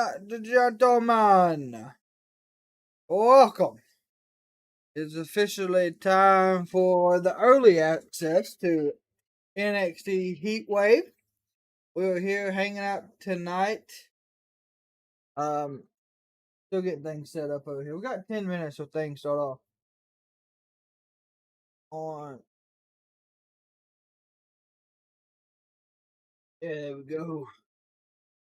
and gentlemen, welcome. It's officially time for the early access to NXT Heatwave. We're here hanging out tonight. Still getting things set up over here. We got 10 minutes so things start off. On. Yeah, there we go.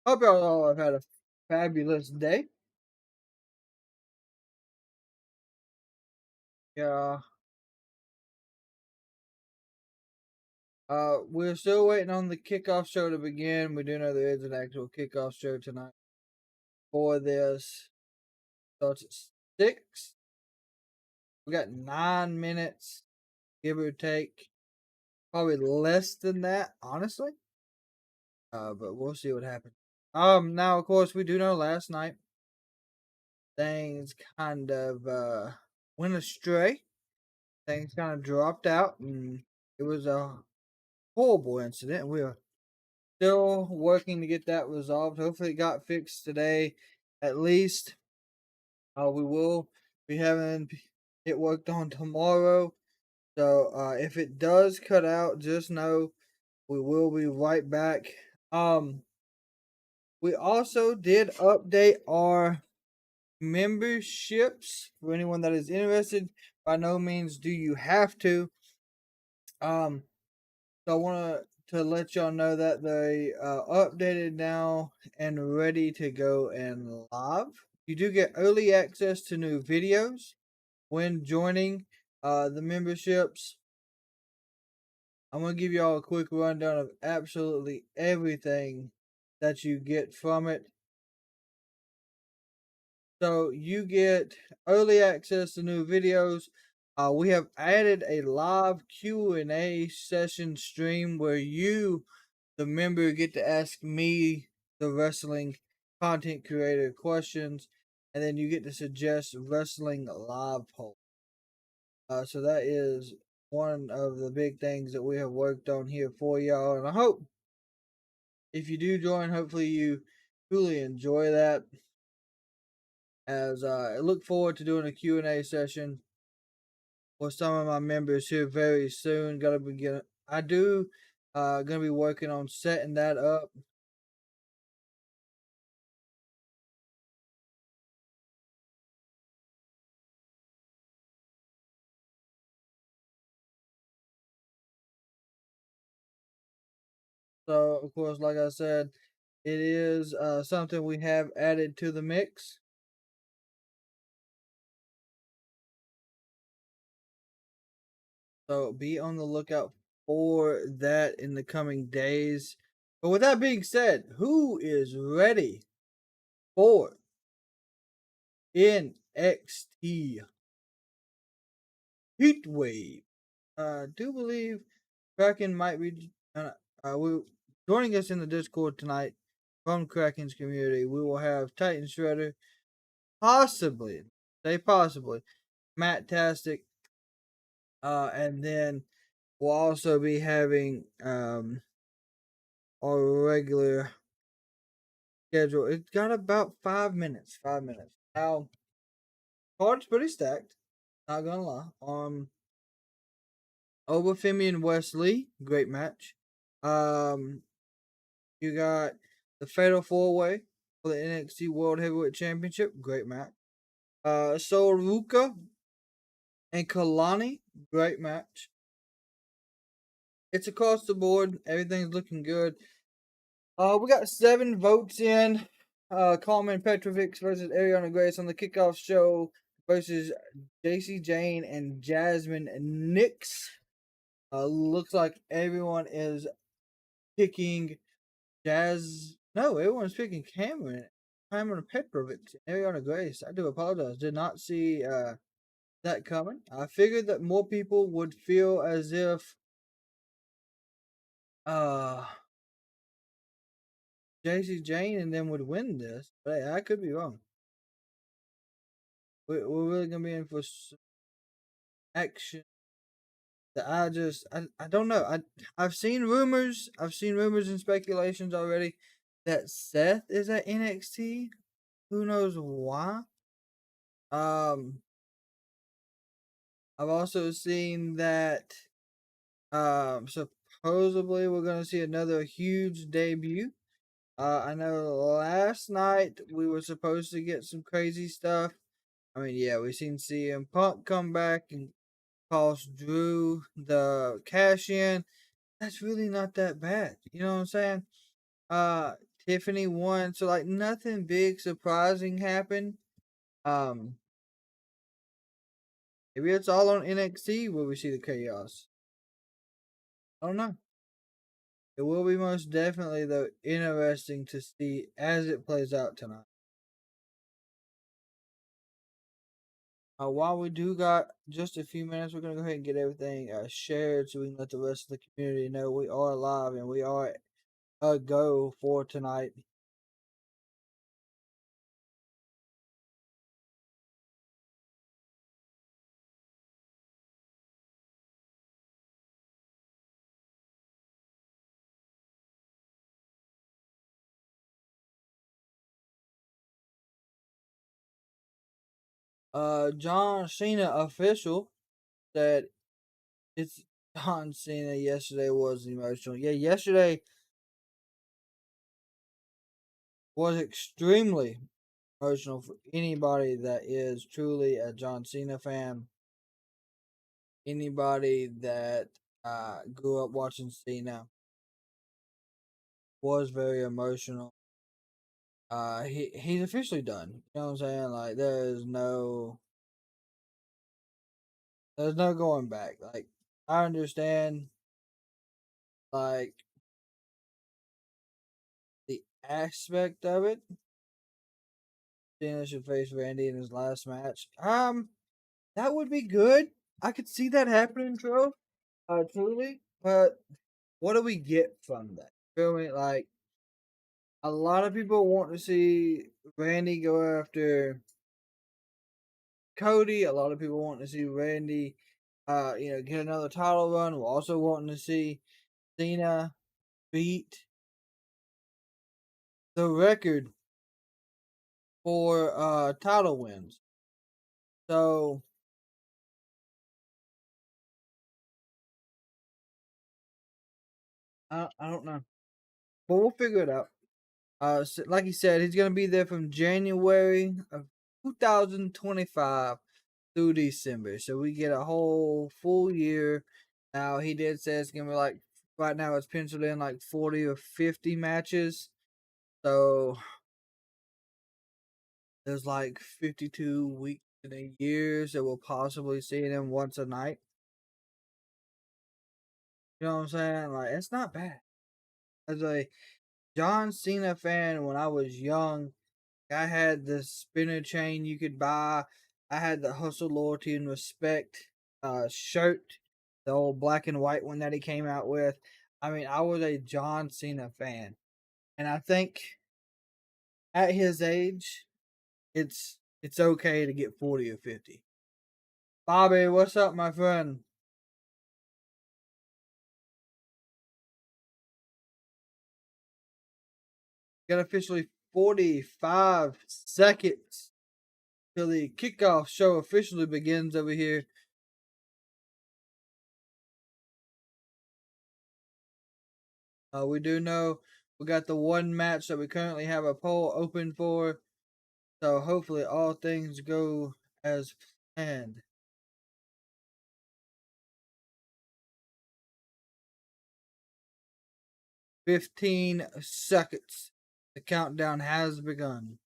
Hope y'all all have had a fabulous day. Yeah. We're still waiting on the kickoff show to begin. We do know there is an actual kickoff show tonight for this. So it's 6. We got 9 minutes, give or take. Probably less than that, honestly. But we'll see what happens. Now of course we do know last night things kind of went astray. Things kind of dropped out, and it was a horrible incident. We are still working to get that resolved. Hopefully, it got fixed today, at least. We will be having it worked on tomorrow. So if it does cut out, just know we will be right back. We also did update our memberships for anyone that is interested. By no means do you have to. So I want to let y'all know that they updated now and ready to go and live. You do get early access to new videos when joining the memberships. I'm going to give y'all a quick rundown of absolutely everything that you get from it. So you get early access to new videos. We have added a live Q&A session stream where you, the member, get to ask me, the wrestling content creator, questions, and then you get to suggest wrestling live polls. So that is one of the big things that we have worked on here for y'all, and I hope if you do join, hopefully you truly enjoy that. As I look forward to doing a Q&A session with some of my members here very soon. Gonna be working on setting that up. So, of course, like I said, it is something we have added to the mix. So, be on the lookout for that in the coming days. But with that being said, who is ready for NXT Heatwave? I do believe Kraken might be joining us in the Discord tonight from Kraken's community. We will have Titan Shredder, possibly, Matt Tastic, and then we'll also be having our regular schedule. It's got about 5 minutes. 5 minutes. Now, card's pretty stacked. Not gonna lie. Over Femi and Wesley, great match. You got the Fatal 4-Way for the NXT World Heavyweight Championship, great match. So Ruca and Kelani, great match. It's across the board. Everything's looking good. We got 7 votes in. Karmen Petrovic versus Arianna Grace on the kickoff show versus Jacy, Jayne, and Jazmyn and Nix. Looks like everyone is picking everyone's picking Karmen Petrovic, Arianna Grace. I do apologize. Did not see that coming. I figured that more people would feel as if Jacy, Jayne, and them would win this. But hey, I could be wrong. We're really gonna be in for action. That I don't know. I've seen rumors and speculations already that Seth is at NXT. Who knows why? Um, I've also seen that supposedly we're gonna see another huge debut. I know last night we were supposed to get some crazy stuff. I mean, yeah, we seen CM Punk come back and cost Drew the cash in. That's really not that bad. You know what I'm saying? Uh, Tiffany won, so like nothing big surprising happened. Um, Maybe it's all on NXT where we see the chaos. I don't know. It will be most definitely though interesting to see as it plays out tonight. While we do got just a few minutes, we're gonna go ahead and get everything shared so we can let the rest of the community know we are live and we are a go for tonight. John Cena official said it's John Cena. Yesterday was emotional. Yeah, yesterday was extremely emotional for anybody that is truly a John Cena fan. Anybody that grew up watching Cena was very emotional. He's officially done. You know what I'm saying? Like there's no going back. Like I understand like the aspect of it. Cena should face Randy in his last match. That would be good. I could see that happening, Tro. Truly. But what do we get from that? Feel me? Like a lot of people want to see Randy go after Cody. A lot of people want to see Randy, get another title run. We're also wanting to see Cena beat the record for title wins. So I don't know, but we'll figure it out. So, like he said, he's gonna be there from January of 2025 through December, so we get a whole full year. Now he did say it's gonna be like right now it's penciled in like 40 or 50 matches, so there's like 52 weeks in a year, so we'll possibly see him once a night. You know what I'm saying? Like it's not bad. As a John Cena fan, when I was young, I had the spinner chain you could buy. I had the Hustle, Loyalty, and Respect shirt, the old black and white one that he came out with. I mean, I was a John Cena fan, and I think at his age, it's okay to get 40 or 50. Bobby, what's up, my friend? Got officially 45 seconds till the kickoff show officially begins over here. We do know we got the one match that we currently have a poll open for. So hopefully all things go as planned. 15 seconds. The countdown has begun.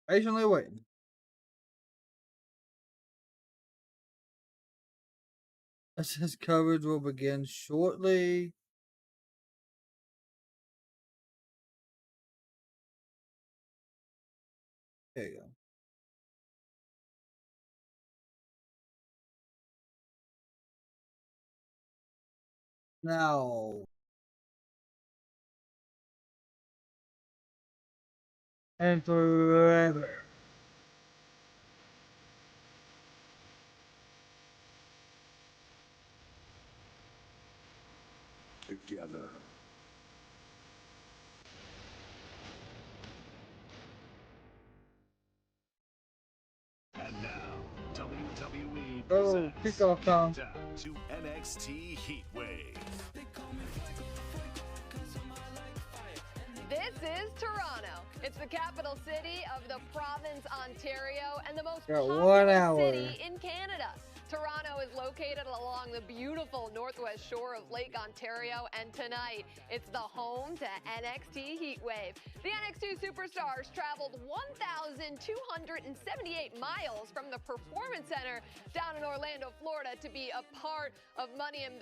Patiently waiting. This coverage will begin shortly. There you go. Now. And forever. Together. And now, WWE Oh, presents kickoff time. Countdown to NXT Heatwave. This is Toronto. It's the capital city of the province Ontario and the most Got 1 populous hour. city in Canada. Toronto is located along the beautiful northwest shore of Lake Ontario, and tonight it's the home to NXT Heatwave. The NXT Superstars traveled 1,278 miles from the Performance Center down in Orlando, Florida to be a part of Money in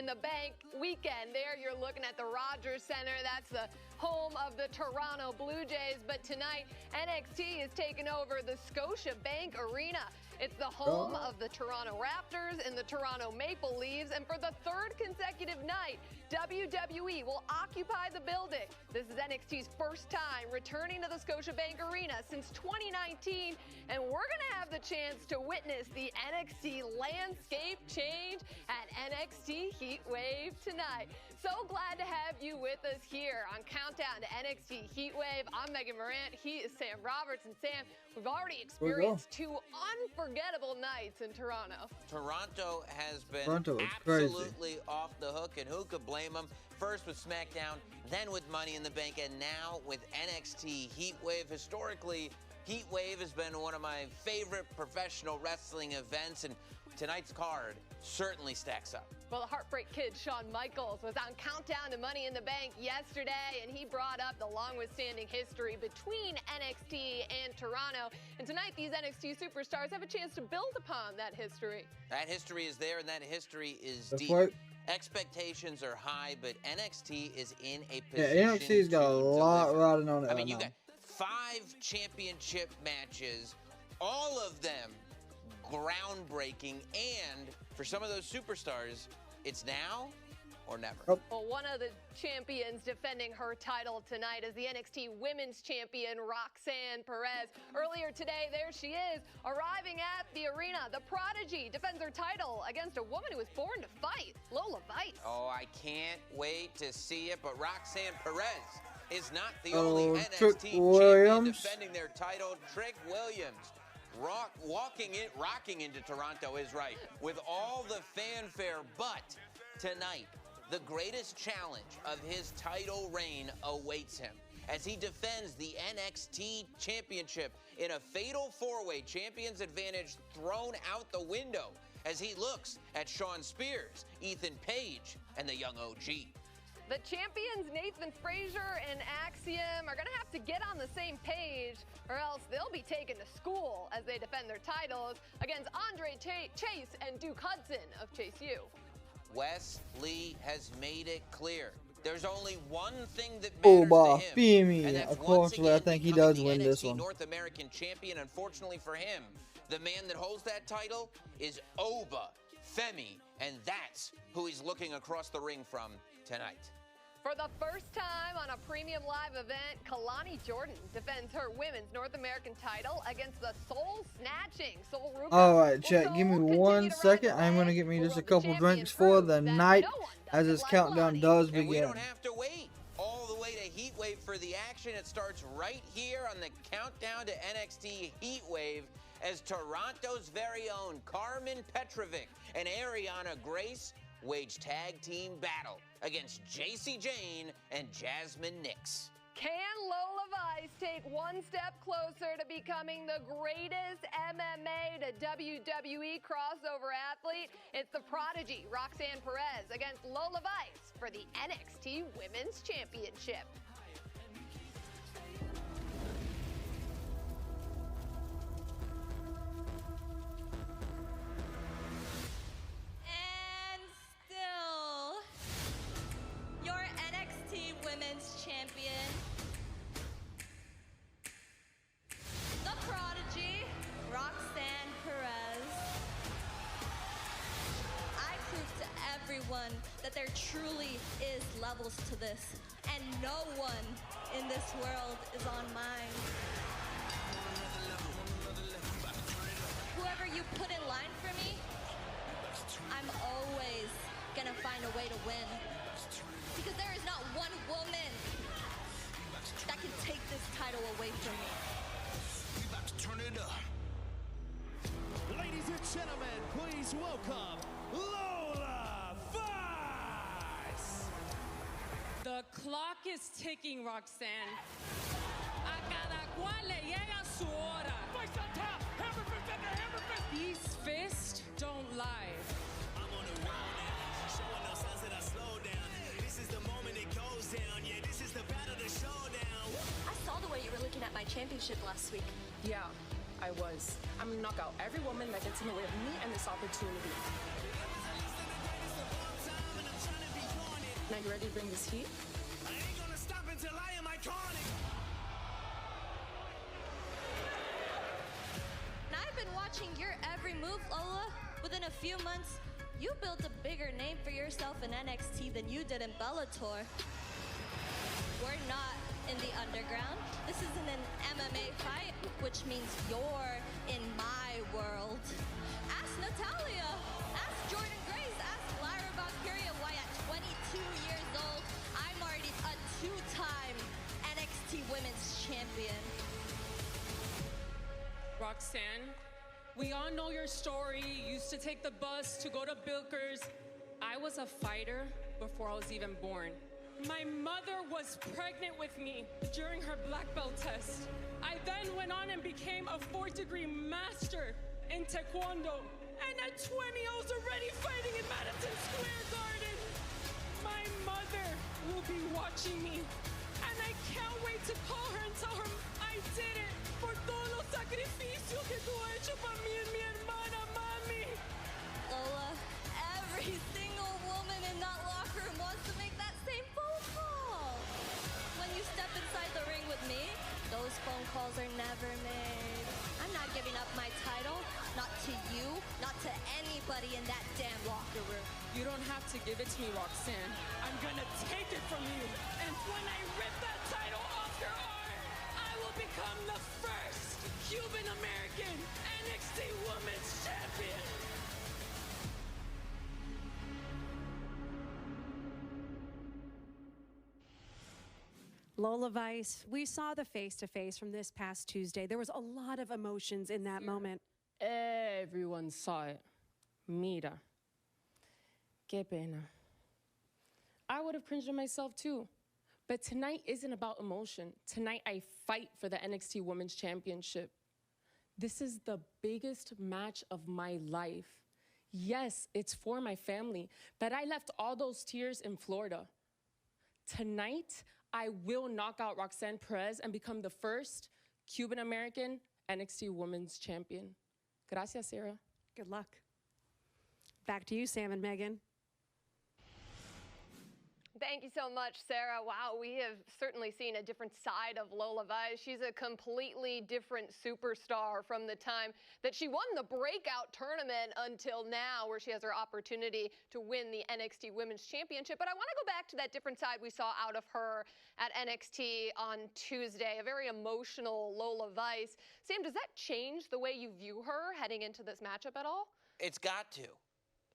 the Bank weekend. There you're looking at the Rogers Center. That's the home of the Toronto Blue Jays, but tonight NXT is taking over the Scotiabank Arena. It's the home of the Toronto Raptors and the Toronto Maple Leafs, and for the third consecutive night, WWE will occupy the building. This is NXT's first time returning to the Scotiabank Arena since 2019, and we're going to have the chance to witness the NXT landscape change at NXT Heatwave tonight. So glad to have you with us here on Countdown to NXT Heatwave. I'm Megan Morant. He is Sam Roberts. And Sam, we've already experienced 2 unforgettable nights in Toronto. Toronto has been crazy. absolutely off the hook, and who could blame them? First with SmackDown, then with Money in the Bank, and now with NXT Heatwave. Historically, Heatwave has been one of my favorite professional wrestling events, and tonight's card certainly stacks up. Well, the Heartbreak Kid, Shawn Michaels, was on Countdown to Money in the Bank yesterday, and he brought up the long-withstanding history between NXT and Toronto. And tonight, these NXT superstars have a chance to build upon that history. That history is there, and that history is That's deep. right. Expectations are high, but NXT is in a Yeah, position NXT's got a to lot deliver. riding on it I mean, right you now. got 5 championship matches, all of them groundbreaking, and for some of those superstars, it's now or never. Oh. Well, one of the champions defending her title tonight is the NXT Women's Champion, Roxanne Perez. Earlier today, there she is, arriving at the arena. The Prodigy defends her title against a woman who was born to fight, Lola. Oh, I can't wait to see it, but Roxanne Perez is not the Oh, only Trick NXT champion Williams. defending their title. Trick Williams. Rocking into Toronto is right, with all the fanfare, but tonight, the greatest challenge of his title reign awaits him as he defends the NXT Championship in a fatal 4-way Champions Advantage thrown out the window as he looks at Shawn Spears, Ethan Page, and the young OG. The champions Nathan Frazer and Axiom are going to have to get on the same page, or else they'll be taken to school as they defend their titles against Andre Chase and Duke Hudson of Chase U. Wes Lee has made it clear. There's only one thing that OBA, matters to him, Femi. and that's Of course, once but I again think he becoming does the win this NXT one. North American champion. Unfortunately for him, the man that holds that title is OBA, Femi, and that's who he's looking across the ring from tonight. For the first time on a premium live event, Kelani Jordan defends her women's North American title against the soul-snatching Ruca. All right, chat. Give me 1 second. I'm gonna get me just a couple drinks for the night as this countdown does And we begin. don't have to wait all the way to Heatwave for the action. It starts right here on the Countdown to NXT Heatwave as Toronto's very own Carmen Petrovic and Arianna Grace wage tag team battle against Jacy, Jayne, and Jazmyn. Can Lola Vice take one step closer to becoming the greatest MMA to WWE crossover athlete? It's the Prodigy, Roxanne Perez, against Lola Vice for the NXT Women's Championship. And still, your NXT Women's Champion, the Prodigy, Roxanne Perez. I proved to everyone everyone that there truly is levels to this, and no one in this world is on mine. Whoever you put in line for me, I'm always gonna find a way to win. Because there is not one woman that can take this title away from me. We about to turn it up. Ladies and gentlemen, please welcome Lola Vice. The clock is ticking, Roxanne. A cada cual le llega su hora. Fights on top, hammer fist after hammer fist. These fists don't lie. I'm on a roll now, showing no signs that I slow down. This is the moment it goes down. Yeah, this is the battle, the showdown. I saw the way you were looking at my championship last week. Yeah, I was. I'm gonna knock out every woman that gets in the way of me and this opportunity. Now you ready to bring this heat? I ain't gonna stop until I am iconic. And I've been watching your every move, Lola. Within a few months, you built a bigger name for yourself in NXT than you did in Bellator. We're not in the underground. This isn't an MMA fight, which means you're in my world. Ask Natalia, ask Jordan Grace, ask Lyra Valkyria why at 22 years old, I'm already a two-time NXT Women's Champion. Roxanne, we all know your story. You used to take the bus to go to Bilkers. I was a fighter before I was even born. My mother was pregnant with me during her black belt test. I then went on and became a 4th-degree master in Taekwondo. And at 20, I was already fighting in Madison Square Garden. My mother will be watching me. And I can't wait to call her and tell her I did it por todos los sacrificios que tú has hecho para mí y mi hermana, mami. Lola, every single woman in that locker room wants to make that same phone call. When you step inside the ring with me, those phone calls are never made. I'm not giving up my title, not to you, not to anybody in that damn locker room. You don't have to give it to me, Roxanne. I'm gonna take it from you. And when I rip that title off your arm, I will become the first Cuban-American NXT Women's Champion. Lola Vice, we saw the face-to-face from this past Tuesday. There was a lot of emotions in that moment. Everyone saw it. Mira. Qué pena. I would have cringed on myself too. But tonight isn't about emotion. Tonight I fight for the NXT Women's Championship. This is the biggest match of my life. Yes, it's for my family, but I left all those tears in Florida. Tonight, I will knock out Roxanne Perez and become the first Cuban-American NXT Women's Champion. Gracias, Sarah. Good luck. Back to you, Sam and Megan. Thank you so much, Sarah. Wow, we have certainly seen a different side of Lola Vice. She's a completely different superstar from the time that she won the breakout tournament until now, where she has her opportunity to win the NXT Women's Championship. But I want to go back to that different side we saw out of her at NXT on Tuesday, a very emotional Lola Vice. Sam, does that change the way you view her heading into this matchup at all? It's got to.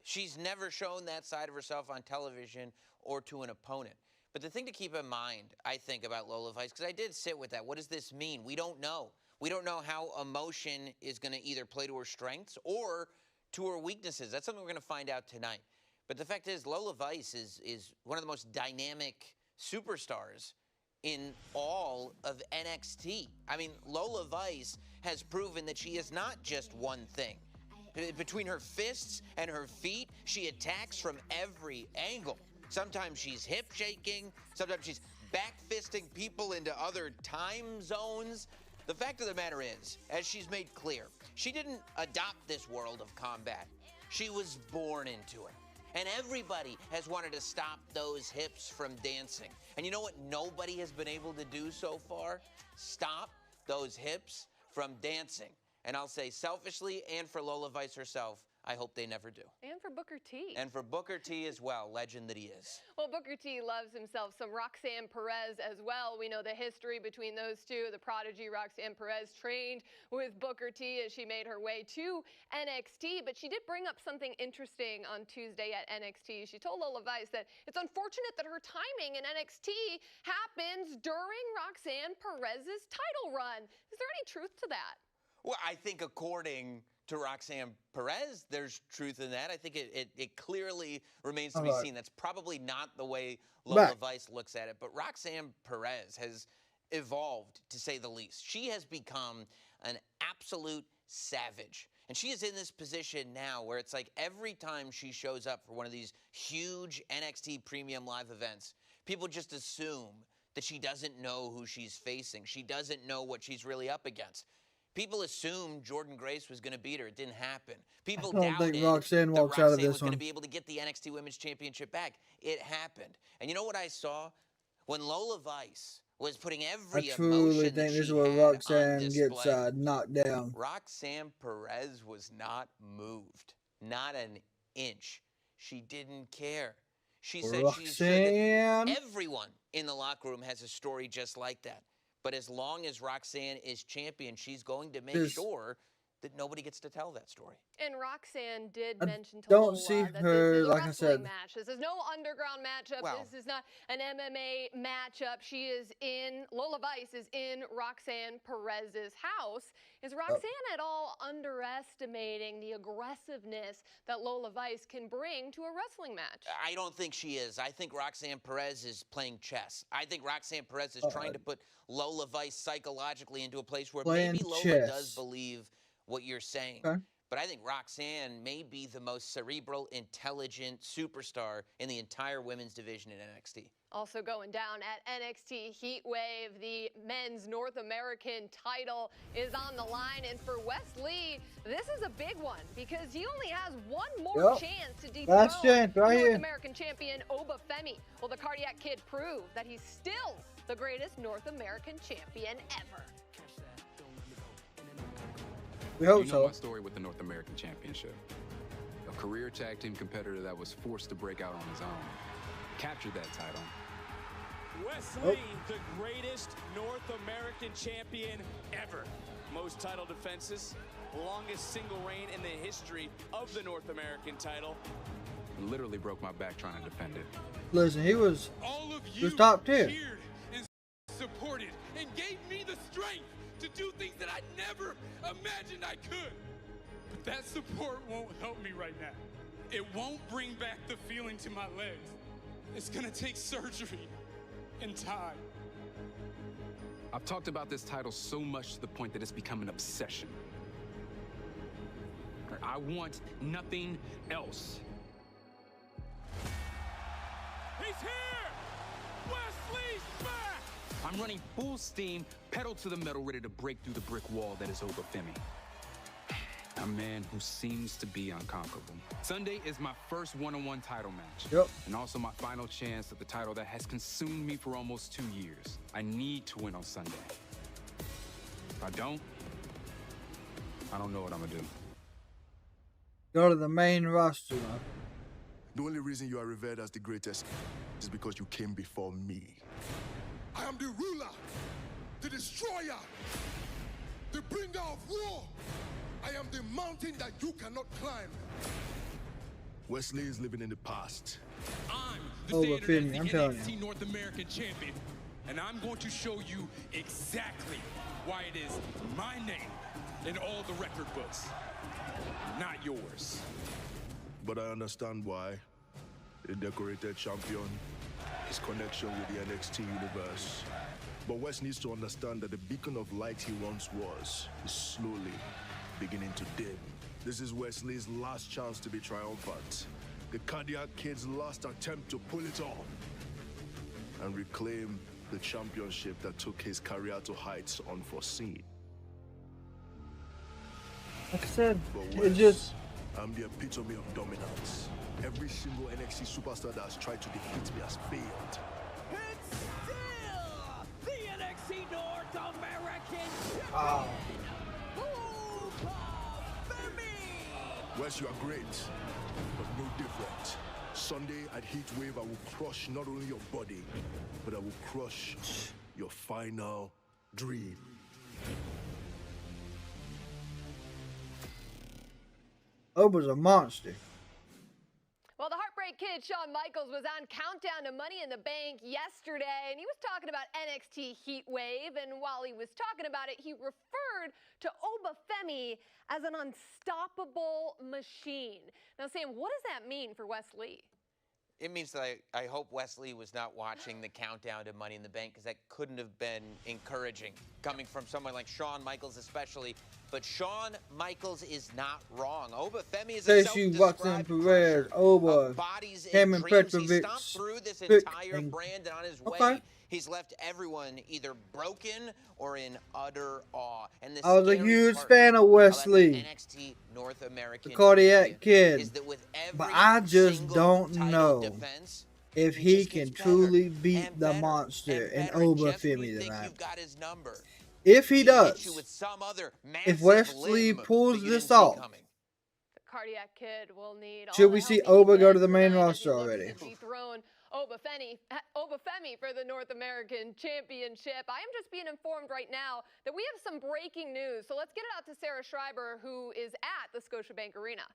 She's never shown that side of herself on television or to an opponent. But the thing to keep in mind, I think, about Lola Vice, because I did sit with that, what does this mean? We don't know. We don't know how emotion is going to either play to her strengths or to her weaknesses. That's something we're going to find out tonight. But the fact is, Lola Vice is one of the most dynamic superstars in all of NXT. I mean, Lola Vice has proven that she is not just one thing. Between her fists and her feet, she attacks from every angle. Sometimes she's hip shaking, sometimes she's back fisting people into other time zones. The fact of the matter is, as she's made clear, she didn't adopt this world of combat. She was born into it. And everybody has wanted to stop those hips from dancing. And you know what nobody has been able to do so far? Stop those hips from dancing. And I'll say selfishly and for Lola Vice herself, I hope they never do. And for Booker T. And for Booker T as well, legend that he is. Well, Booker T loves himself some Roxanne Perez as well. We know the history between those two. The prodigy Roxanne Perez trained with Booker T as she made her way to NXT. But she did bring up something interesting on Tuesday at NXT. She told Lola Vice that it's unfortunate that her timing in NXT happens during Roxanne Perez's title run. Is there any truth to that? Well, I think according to Roxanne Perez, there's truth in that. I think it clearly remains to be seen. That's probably not the way Lola Vice looks at it. But Roxanne Perez has evolved, to say the least. She has become an absolute savage. And she is in this position now where it's like every time she shows up for one of these huge NXT Premium Live events, people just assume that she doesn't know who she's facing. She doesn't know what she's really up against. People assumed Jordynne Grace was going to beat her. It didn't happen. People doubted Roxanne that walks out of Roxanne this was going to one. be able to get the NXT Women's Championship back. It happened. And you know what I saw? When Lola Vice was putting every I truly emotion think that this is she where had on Roxanne display, gets knocked down. Roxanne Perez was not moved. Not an inch. She didn't care. She said she's sure that everyone in the locker room has a story just like that. But as long as Roxanne is champion, she's going to make sure that nobody gets to tell that story. And Roxanne did mention to don't Lola see that her, this is a like I wrestling said. match. This is no underground matchup. This is not an MMA matchup. She is in, Lola Vice is in Roxanne Perez's house. Is Roxanne at all underestimating the aggressiveness that Lola Vice can bring to a wrestling match? I don't think she is. I think Roxanne Perez is playing chess. I think Roxanne Perez is trying to put Lola Vice psychologically into a place where maybe Lola does believe what you're saying. But I think Roxanne may be the most cerebral, intelligent superstar in the entire women's division in NXT. Also going down at NXT Heatwave, the men's North American title is on the line. And for Wes Lee, this is a big one because he only has one more chance to dethrone North American champion OBA Femi. Well, the Cardiac Kid proved that he's still the greatest North American champion ever. We hope you know my story with the North American Championship. A career tag team competitor that was forced to break out on his own. Captured that title. Wes Lee, the greatest North American champion ever. Most title defenses, longest single reign in the history of the North American title. Literally broke my back trying to defend it. Listen, he was top tier. Cheered and supported and gave me the strength to do things that I never imagined I could. But that support won't help me right now. It won't bring back the feeling to my legs. It's gonna take surgery and time. I've talked about this title so much to the point that it's become an obsession. I want nothing else. He's here! Wesley's back! I'm running full steam, pedal to the metal, ready to break through the brick wall that is OBA Femi. A man who seems to be unconquerable. Sunday is my first one-on-one title match. And also my final chance at the title that has consumed me for almost 2 years. I need to win on Sunday. If I don't know what I'm gonna do. Go to the main roster. The only reason you are revered as the greatest is because you came before me. I am the ruler, the destroyer, the bringer of war. I am the mountain that you cannot climb. Wesley is living in the past. I'm the standard as the NXT North American champion, and I'm going to show you exactly why it is my name in all the record books, not yours. But I understand why. A decorated champion, his connection with the NXT universe. But Wes needs to understand that the beacon of light he once was is slowly beginning to dim. This is Wesley's last chance to be triumphant. The Cardiac Kid's last attempt to pull it off and reclaim the championship that took his career to heights unforeseen. Like I said, I'm the epitome of dominance. Every single NXT superstar that has tried to defeat me has failed. It's still the NXT North American champion, Wes, you are great, but no different. Sunday at Heatwave, I will crush not only your body, but I will crush your final dream. Oba's a monster. Well, the Heartbreak Kid, Shawn Michaels, was on Countdown to Money in the Bank yesterday, and he was talking about NXT Heatwave, and while he was talking about it, he referred to OBA Femi as an unstoppable machine. Now, Sam, what does that mean for Wesley? It means that I hope Wesley was not watching the Countdown to Money in the Bank, because that couldn't have been encouraging, coming from someone like Shawn Michaels especially. But Shawn Michaels is not wrong. OBA Femi is a Jacy, self-described Roxanne, Perez, Oba, bodies and Karmen, dreams. He Petrovic, stomped through this Vic, entire and brand, and on his okay. way, he's left everyone either broken or in utter awe. And the I was a scary huge part fan of about Wesley, the NXT North American the Cardiac Champion Kid, is that with but every I just single don't title know defense, if he can truly beat the monster and Oba Femi tonight. If he does, if Wesley pulls this off, The Cardiac Kid will need all should the we see help he Oba can go get to the main tonight as roster he looks already? to dethrone Oba Femi for the North American Championship. I am just being informed right now that we have some breaking news. So let's get it out to Sarah Schreiber, who is at the Scotiabank Arena.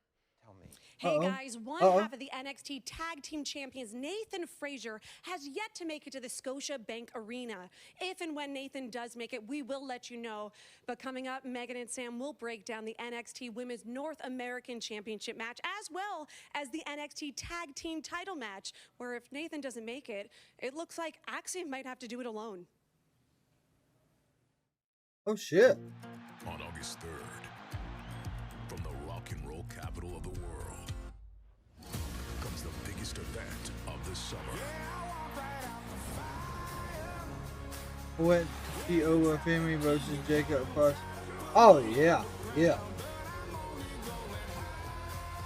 Tell me. Hey guys, one half of the NXT Tag Team Champions, Nathan Frazer, has yet to make it to the Scotiabank Arena. If and when Nathan does make it, we will let you know. But coming up, Megan and Sam will break down the NXT Women's North American Championship match, as well as the NXT Tag Team title match, where if Nathan doesn't make it, it looks like Axiom might have to do it alone. Oh shit. On August 3rd, from the rock and roll capital of the world, comes the biggest event of the summer. Went to see Oba Femi versus Jacob Plus. Oh yeah, yeah.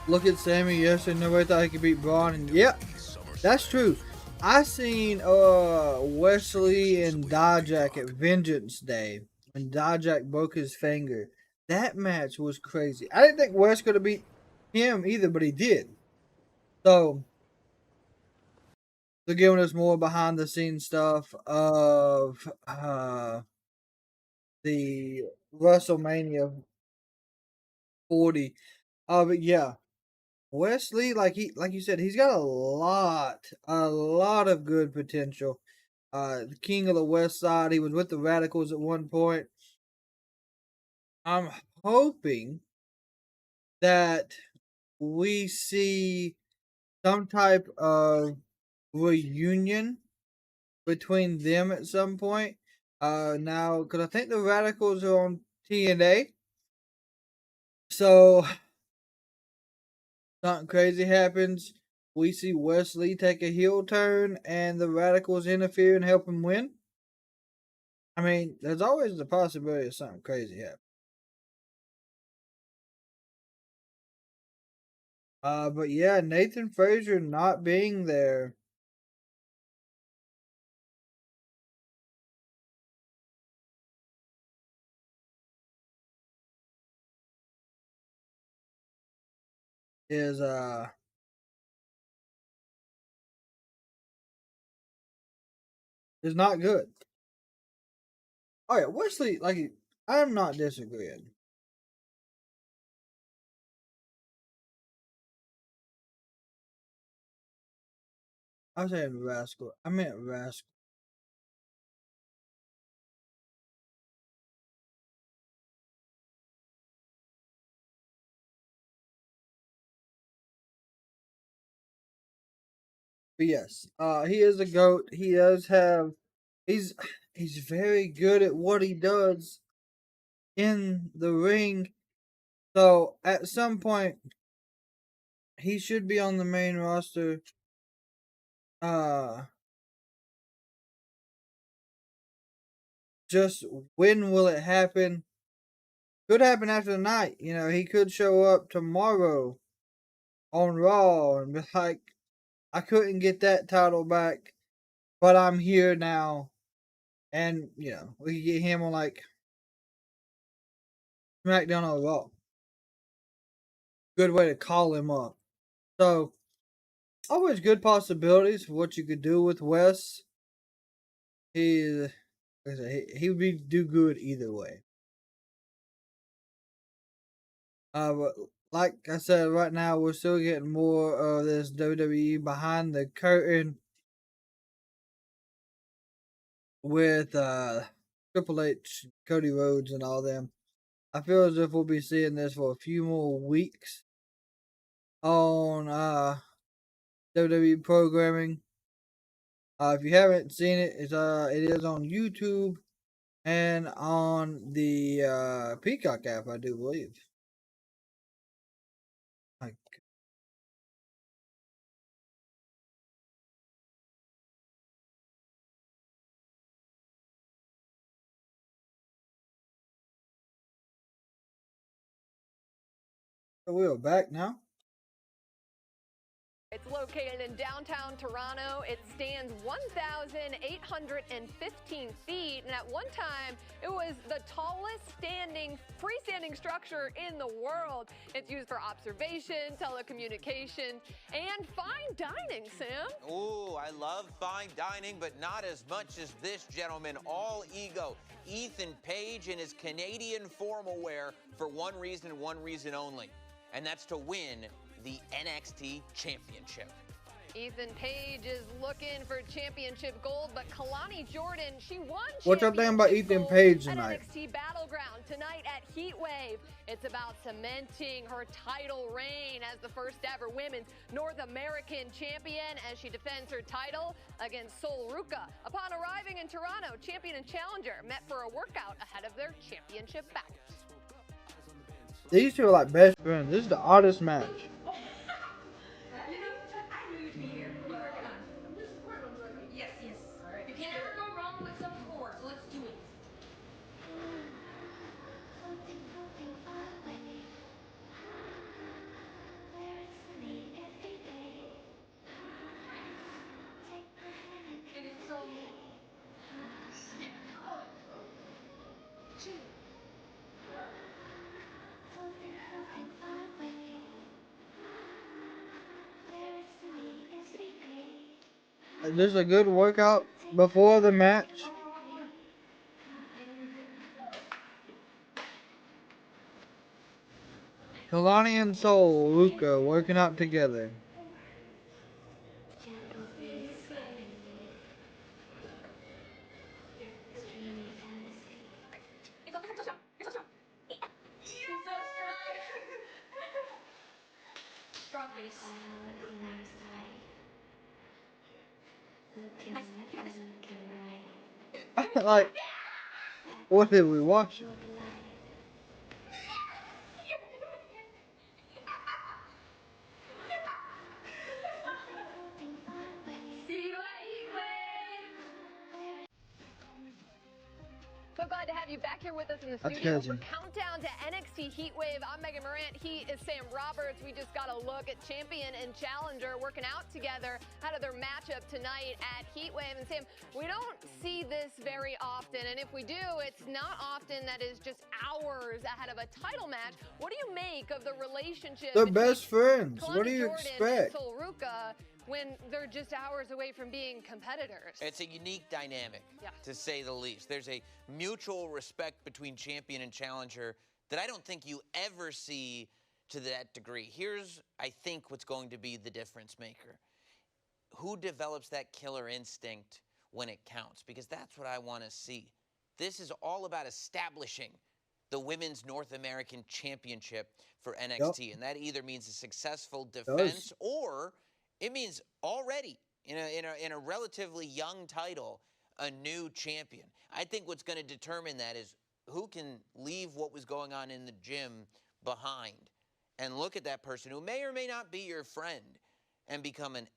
Look at Sammy yesterday. Nobody thought he could beat Braun, and yep, that's true. I seen Wesley and Dijak at Vengeance Day when Dijak broke his finger. That match was crazy. I didn't think Wes could have beat him either, but he did. So they're giving us more behind the scenes stuff of the WrestleMania 40. But yeah, Wesley, like you said, he's got a lot of good potential. The King of the West Side. He was with the Radicals at one point. I'm hoping that we see some type of reunion between them at some point. Now, because I think the Radicals are on TNA. So, something crazy happens. We see Wesley take a heel turn and the Radicals interfere and help him win. I mean, there's always the possibility of something crazy happening. But yeah, Nathan Frazer not being there. Is not good. Oh yeah, Wesley, like, I'm not disagreeing. I was saying Rascal. I meant Rascal. But yes, he is a GOAT. He does have, he's very good at what he does in the ring. So at some point, he should be on the main roster. Just when will it happen? Could happen after the night. You know, he could show up tomorrow on Raw and be like, I couldn't get that title back, but I'm here now. And, you know, we could get him on like SmackDown or Raw. good way to call him up. So, always good possibilities for what you could do with Wes. He would do good either way. But like I said, right now we're still getting more of this WWE behind the curtain with Triple H, Cody Rhodes, and all them. I feel as if we'll be seeing this for a few more weeks on WWE programming. If you haven't seen it, it is on YouTube and on the Peacock app, I do believe. Like, we are back now. It's located in downtown Toronto. It stands 1,815 feet, and at one time, it was the tallest freestanding structure in the world. It's used for observation, telecommunications, and fine dining, Sam. Ooh, I love fine dining, but not as much as this gentleman, all ego. Ethan Page in his Canadian formal wear for one reason and one reason only, and that's to win the NXT Championship. Ethan Page is looking for championship gold, but Kelani Jordan, she won What y'all think about Ethan Page at tonight? NXT Battleground tonight at Heatwave. It's about cementing her title reign as the first ever women's North American champion as she defends her title against Ruca. Upon arriving in Toronto, champion and challenger met for a workout ahead of their championship bout. These two are like best friends. This is the oddest match. Yes. You can never go wrong with some chords. Let's do it. This is a good workout before the match. Kelani and Ruca working out together. Like, what did we watch? So glad to have you back here with us in the That's studio cousin. for Countdown to NXT Heatwave. I'm Megan Morant. He is Sam Roberts. We just got a look at champion and challenger working out together ahead of their matchup tonight at Heatwave. And Sam, we don't see this very often, and if we do, it's not often that is just hours ahead of a title match. What do you make of the relationship? They're best friends. Kelani What do you Jordan expect? and Ruca when they're just hours away from being competitors? It's a unique dynamic, to say the least. There's a mutual respect between champion and challenger that I don't think you ever see to that degree. Here's, I think, what's going to be the difference maker. Who develops that killer instinct when it counts? Because that's what I want to see. This is all about establishing the Women's North American Championship for NXT. And that either means a successful defense or it means already in a relatively young title, a new champion. I think what's going to determine that is who can leave what was going on in the gym behind and look at that person who may or may not be your friend and become an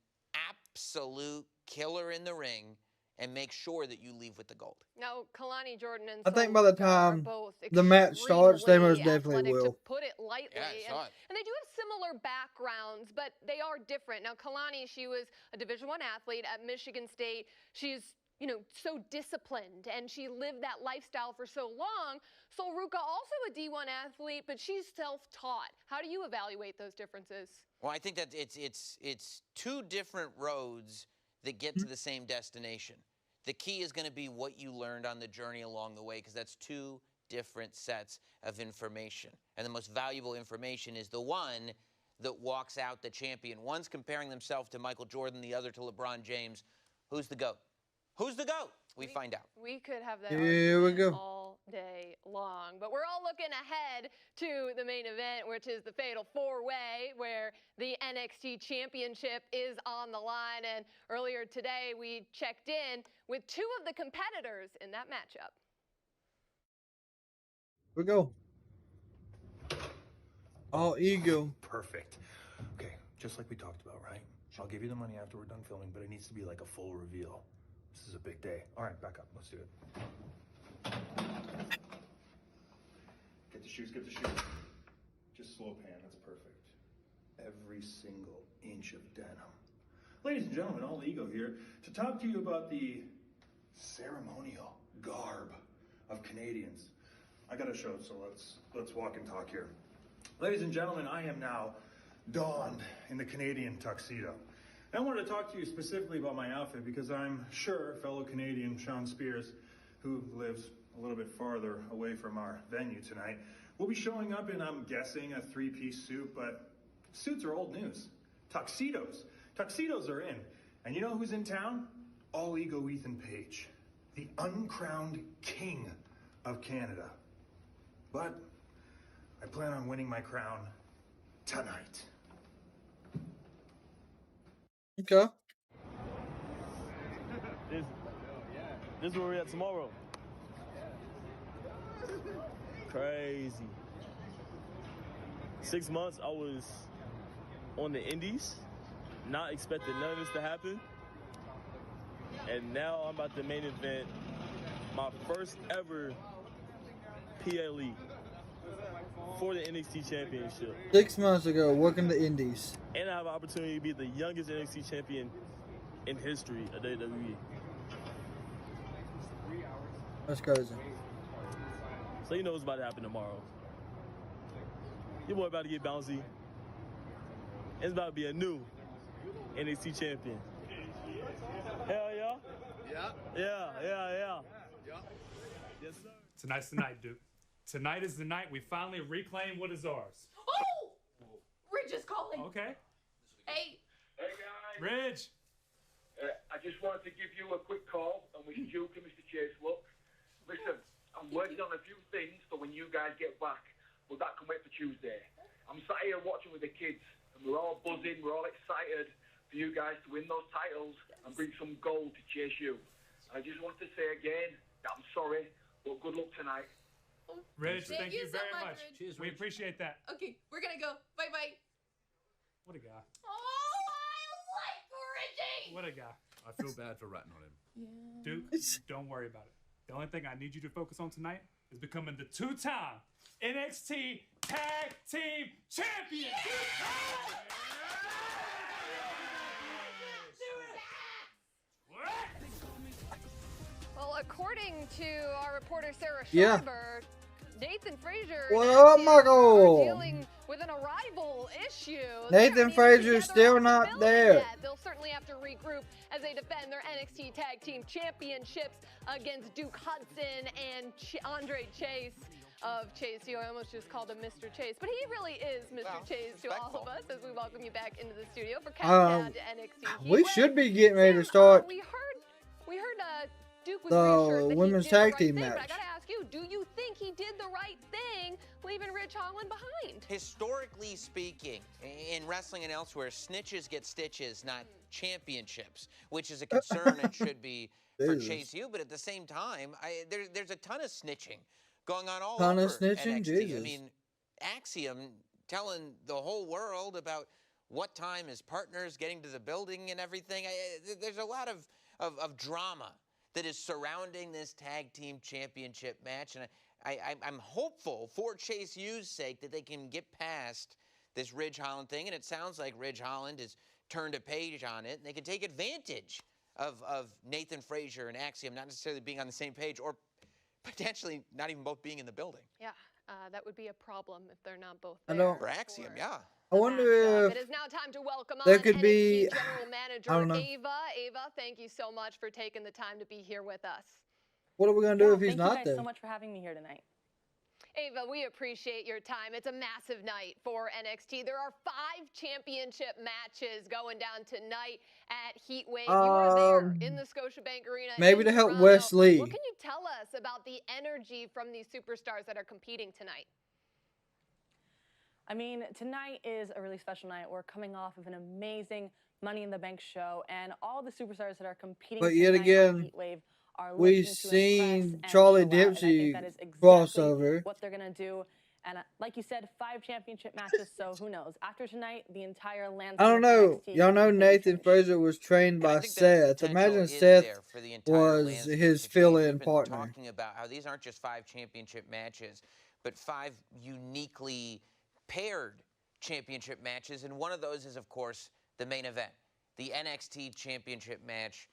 absolute killer in the ring and make sure that you leave with the gold. Now, Kelani Jordan and I think by the time the match starts, they most definitely will. To put it lightly. Yeah, I saw it. And they do have similar backgrounds, but they are different. Now, Kelani, she was a Division I athlete at Michigan State. She's so disciplined, and she lived that lifestyle for so long. So Ruca, also a D1 athlete, but she's self-taught. How do you evaluate those differences? Well, I think that it's two different roads that get to the same destination. The key is going to be what you learned on the journey along the way, because that's two different sets of information. And the most valuable information is the one that walks out the champion. One's comparing themselves to Michael Jordan, the other to LeBron James. Who's the GOAT? Who's the GOAT? We find out. We could have that Here we go. all day long. But we're all looking ahead to the main event, which is the Fatal 4-Way, where the NXT Championship is on the line. And earlier today, we checked in with two of the competitors in that matchup. We go. All ego. Perfect. Okay, just like we talked about, right? I'll give you the money after we're done filming, but it needs to be like a full reveal. This is a big day. All right, back up. Let's do it. Get the shoes, get the shoes. Just slow pan, that's perfect. Every single inch of denim. Ladies and gentlemen, all ego here to talk to you about the ceremonial garb of Canadians. I got a show, so let's walk and talk here. Ladies and gentlemen, I am now donned in the Canadian tuxedo. I wanted to talk to you specifically about my outfit because I'm sure fellow Canadian Shawn Spears, who lives a little bit farther away from our venue tonight, will be showing up in, I'm guessing, a three-piece suit, but suits are old news. Tuxedos are in. And you know who's in town? All ego Ethan Page, the uncrowned king of Canada. But I plan on winning my crown tonight. Okay. This is where we're at tomorrow. Crazy. 6 months I was on the indies, not expecting none of this to happen. And now I'm at the main event, my first ever PLE for the NXT Championship. 6 months ago, working the indies. And I have an opportunity to be the youngest NXT champion in history of WWE. That's crazy. So you know what's about to happen tomorrow. Your boy about to get bouncy. It's about to be a new NXT champion. Hell yeah? Yeah. Yeah. Yes, sir. Tonight's the night, Duke. Tonight is the night we finally reclaim what is ours. Oh! Ridge is calling. Okay. Hey. Hey, guys. Ridge. I just wanted to give you a quick call and wish Duke and Mr. Chase luck. Listen, I'm working on a few things for when you guys get back, but that can wait for Tuesday. I'm sat here watching with the kids, and we're all buzzing, we're all excited for you guys to win those titles and bring some gold to Chase you. I just want to say again that I'm sorry, but good luck tonight. Ridge, thank you so very much, much. Ridge. We appreciate that. Okay, we're gonna go. Bye-bye. What a guy. Oh, I like Ridgey! What a guy. I feel bad for ratting on him. Yeah. Duke, don't worry about it. The only thing I need you to focus on tonight is becoming the two-time NXT Tag Team Champion. Well, according to our reporter Sarah Yeah. Schreiber, Nathan Frazer What and up, Axiom Michael? are dealing with an arrival issue. Nathan They haven't even Frazier's together still in the not building there. yet. They'll certainly have to regroup as they defend their NXT Tag Team Championships against Duke Hudson and Andre Chase of Chase. You I almost just called him Mr. Chase, but he really is Mr. Well, Chase to all of respectful. us as we welcome you back into the studio for Countdown to NXT Heatwave. We should be getting ready to start We heard Duke was the reassured that women's he did the tag right team thing, but I match. gotta ask you, do you think he did the right thing leaving Ridge Holland behind? Historically speaking, in wrestling and elsewhere, snitches get stitches, not championships, which is a concern and should be for Jesus. Chase U. But at the same time, there's a ton of snitching going on all Ton over of snitching? NXT. I Jesus. mean, Axiom telling the whole world about what time his partner's getting to the building and everything. There's a lot of drama that is surrounding this tag team championship match, and I'm hopeful for Chase U's sake that they can get past this Ridge Holland thing, and it sounds like Ridge Holland has turned a page on it, and they can take advantage of Nathan Frazer and Axiom not necessarily being on the same page, or potentially not even both being in the building. Yeah, that would be a problem if they're not both I there. don't. For Axiom, yeah. I wonder It if is now time to welcome there on could NXT be. General Manager I don't know. Ava. Ava, thank you so much for taking the time to be here with us. What are we gonna do if he's thank not you guys there? so much for having me here tonight. Ava, we appreciate your time. It's a massive night for NXT. There are 5 championship matches going down tonight at Heatwave. You are there in the Scotiabank Arena. Maybe in to help Toronto. Wesley. What can you tell us about the energy from these superstars that are competing tonight? I mean, tonight is a really special night. We're coming off of an amazing Money in the Bank show, and all the superstars that are competing But yet tonight again, on Heatwave are we've looking to seen impress and Charlie show out, and I think Dempsey that is exactly crossover. what they're gonna do. And like you said, 5 championship matches. So who knows? After tonight, the entire landscape. I don't know. of NXT Y'all know completely Nathan changed. Frazer was trained by Seth. Imagine is Seth there for the entire was landscape his to change. fill-in We've been partner. talking about how these aren't just 5 championship matches, but 5 uniquely paired championship matches, and one of those is, of course, the main event, the NXT championship match.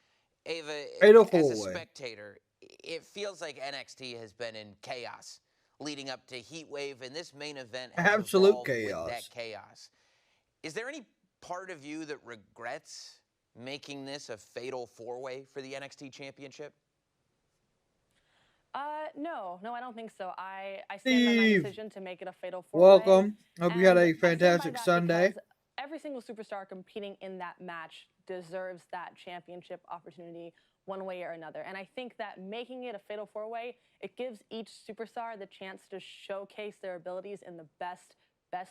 Ava, as a spectator, it feels like NXT has been in chaos leading up to Heatwave, and this main event has Absolute evolved chaos. with that chaos. Is there any part of you that regrets making this a fatal 4-way for the NXT championship? No, I don't think so. I stand by my Steve, decision to make it a fatal 4-way. welcome. Hope you had And a I stand by fantastic that Sunday. because every single superstar competing in that match deserves that championship opportunity one way or another. And I think that making it a fatal 4-way, it gives each superstar the chance to showcase their abilities in the best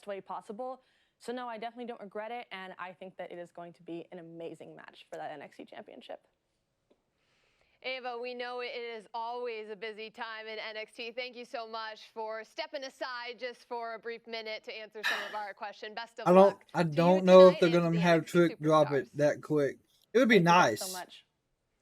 way possible. So no, I definitely don't regret it, and I think that it is going to be an amazing match for that NXT championship. Ava, we know it is always a busy time in NXT. Thank you so much for stepping aside just for a brief minute to answer some of our questions. Best of luck. I don't know if they're gonna have Trick drop it that quick. It would be nice. Thank you guys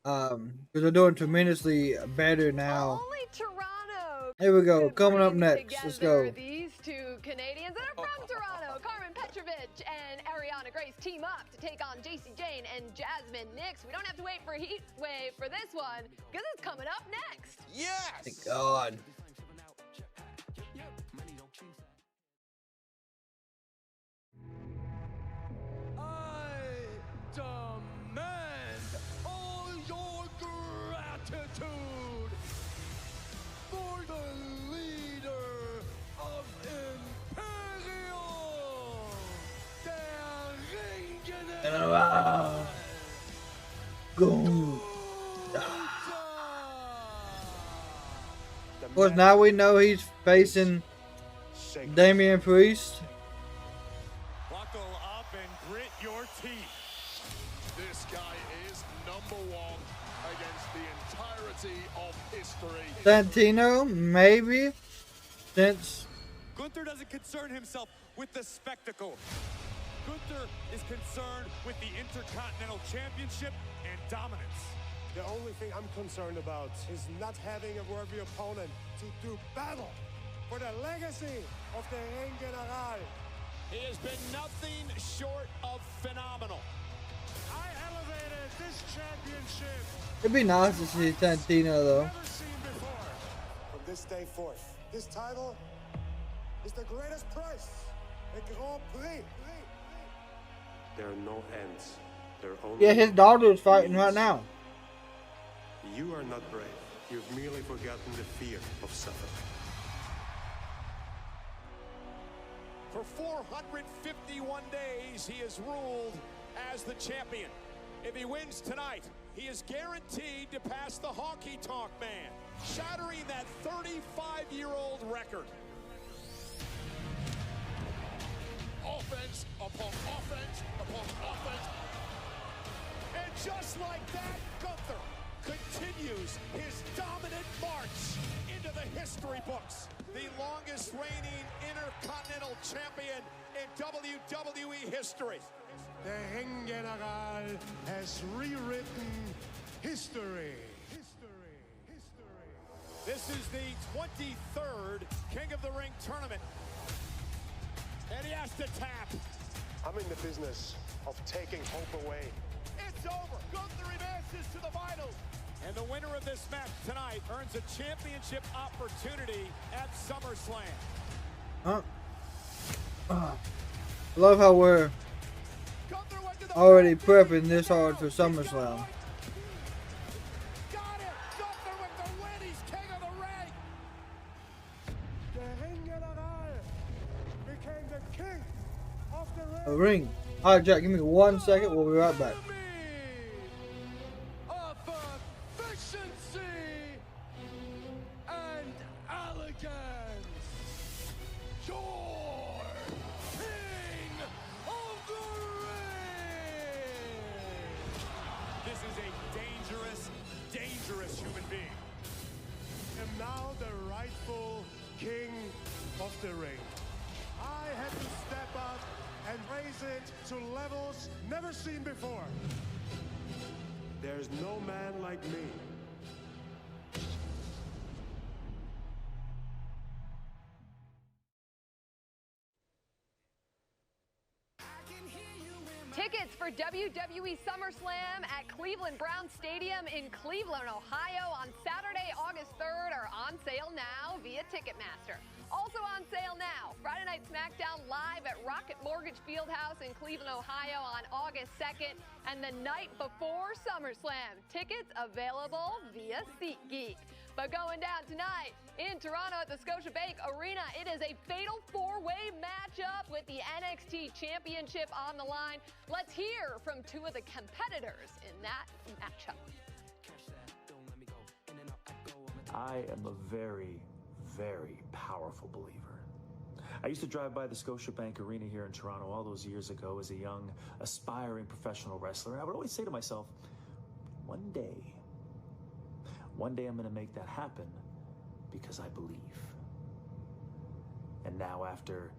so much. Because they're doing tremendously better now. Only Toronto. Here we go. Coming up next. Let's go. These 2 Canadians that are from Toronto, Karmen, Petrovic, and Arianna Grace team up to take on Jacy, Jayne, and Jazmyn. Nix, we don't have to wait for Heatwave for this one because it's coming up next. Yes. Thank God. Demand all your gratitude for the leader of Imperial, der Go. Of course, now we know he's facing Damian Priest. Buckle up and grit your teeth. This guy is #1 against the entirety of history. Santino, maybe, since Gunther doesn't concern himself with the spectacle. Gunther is concerned with the Intercontinental Championship and dominance. The only thing I'm concerned about is not having a worthy opponent to do battle for the legacy of the Ring General. He has been nothing short of phenomenal. I elevated this championship it'd be nice to see Santino though. never seen before. From this day forth, this title is the greatest prize, the Grand Prix. There are no ends. There are only... Yeah, his daughter is fighting right now. You are not brave. You've merely forgotten the fear of suffering. For 451 days, he has ruled as the champion. If he wins tonight, he is guaranteed to pass the Honky Tonk Man, shattering that 35-year-old record. Offense upon offense upon offense. And just like that, Gunther continues his dominant march into the history books. The longest reigning Intercontinental Champion in WWE history. The Ring General has rewritten history. This is the 23rd King of the Ring tournament. And he has to tap. I'm in the business of taking hope away. It's is over. Gunther advances to the finals. And the winner of this match tonight earns a championship opportunity at SummerSlam. Love how we're already prepping this hard for SummerSlam. A ring. Alright, Jack, give me 1 second. We'll be right back. And elegance. Your king of the ring. This is a dangerous human being. And now the rightful king of the ring. I had to step up and raise it to levels never seen before. There's no man like me. Tickets for WWE SummerSlam at Cleveland Brown Stadium in Cleveland, Ohio on Saturday, August 3rd are on sale now via Ticketmaster. Also on sale now, Friday Night SmackDown live at Rocket Mortgage Fieldhouse in Cleveland, Ohio on August 2nd and the night before SummerSlam. Tickets available via SeatGeek. But going down tonight in Toronto at the Scotiabank Arena, it is a fatal four-way matchup with the NXT Championship on the line. Let's hear from two of the competitors in that matchup. I am a very, very powerful believer. I used to drive by the Scotiabank Arena here in Toronto all those years ago as a young, aspiring professional wrestler. I would always say to myself, one day I'm going to make that happen because I believe. And now, after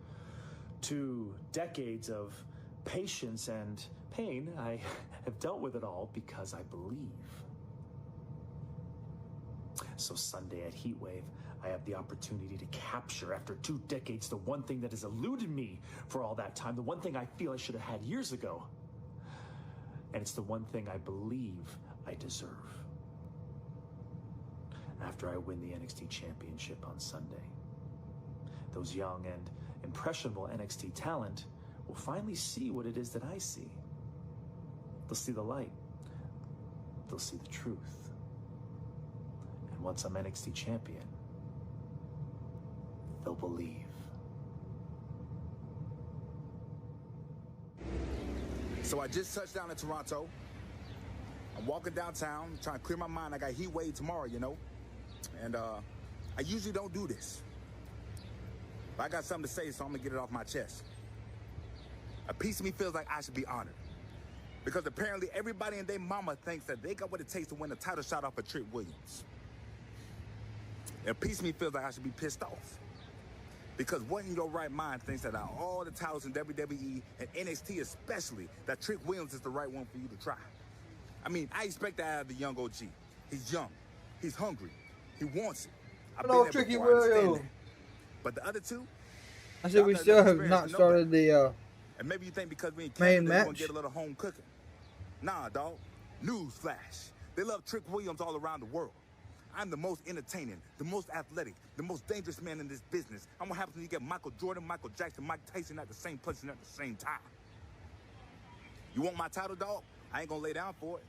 2 decades of patience and pain, I have dealt with it all because I believe. So Sunday at Heatwave, I have the opportunity to capture, after 2 decades, the one thing that has eluded me for all that time, the one thing I feel I should have had years ago. And it's the one thing I believe I deserve. After I win the NXT Championship on Sunday, those young and impressionable NXT talent will finally see what it is that I see. They'll see the light. They'll see the truth. And once I'm NXT champion, they'll believe. So I just touched down in Toronto. I'm walking downtown, trying to clear my mind. I got Heatwave tomorrow, you know? And I usually don't do this. But I got something to say, so I'm gonna get it off my chest. A piece of me feels like I should be honored. Because apparently everybody and their mama thinks that they got what it takes to win a title shot off of Trick Williams. And a piece of me feels like I should be pissed off. Because what in your right mind thinks that out of all the titles in WWE and NXT especially, that Trick Williams is the right one for you to try? I mean, I expect that out of the young OG. He's young. He's hungry. He wants it. I've been there Tricky before, I understand Williams. that. But the other two, I said we still have not started the and maybe you think because we in main Canada, we're gonna match. get a little home cooking. Nah, dog. Newsflash. They love Trick Williams all around the world. I'm the most entertaining, the most athletic, the most dangerous man in this business. I'm what happens when you get Michael Jordan, Michael Jackson, Mike Tyson at the same place and at the same time. You want my title, dog? I ain't gonna lay down for it.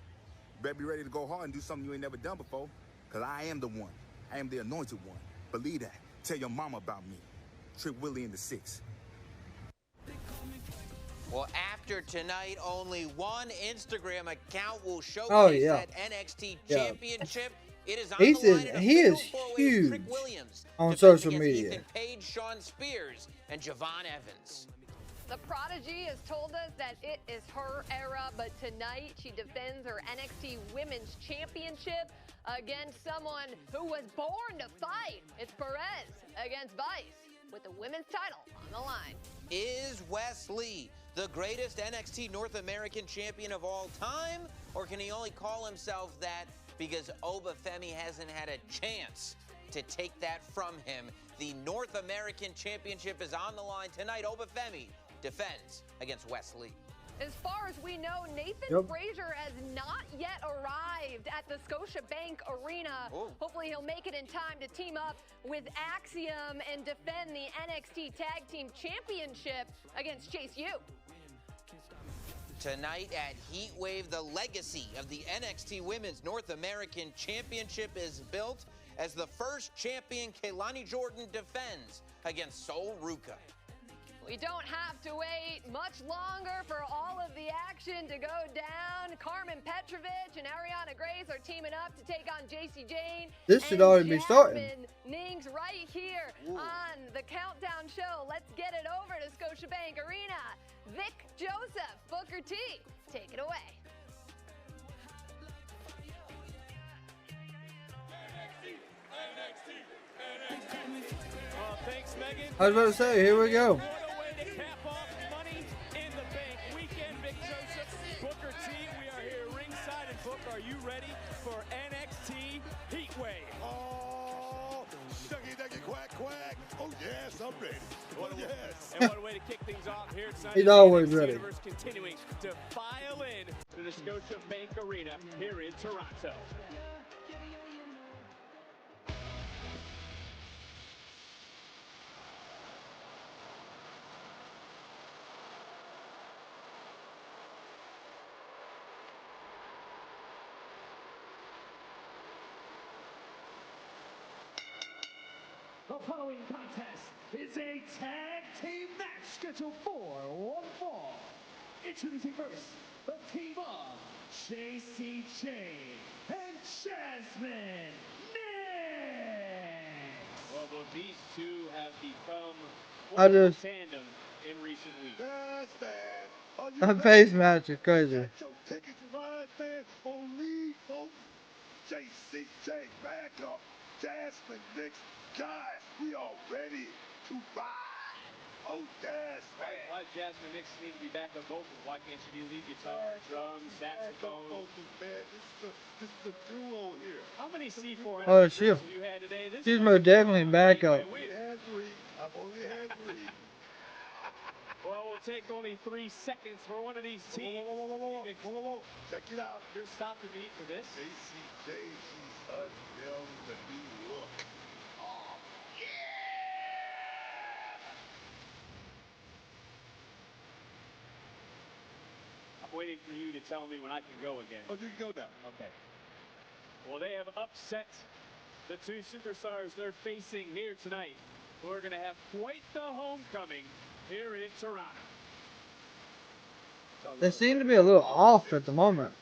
You better be ready to go hard and do something you ain't never done before. Cause I am the one. I am the anointed one. Believe that. Tell your mama about me. Trick Willie in the 6. Well, after tonight, only one Instagram account will showcase yeah. that NXT Championship. It is on He's the line in a he is fatal four-way with huge Trick Williams on defends social against media. Ethan Page, Shawn Spears, and Javon Evans. The Prodigy has told us that it is her era, but tonight she defends her NXT Women's Championship against someone who was born to fight. It's Perez against Vice with the women's title on the line. Is Wes Lee the greatest NXT North American champion of all time? Or can he only call himself that because OBA Femi hasn't had a chance to take that from him? The North American Championship is on the line tonight. OBA Femi defends against Wes Lee. As far as we know, Nathan Frazer has not yet arrived at the Scotiabank Arena. Hopefully he'll make it in time to team up with Axiom and defend the NXT Tag Team Championship against Jacy. Tonight at Heatwave, the legacy of the NXT Women's North American Championship is built as the first champion, Kelani Jordan, defends against Ruca. We don't have to wait much longer for all of the action to go down. Karmen, Petrovic, and Arianna are teaming up to take on Jacy, Jayne. This should already be starting. Nings right here on the Countdown Show. Let's get it over to Scotiabank Arena. Vic Joseph, Booker T, take it away. Thanks, Megan. I was about to say, here we go. Are you ready for NXT Heatwave? Oh, ducky, ducky, quack, quack. Oh, yes, I'm ready. Oh, yes. And what a way to kick things off here tonight. He's always ready. Universe continuing to file in to the Scotiabank Arena here in Toronto. The following contest is a tag team match scheduled for one fall. Introducing first, the team of Jacy, Jayne, and Jazmyn. Well, these two have become I just tandem in recent weeks. that face match is crazy. Ticket to ride, man. Only Jacy, Jayne, back up. Jazmyn, next. Guys, we are ready to ride. Oh, yes, man. Why Jazmyn Nix need to be back on vocals? Why can't she be lead guitar, drums, saxophone? This is the duo here. How many C4 Oh, have you had today? she's most definitely back up. We had 3. I've only had 3. Well, we'll take only 3 seconds for one of these teams. Whoa. Check it out. You're stopping me for this. Jacy, Jayne, she's unveiled the new look. Waiting for you to tell me when I can go again. Oh, you can go now. Okay. Well, they have upset the two superstars they're facing here tonight. We're going to have quite the homecoming here in Toronto. They seem to be a little off at the moment.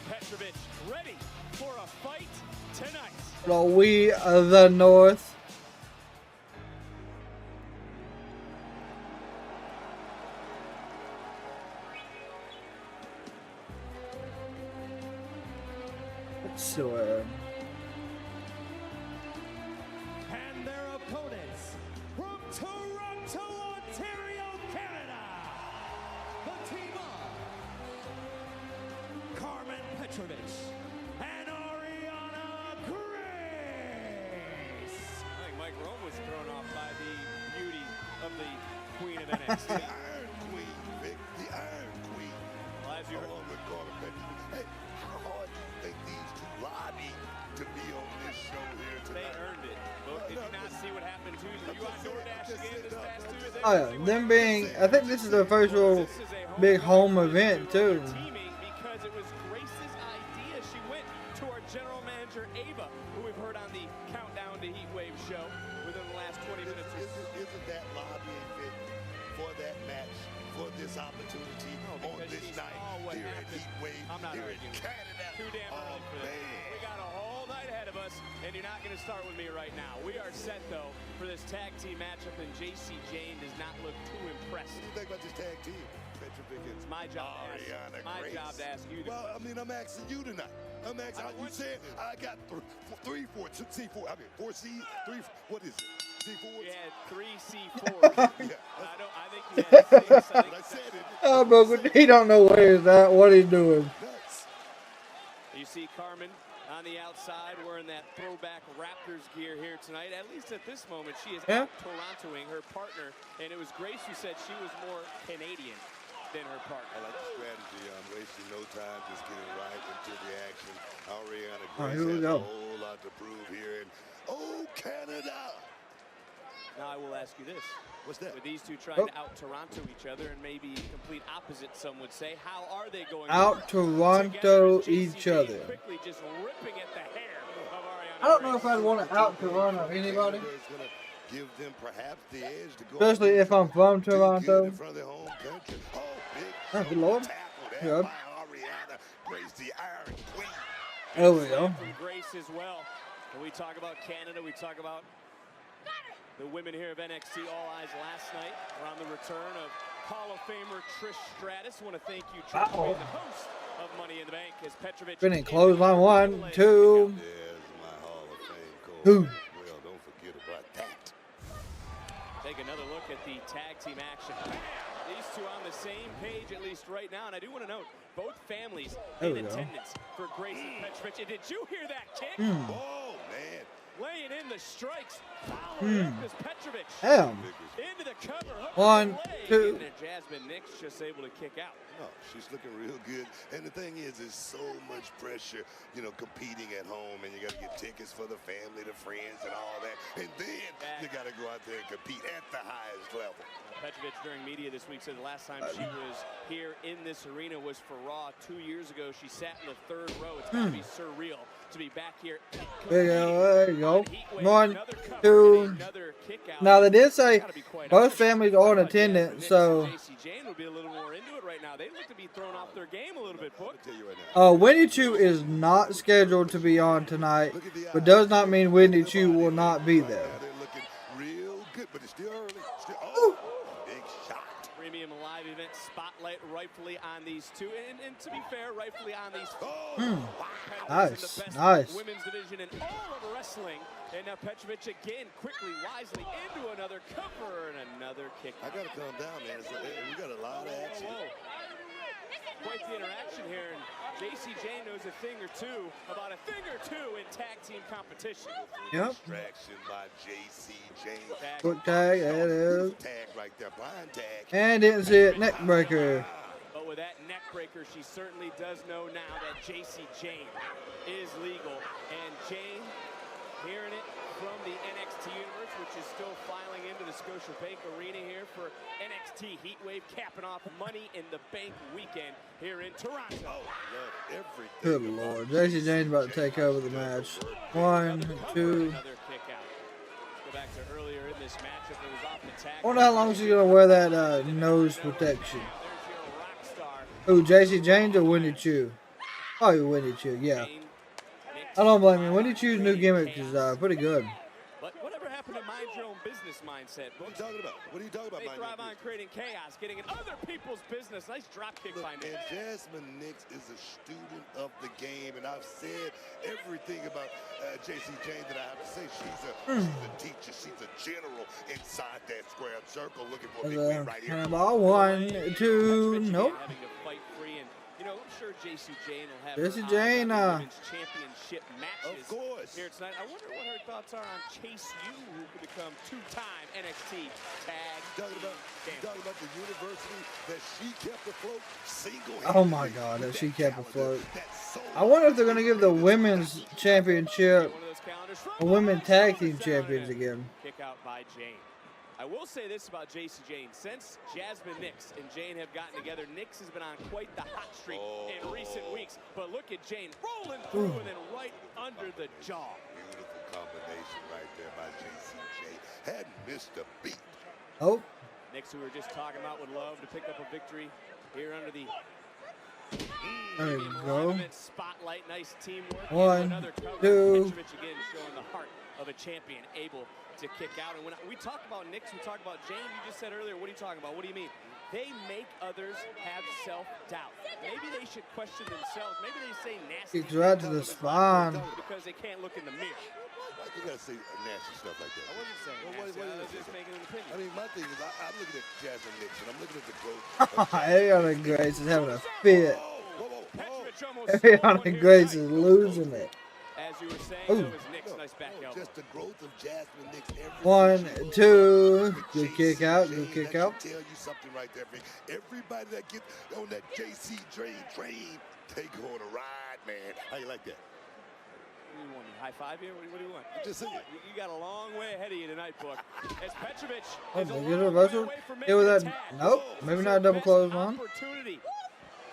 Petrovic ready for a fight tonight. So we are the North. Sure. And their opponents from Toronto, Ontario, Canada, the team of Karmen, Petrovic, and Arianna. I think Mike Rome was thrown off by the beauty of the Queen of NXT. The Iron Queen, Vic. The Iron Queen. Well, as you heard, Along with Karmen Petrovic. Hey, how hard do you think these two lobbied to be on this show here tonight? they earned it. Look, did you not see what happened Tuesday? You on DoorDash again this past Tuesday? Oh yeah, them being, I think this is their first real big home event too. Because it was Grace's idea. She went to our general manager, Ava, who we've heard on the Countdown to Heatwave show within the last 20 minutes. Isn't that lobbying, Vic, for that match, for this opportunity on this night here at Heatwave, here in Canada? Too damn early for this. We got a whole night ahead of us, and you're not going to start with me right now. We are set, though, for this tag team matchup, and Jacy, Jayne does not look too impressed. What do you think about this tag team? It's my job to ask you. Well, I mean, I'm asking you tonight. I'm asking you said I got 3, 4, C4. I mean, 4 C, 3. What is it? C4. You had 3 C4s. I think you had 6. Oh, bro, he don't know where he's at, what he's doing. You see Karmen on the outside wearing that throwback Raptors gear here tonight. At least at this moment, she is out Torontoing her partner. And it was Grace who said she was more Canadian than her partner. I like the strategy. I'm wasting no time, just getting right into the action. Arianna All right, Grace here we has go. a whole lot to prove here. And Canada! Now I will ask you this. What's that? With these two trying to out-Toronto each other and maybe complete opposite, some would say, how are they going Out Toronto each other. quickly just ripping at the hair of Arianna I don't know Grace. if I'd want to out Toronto anybody. Give them perhaps the edge to go. Especially if I'm from Toronto. In front of their home country. Oh, big Oh, good Lord. tackle Good. by Arianna Grace, the Iron Queen. There we go. From Grace as well. When we talk about Canada, we talk about the women here of NXT All Eyes last night around the return of Hall of Famer Trish Stratus. I want to thank you, Trish, for being the host of Money in the Bank as Petrovic. Spinning clothesline 1, 2. There's my Hall of Fame code. Ooh. Well, don't forget about that. Take another look at the tag team action. These two on the same page, at least right now. And I do want to note, both families There in we go. attendance for Grace and Petrovic. And did you hear that kick? Oh, man. Laying in the strikes. Following up is Petrovic. Damn. Into the cover. hook 1, leg, 2. And Jazmyn Nix just able to kick out. No, she's looking real good. And the thing is, there's so much pressure, you know, competing at home. And you got to get tickets for the family, the friends, and all that. And then you got to go out there and compete at the highest level. Petrovic during media this week said the last time she was here in this arena was for Raw 2 years ago. She sat in the third row. It's going to be surreal to be back here. There you go. 1, 2. Now, they did say both families are in attendance, so. Jayne would be a little more into it right now. They look to be thrown off their game a little bit, Book. Winnie Chu is not scheduled to be on tonight, but does not mean Winnie Chu will not be there. They're looking real good, but it's still early. Big shot. Premium live event spotlight rightfully on these two, and to be fair, rightfully on these. Nice, nice. Women's division and all of wrestling, and now Petrovic again quickly, wisely into another cover and another kick. I gotta calm down, man. We got a lot of action. Quite the interaction here, and Jayne knows a thing or two about a thing or two in tag team competition. Yep. Distraction by Jayne. Foot tag, there it is. Tag right there, blind tag. And didn't see it, neck breaker. But with that neck breaker, she certainly does know now that Jayne is legal. And Jayne, hearing it from the NXT universe, which is still filing into the Scotiabank Arena here for NXT Heatwave, capping off Money in the Bank weekend here in Toronto. Good Lord. Jacy Jayne's about to take over the match. 1, 2. Another kick out. Go back to earlier in this matchup. It was off the tag. I wonder how long she's going to wear that nose protection. Who, Jacy Jayne or Winnie Chu? Probably Winnie Chu, yeah. I don't blame you. Winnie Chu's new gimmick is pretty good. But whatever happened to mind your own business mindset? What are you talking about? What are you talking about? They thrive on creating chaos, getting in other people's business. Nice drop kick by Nix. And Jazmyn Nix is a student of the game, and I've said everything about Jacy Jayne that I have to say. She's a teacher. She's a general inside that square circle, looking for a big win right here. Ball 1, 2, nope. Having to fight free, and you know, I'm sure Jacy Jayne will have Jacy her Jayne, women's championship matches. Of course. Here tonight. I wonder what her thoughts are on Chase U, who could become two-time NXT Tag Talking about the university that she kept afloat single. Oh my God, that she kept afloat. I wonder if they're going to give the women's championship a women tag team champions again. Kick out by Jayne. I will say this about Jacy Jayne. Since Jazmyn Nix and Jayne have gotten together, Nix has been on quite the hot streak in recent weeks. But look at Jayne rolling through and then right under the jaw. Beautiful combination right there by Jacy Jayne. Hadn't missed a beat. Oh. Nix, who we were just talking about, would love to pick up a victory here under the There you go. spotlight. Nice teamwork. 1, 2. Petrovic again showing the heart of a champion, able to kick out. And when we talk about Nix, we talk about Jayne. You just said earlier, what are you talking about? What do you mean? They make others have self-doubt. Maybe they should question themselves. Maybe they say nasty Kicks right to the spine. because they can't look in the mirror. You gotta say nasty stuff like that. I wasn't saying nasty. I was just making an opinion. I mean, my thing is, I'm looking at Jazmyn Nix, and I'm looking at the growth. Arianna Grace is having a fit. Petrovic Arianna Grace is losing it. As you were saying, Ooh. though, is Nick's nice back elbow. Just the growth of Jazmyn Nick's every 1, single 2, With good Jacy kick out, Jayne, good kick that out. should tell you something right there, Vic. Everybody that gets on that Jacy Jayne train, they go on a ride, man. How you like that? What do you want? High five here? What do you want? I'm just saying. You got a long way ahead of you tonight, book. As Petrovic Oh, is a they long get a way reversal. away from Here with making that. a tag. Nope. Maybe not a double Best close one. opportunity.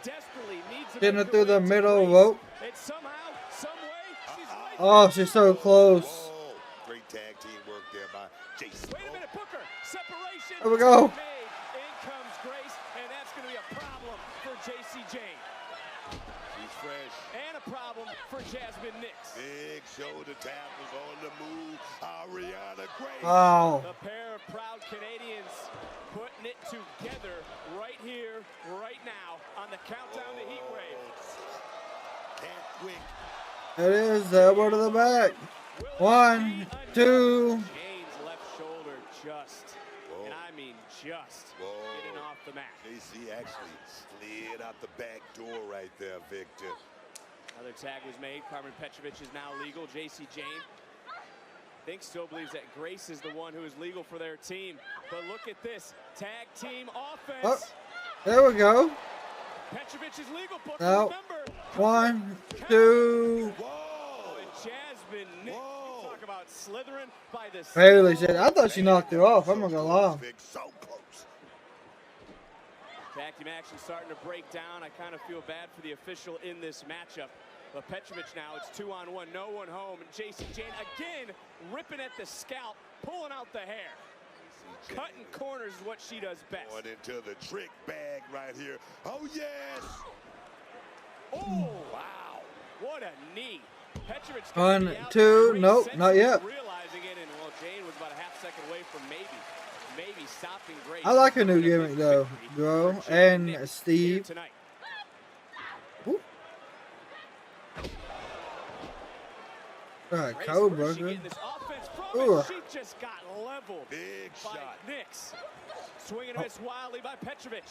Desperately needs to Getting make it her through the way to middle Grace. rope. And somehow, some way, she's right Oh, she's so close. Oh, great tag team work there by Jacy. Wait a minute, Booker. Separation. There we go. Made. In comes Grace, and that's going to be a problem for Jacy Jayne. She's fresh. And a problem for Jazmyn Nix. Big shoulder tap was on the move. Arianna Grace. Oh. The pair of proud Canadians putting it together right here, right now, on the countdown to Heatwave. Can't quick. It is elbow to the back. 1, 2. Jayne's left shoulder just, and I mean just, getting off the mat. Jacy actually slid out the back door right there, Victor. Another tag was made. Karmen Petrovic is now legal. Jacy Jayne, I think, still believes that Grace is the one who is legal for their team. But look at this. Tag team offense. Oh, there we go. Petrovic is legal. But No. remember, 1, 2. and Jazmyn Nix, you talk about slithering by the Barely said. I thought she knocked her off. I'm not gonna lie. So close. Tag team action starting to break down. I kind of feel bad for the official in this matchup. But Petrovic now, it's 2-on-1, no one home. And Jacy Jayne again ripping at the scalp, pulling out the hair. Cutting corners is what she does best. Going into the trick bag right here. Oh, yes. Oh, wow. What a knee. Petrovic 1, 2. Nope, not yet. realizing it, and well, Jayne was about a half second away from maybe stopping Grace. I like her new gimmick though, bro. And Steve. Tonight. Ooh. Alright, code Where's she broker. getting this offense from? Ooh. And she just got leveled. Big by shot. Nix. Swinging and miss wildly by Petrovic.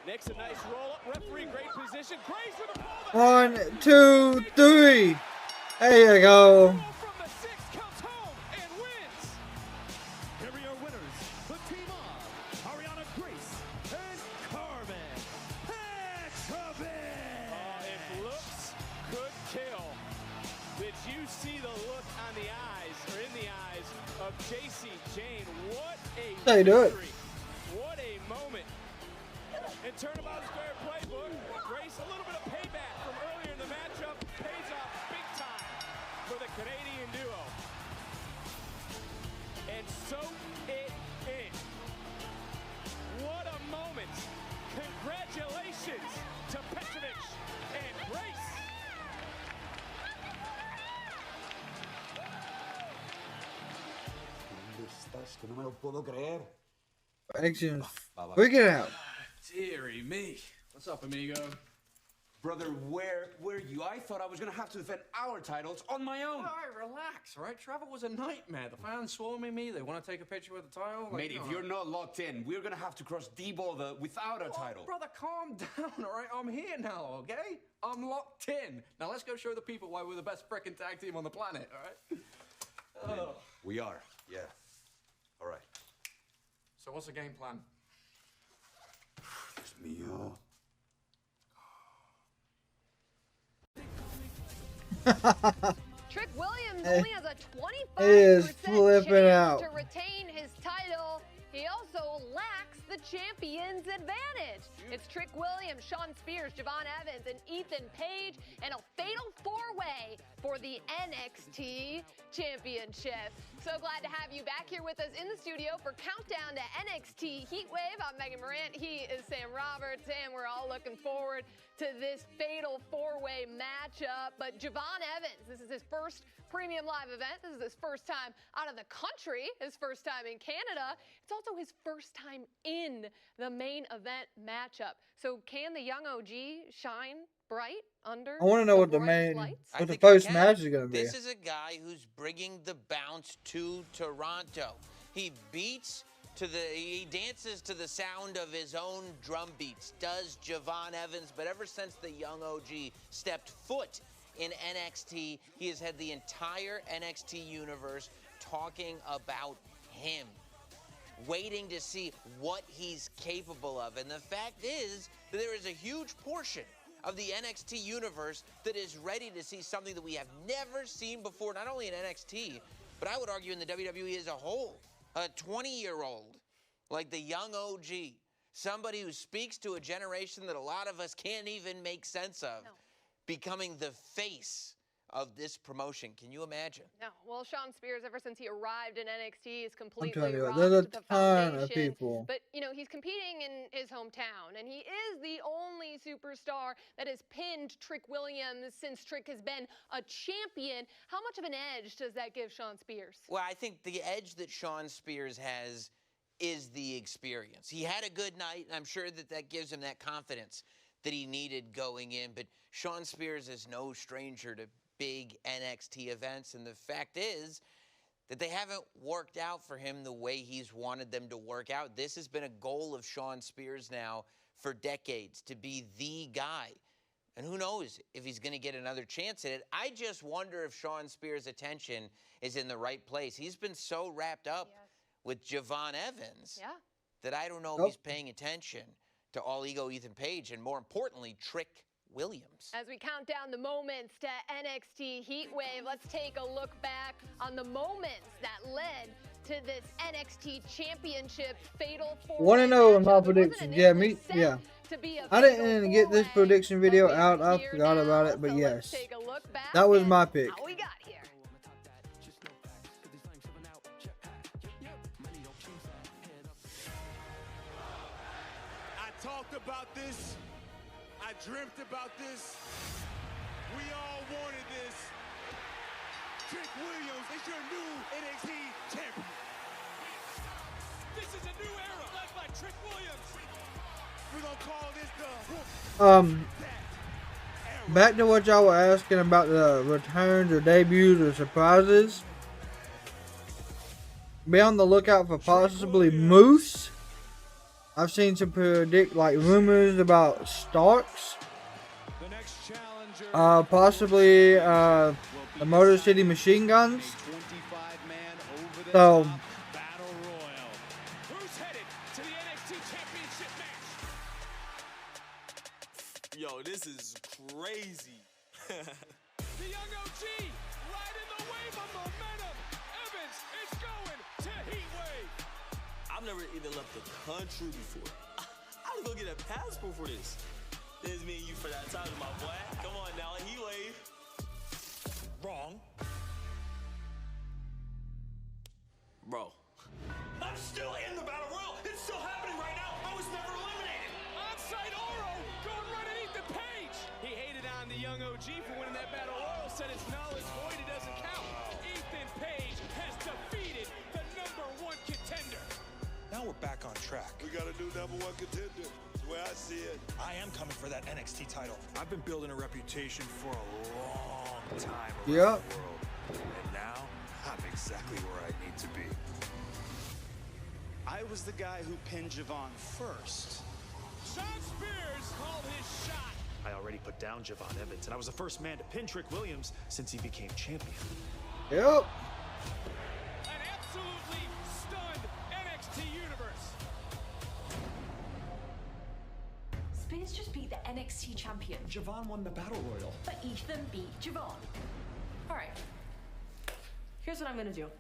Nix, a nice roll up. Referee, great position. Grace with a pull. 1, 2, 3. There you go. From the six comes home and wins. Here are your winners, the team of Arianna Grace and Karmen Petrovic. If looks could kill, did you see the look on the eyes, or in the eyes, of Jacy Jayne? What a How you do it? victory. What a moment. And turnabout square playbook. Grace, a little bit of payback from earlier in the matchup, pays off big time for the Canadian duo. And soak it in. What a moment. Congratulations to Petrovic and Grace. ¿Dónde estás? Que no me lo puedo creer. Axiom freaking out. Deary me. What's up, amigo? Brother, where were you? I thought I was gonna have to defend our titles on my own. All right, relax, all right? Travel was a nightmare. The fans swarming me. They want to take a picture with the title. Mate, if you're not locked in, we're gonna have to cross D-border without a title. Brother, calm down, all right? I'm here now, okay? I'm locked in. Now let's go show the people why we're the best frickin' tag team on the planet, all right? Oh. We are, yeah. All right. So what's the game plan? Dios mío. Trick Williams only has a 25% He is flipping chance out. to retain his title. He also lacks the champion's advantage. It's Trick Williams, Shawn Spears, Javon Evans, and Ethan Page, and a fatal four-way for the NXT Championship. So glad to have you back here with us in the studio for Countdown to NXT Heatwave. I'm Megan Morant. He is Sam Roberts, and we're all looking forward to this fatal four-way matchup. But Javon Evans, this is his first premium live event. This is his first time out of the country, his first time in Canada. It's also his first time in the main event matchup. So can the young OG shine bright under I want to know what the I what the think first he can. match is gonna be. This is a guy who's bringing the bounce to Toronto. He beats he dances to the sound of his own drum beats, does Javon Evans, but ever since the young OG stepped foot in NXT, he has had the entire NXT universe talking about him, waiting to see what he's capable of. And the fact is that there is a huge portion of the NXT universe that is ready to see something that we have never seen before, not only in NXT, but I would argue in the WWE as a whole. A 20-year-old like the young OG, somebody who speaks to a generation that a lot of us can't even make sense of, becoming the face of this promotion. Can you imagine? No. Well, Shawn Spears, ever since he arrived in NXT, is I'm completely telling you, rocked there's a the ton foundation. of people. But, you know, he's competing in his hometown, and he is the only superstar that has pinned Trick Williams since Trick has been a champion. How much of an edge does that give Shawn Spears? Well, I think the edge that Shawn Spears has is the experience. He had a good night, and I'm sure that that gives him that confidence that he needed going in. But Shawn Spears is no stranger to big NXT events, and the fact is that they haven't worked out for him the way he's wanted them to work out. This has been a goal of Shawn Spears now for decades, to be the guy. And who knows if he's going to get another chance at it. I just wonder if Shawn Spears' attention is in the right place. He's been so wrapped up with Javon Evans that I don't know if he's paying attention to All Ego Ethan Page, and more importantly, Trick Williams. As we count down the moments to NXT Heatwave, let's take a look back on the moments that led to this NXT Championship Fatal 4-Way 1-0 in my matchup. prediction. Yeah, I didn't get this prediction video out. I forgot about it, but yes, that was my pick. How we got here. I talked about this. I dreamt about this. We all wanted this. Trick Williams is your new NXT champion. This is a new era led by Trick Williams. We're gonna call this the back to what y'all were asking about the returns or debuts or surprises. Be on the lookout for possibly Moose. I've seen some rumors about Starks. Possibly the Motor City Machine Guns. So Who's headed to the NXT Championship match? Yo, this is crazy. The young OG riding the wave of momentum. Evans is going to Heatwave. I've never even left the country before. I had to go get a passport for this. This is me and you for that time, my boy. Come on now, Heatwave. Wrong. Bro. I'm still in the Battle Royal. It's still happening right now. I was never eliminated. Onside Oro going right at Ethan Page. He hated on the young OG for winning that Battle Royal. Said it's null, it's void, it doesn't count. Ethan Page has defeated the #1 contender. Now we're back on track. We got a new #1 contender. The way I see it. I am coming for that NXT title. I've been building a reputation for a long time around Yep. the world. And now, I'm exactly where I need to be. I was the guy who pinned Javon first. Shawn Spears called his shot. I already put down Javon Evans, and I was the first man to pin Trick Williams since he became champion. Yep. An absolutely stunned NXT universe. Spears just beat the NXT champion. Javon won the Battle Royal. But Ethan beat Javon. Alright. Here's what I'm gonna do.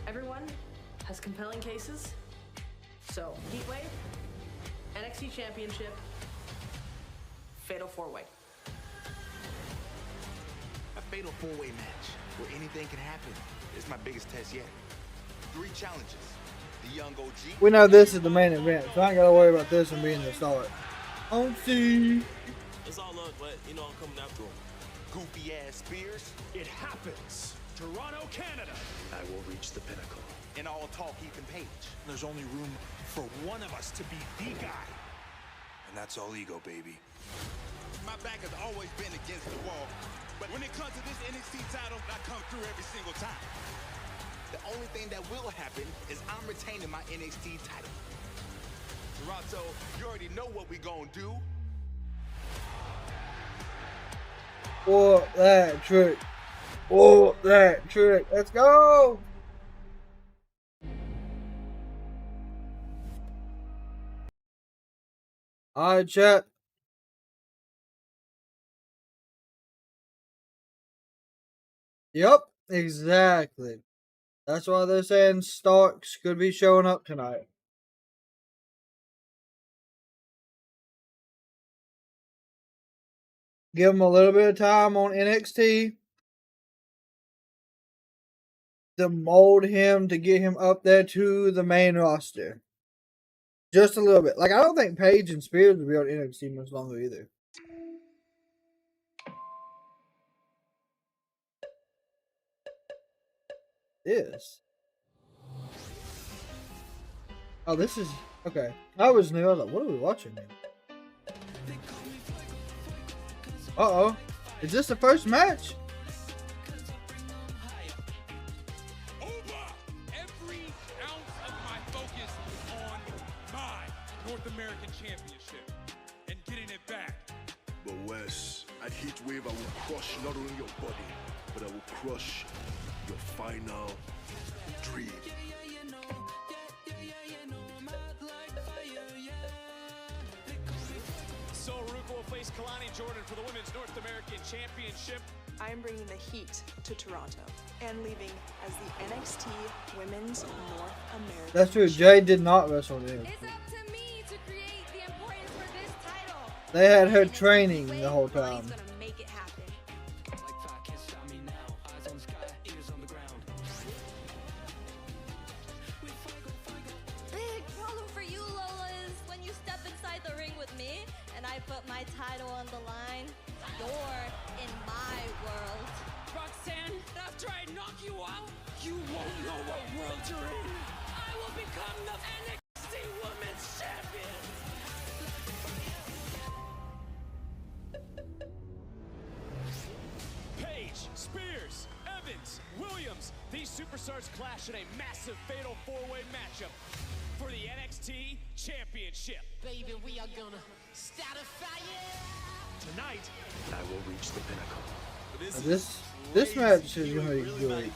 Everyone has compelling cases. So, Heatwave, NXT Championship, Fatal 4-Way. A fatal 4-way match where anything can happen. It's my biggest test yet. 3 challenges. The young OG. We know this is the main event, so I ain't gotta worry about this one being the start. On see. It's all love, but you know I'm coming after him. Goofy ass Spears. It happens. Toronto, Canada. I will reach the pinnacle. And all talk Ethan Page. There's only room for one of us to be the guy. And that's all ego, baby. My back has always been against the wall. But when it comes to this NXT title, I come through every single time. The only thing that will happen is I'm retaining my NXT title. Toronto, you already know what we gonna do. Oh, that trick. Oh, that trick. Let's go. All right, chat. Yep, exactly. That's why they're saying Starks could be showing up tonight. Give him a little bit of time on NXT to mold him to get him up there to the main roster. Just a little bit. Like, I don't think Paige and Spears will be on NXT much longer either. This. Oh, this is okay. I was new. I was like, what are we watching here? Uh-oh. Is this the first match? Every ounce of my focus on my North American Championship and getting it back. But Wes, at Heatwave, I will crush not only your body, but I will crush your final dream. So Ruca will face Kelani Jordan for the Women's North American Championship. I am bringing the heat to Toronto and leaving as the NXT Women's North American. That's true. Jay did not wrestle there. It's up to me to create the importance for this title. They had her training the whole time. Make it happen. Big problem for you, Lola, is when you step inside the ring with me and I put my title on the line, you're in my world. Roxanne, after I knock you out, you won't know what world you're in. I will become the NXT Women's Champion. Page, Spears, Evans, Williams. These superstars clash in a massive fatal four-way matchup for the NXT Championship. Baby, we are gonna start a fire. Tonight, I will reach the pinnacle. This match is gonna be great.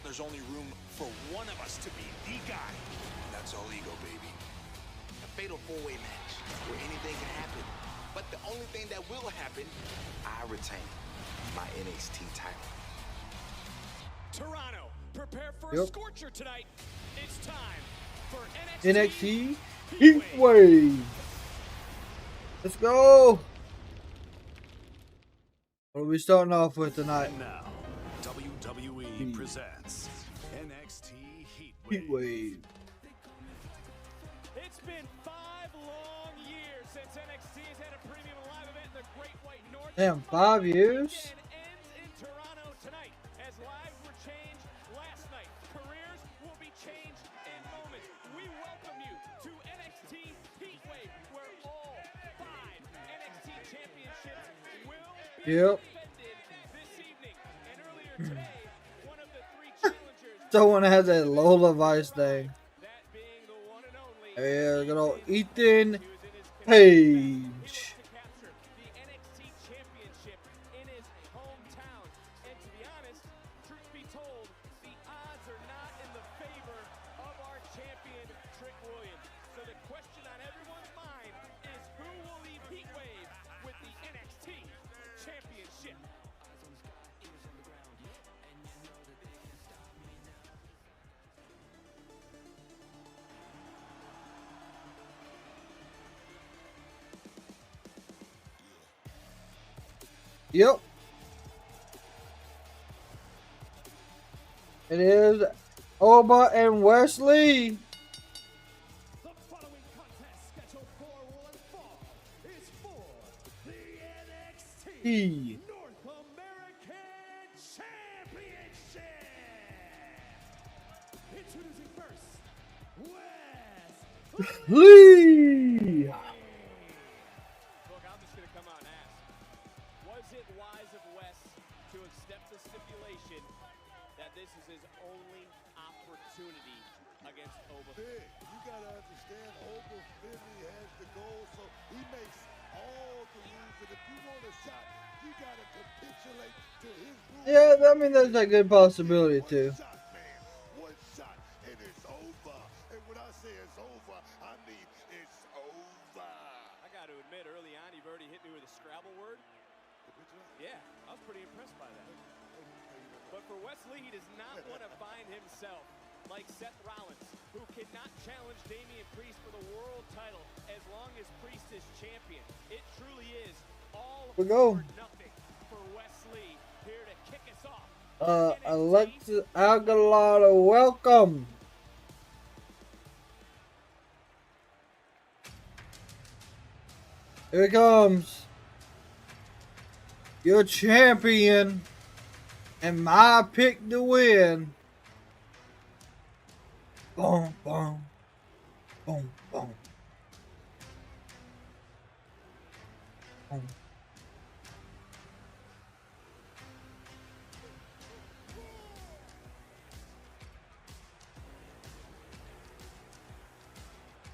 There's only room for one of us to be the guy. That's all ego, baby. A fatal four-way match where anything can happen. But the only thing that will happen, I retain my NXT title. Toronto, prepare for a scorcher tonight. It's time for NXT Heatwave. Let's go. What are we starting off with tonight? And now, WWE presents NXT Heatwave. It's been 5 long years since NXT has had a premium live event in the Great White North. Damn, 5 years? Ends in Toronto tonight as lives were changed last night. Careers will be changed in moments. We welcome you to NXT Heatwave, where all 5 NXT championships will be defended this evening. And earlier today, one of the 3 challengers. Someone has a Lola Vice thing. Yeah, good old Ethan Page. Yep. It is OBA and Wesley. The following contest scheduled for 1 fall is for the NXT North American Championship. Introducing first, Lee. Look, I'm just going to come out and ask, was it wise of Wes to accept the stipulation that this is his only opportunity against Oba. Big, you gotta understand, Oba Femi has the goal, so he makes all the rules. And if you want a shot, you gotta capitulate to his rules. Yeah, I mean, there's a good possibility too. One shot, and it's over. And when I say it's over, I mean it's over. I got to admit, early on, you've already hit me with a Scrabble word. Yeah, I was pretty impressed by that. But for Wesley, he does not want to find himself like Seth Rollins, who cannot challenge Damian Priest for the world title as long as Priest is champion. It truly is all or nothing for Wesley here to kick us off. Alexis Aguilar, welcome. Here it comes. Your champion and my pick to win. Boom, boom, boom, boom. Boom.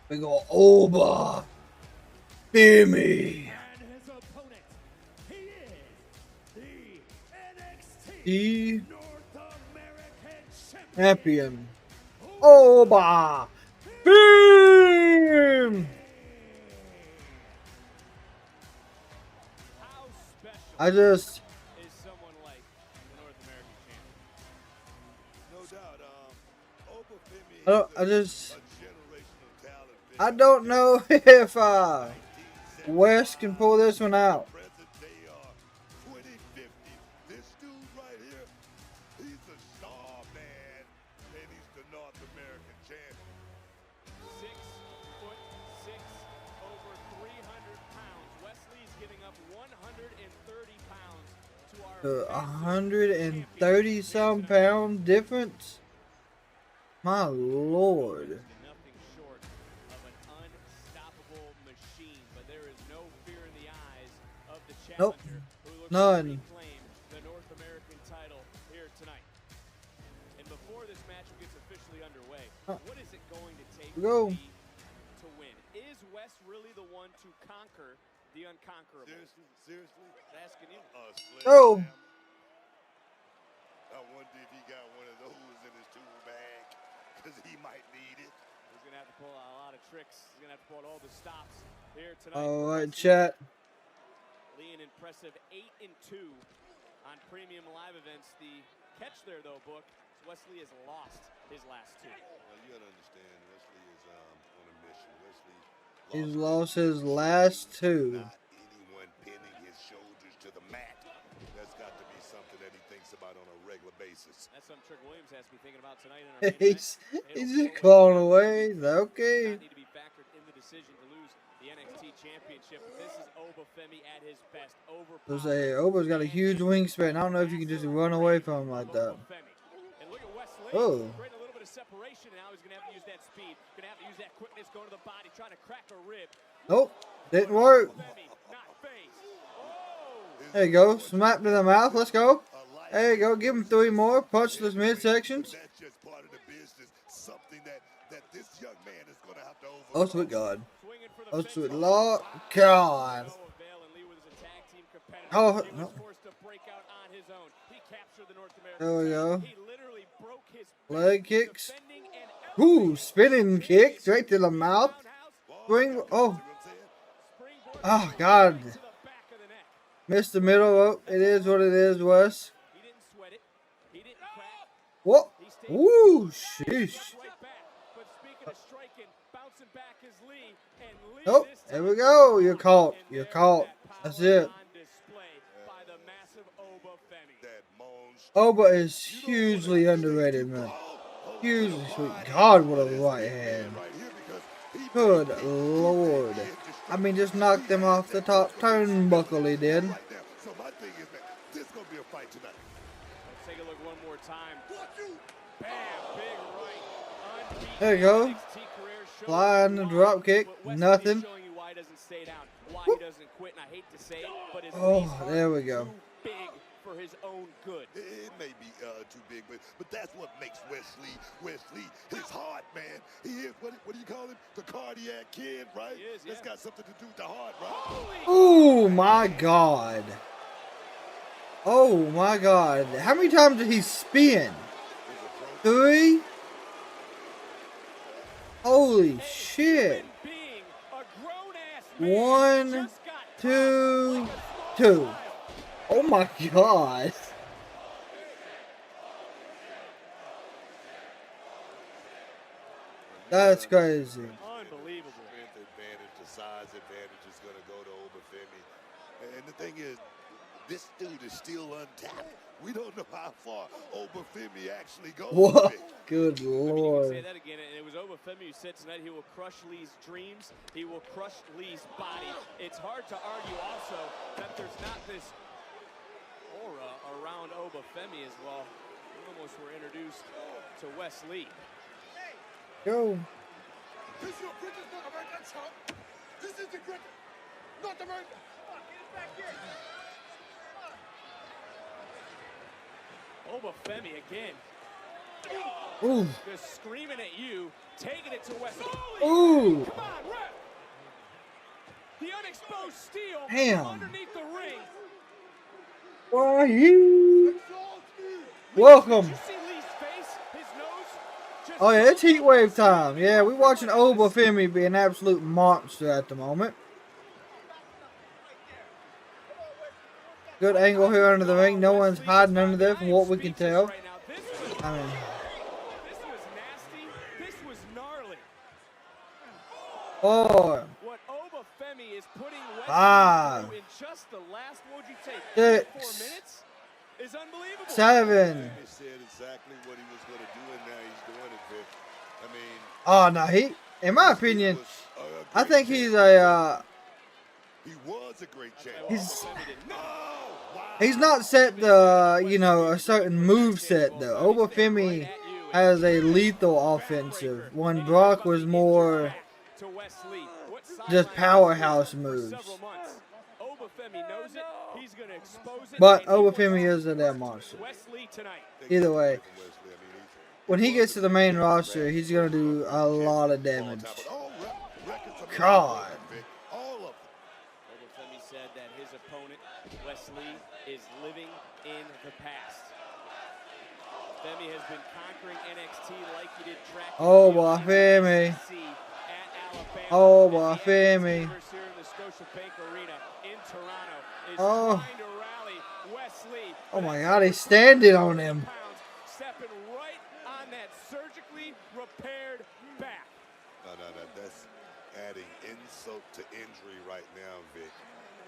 We go Oba Femi. And his opponent, he is the NXT The North American champion. Oba Femi. I just. Is someone like the North American champion? No doubt, Oba Femi I don't know if Wes can pull this one out. This dude right here, he's a star, man, and he's the North American champion. 6'6", over 300 pounds. Wesley's giving up 130 pounds to our 130 some pound difference. My lord. nothing short of an unstoppable machine, but there is no fear in the eyes of the Nope. challenger who looks None. to reclaim the North American title here tonight. And before this match gets officially underway, what is it going to take Go. for me to win? Is Wes really the one to conquer the unconquerable? Seriously? Asking you. Oh. I wonder if he got one of those in his tool bag, because he might need it. He's going to have to pull out a lot of tricks. He's going to have to pull out all the stops here tonight. All right, chat. Lee, an impressive 8-2 on premium live events. The catch there, though, Book, is Wesley has lost his last two. Well, you gotta understand, Wesley is on a mission. Wesley He's lost his last two. not anyone pinning his shoulders to the mat. That's got to be something that he thinks about on a regular basis. That's something Trick Williams has to be thinking about tonight. In our He's just clawing away. He's okay. need to be factored in the decision to lose the NXT Championship. This is Oba Femi at his best. So say Oba's got a huge wingspan. I don't know if you can just run away from him like that. And look at Wesley. Oh. Creating a little bit of separation, and now he's going to have to use that speed. Going to have to use that quickness, going to the body, trying to crack a rib. Nope. Didn't work. There you go. Smack to the mouth. Let's go. There you go. Give him 3 more. Punch those midsections. That's just part of the business. Something that this young man is going to have to overcome. Oh, sweet God. Oh, sweet Lord. God. Oh, no. There we go. Leg kicks. Ooh, spinning kick straight to the mouth. Spring. Oh. Oh, God. Missed the middle. Oh, it is what it is, Wes. What? Ooh, sheesh. Nope. There we go. You're caught. You're caught. That's it. Oba is hugely underrated, man. Hugely sweet. God, what a right hand. Good Lord. I mean, just knocked him off the top turnbuckle, he did. So my thing is, man, this is going to be a fight tonight. Let's take a look one more time. Bam, big right. There you go. Flying the drop kick. Nothing. Why he doesn't stay down, why he doesn't quit, and I hate to say it, but his Oh, there we go. big for his own good. It may be too big, but that's what makes Wesley his heart, man. He is, what do you call him? The cardiac kid, right? He is, yeah. That's got something to do with the heart, right? Oh my God. Oh my God. How many times did he spin? 3? Holy shit. 1, 2, 2. Oh my God. That's crazy. Unbelievable. Strength advantage, the size advantage is going to go to Obafemi. And the thing is, this dude is still untapped. We don't know how far Obafemi actually goes. What? Good I mean, you Lord. can say that again, and it was Obafemi who said tonight he will crush Lee's dreams. He will crush Lee's body. It's hard to argue also that there's not this aura around Obafemi as well. We almost were introduced to Wes Lee. Go. This is your cricket, not American, chump. This is the cricket, not American. Get it back here. Obafemi again. Ooh. Just screaming at you, taking it to Wes. Ooh. Come on, ref. The unexposed steel Damn. underneath the ring. Where are you? Welcome. Did you see Lee's face? His nose? Just Oh yeah, it's Heatwave time. Yeah, we're watching Obafemi be an absolute monster at the moment. Good angle here under the ring. No one's hiding under there from what we can tell. I mean, This was nasty. This was gnarly. 4, What Obafemi is putting Wes 5, through in just the last, what would you take, 6, 4 minutes? Is unbelievable. 7. He said exactly what he was going to do, and now he's doing it, Vic. I mean, Oh no, he. In my opinion, I think he's a. he was a great champ. He's not set the, you know, a certain move set though. Obafemi has a lethal offensive. When Brock was more just powerhouse moves. Obafemi knows it. He's going to expose it. But Obafemi is a damn monster. Wes Lee tonight. Either way, when he gets to the main roster, he's gonna do a lot of damage. God. Obafemi said that his opponent, Wes Lee, is living in the past. Femi has been conquering NXT like he did track. Obafemi. Obafemi. Here in the Scotiabank Arena in Toronto is Oh. trying to rally Wes Lee. Oh my God, he's standing on him. Stepping right on that surgically repaired back. No, that's adding insult to injury right now, Vic.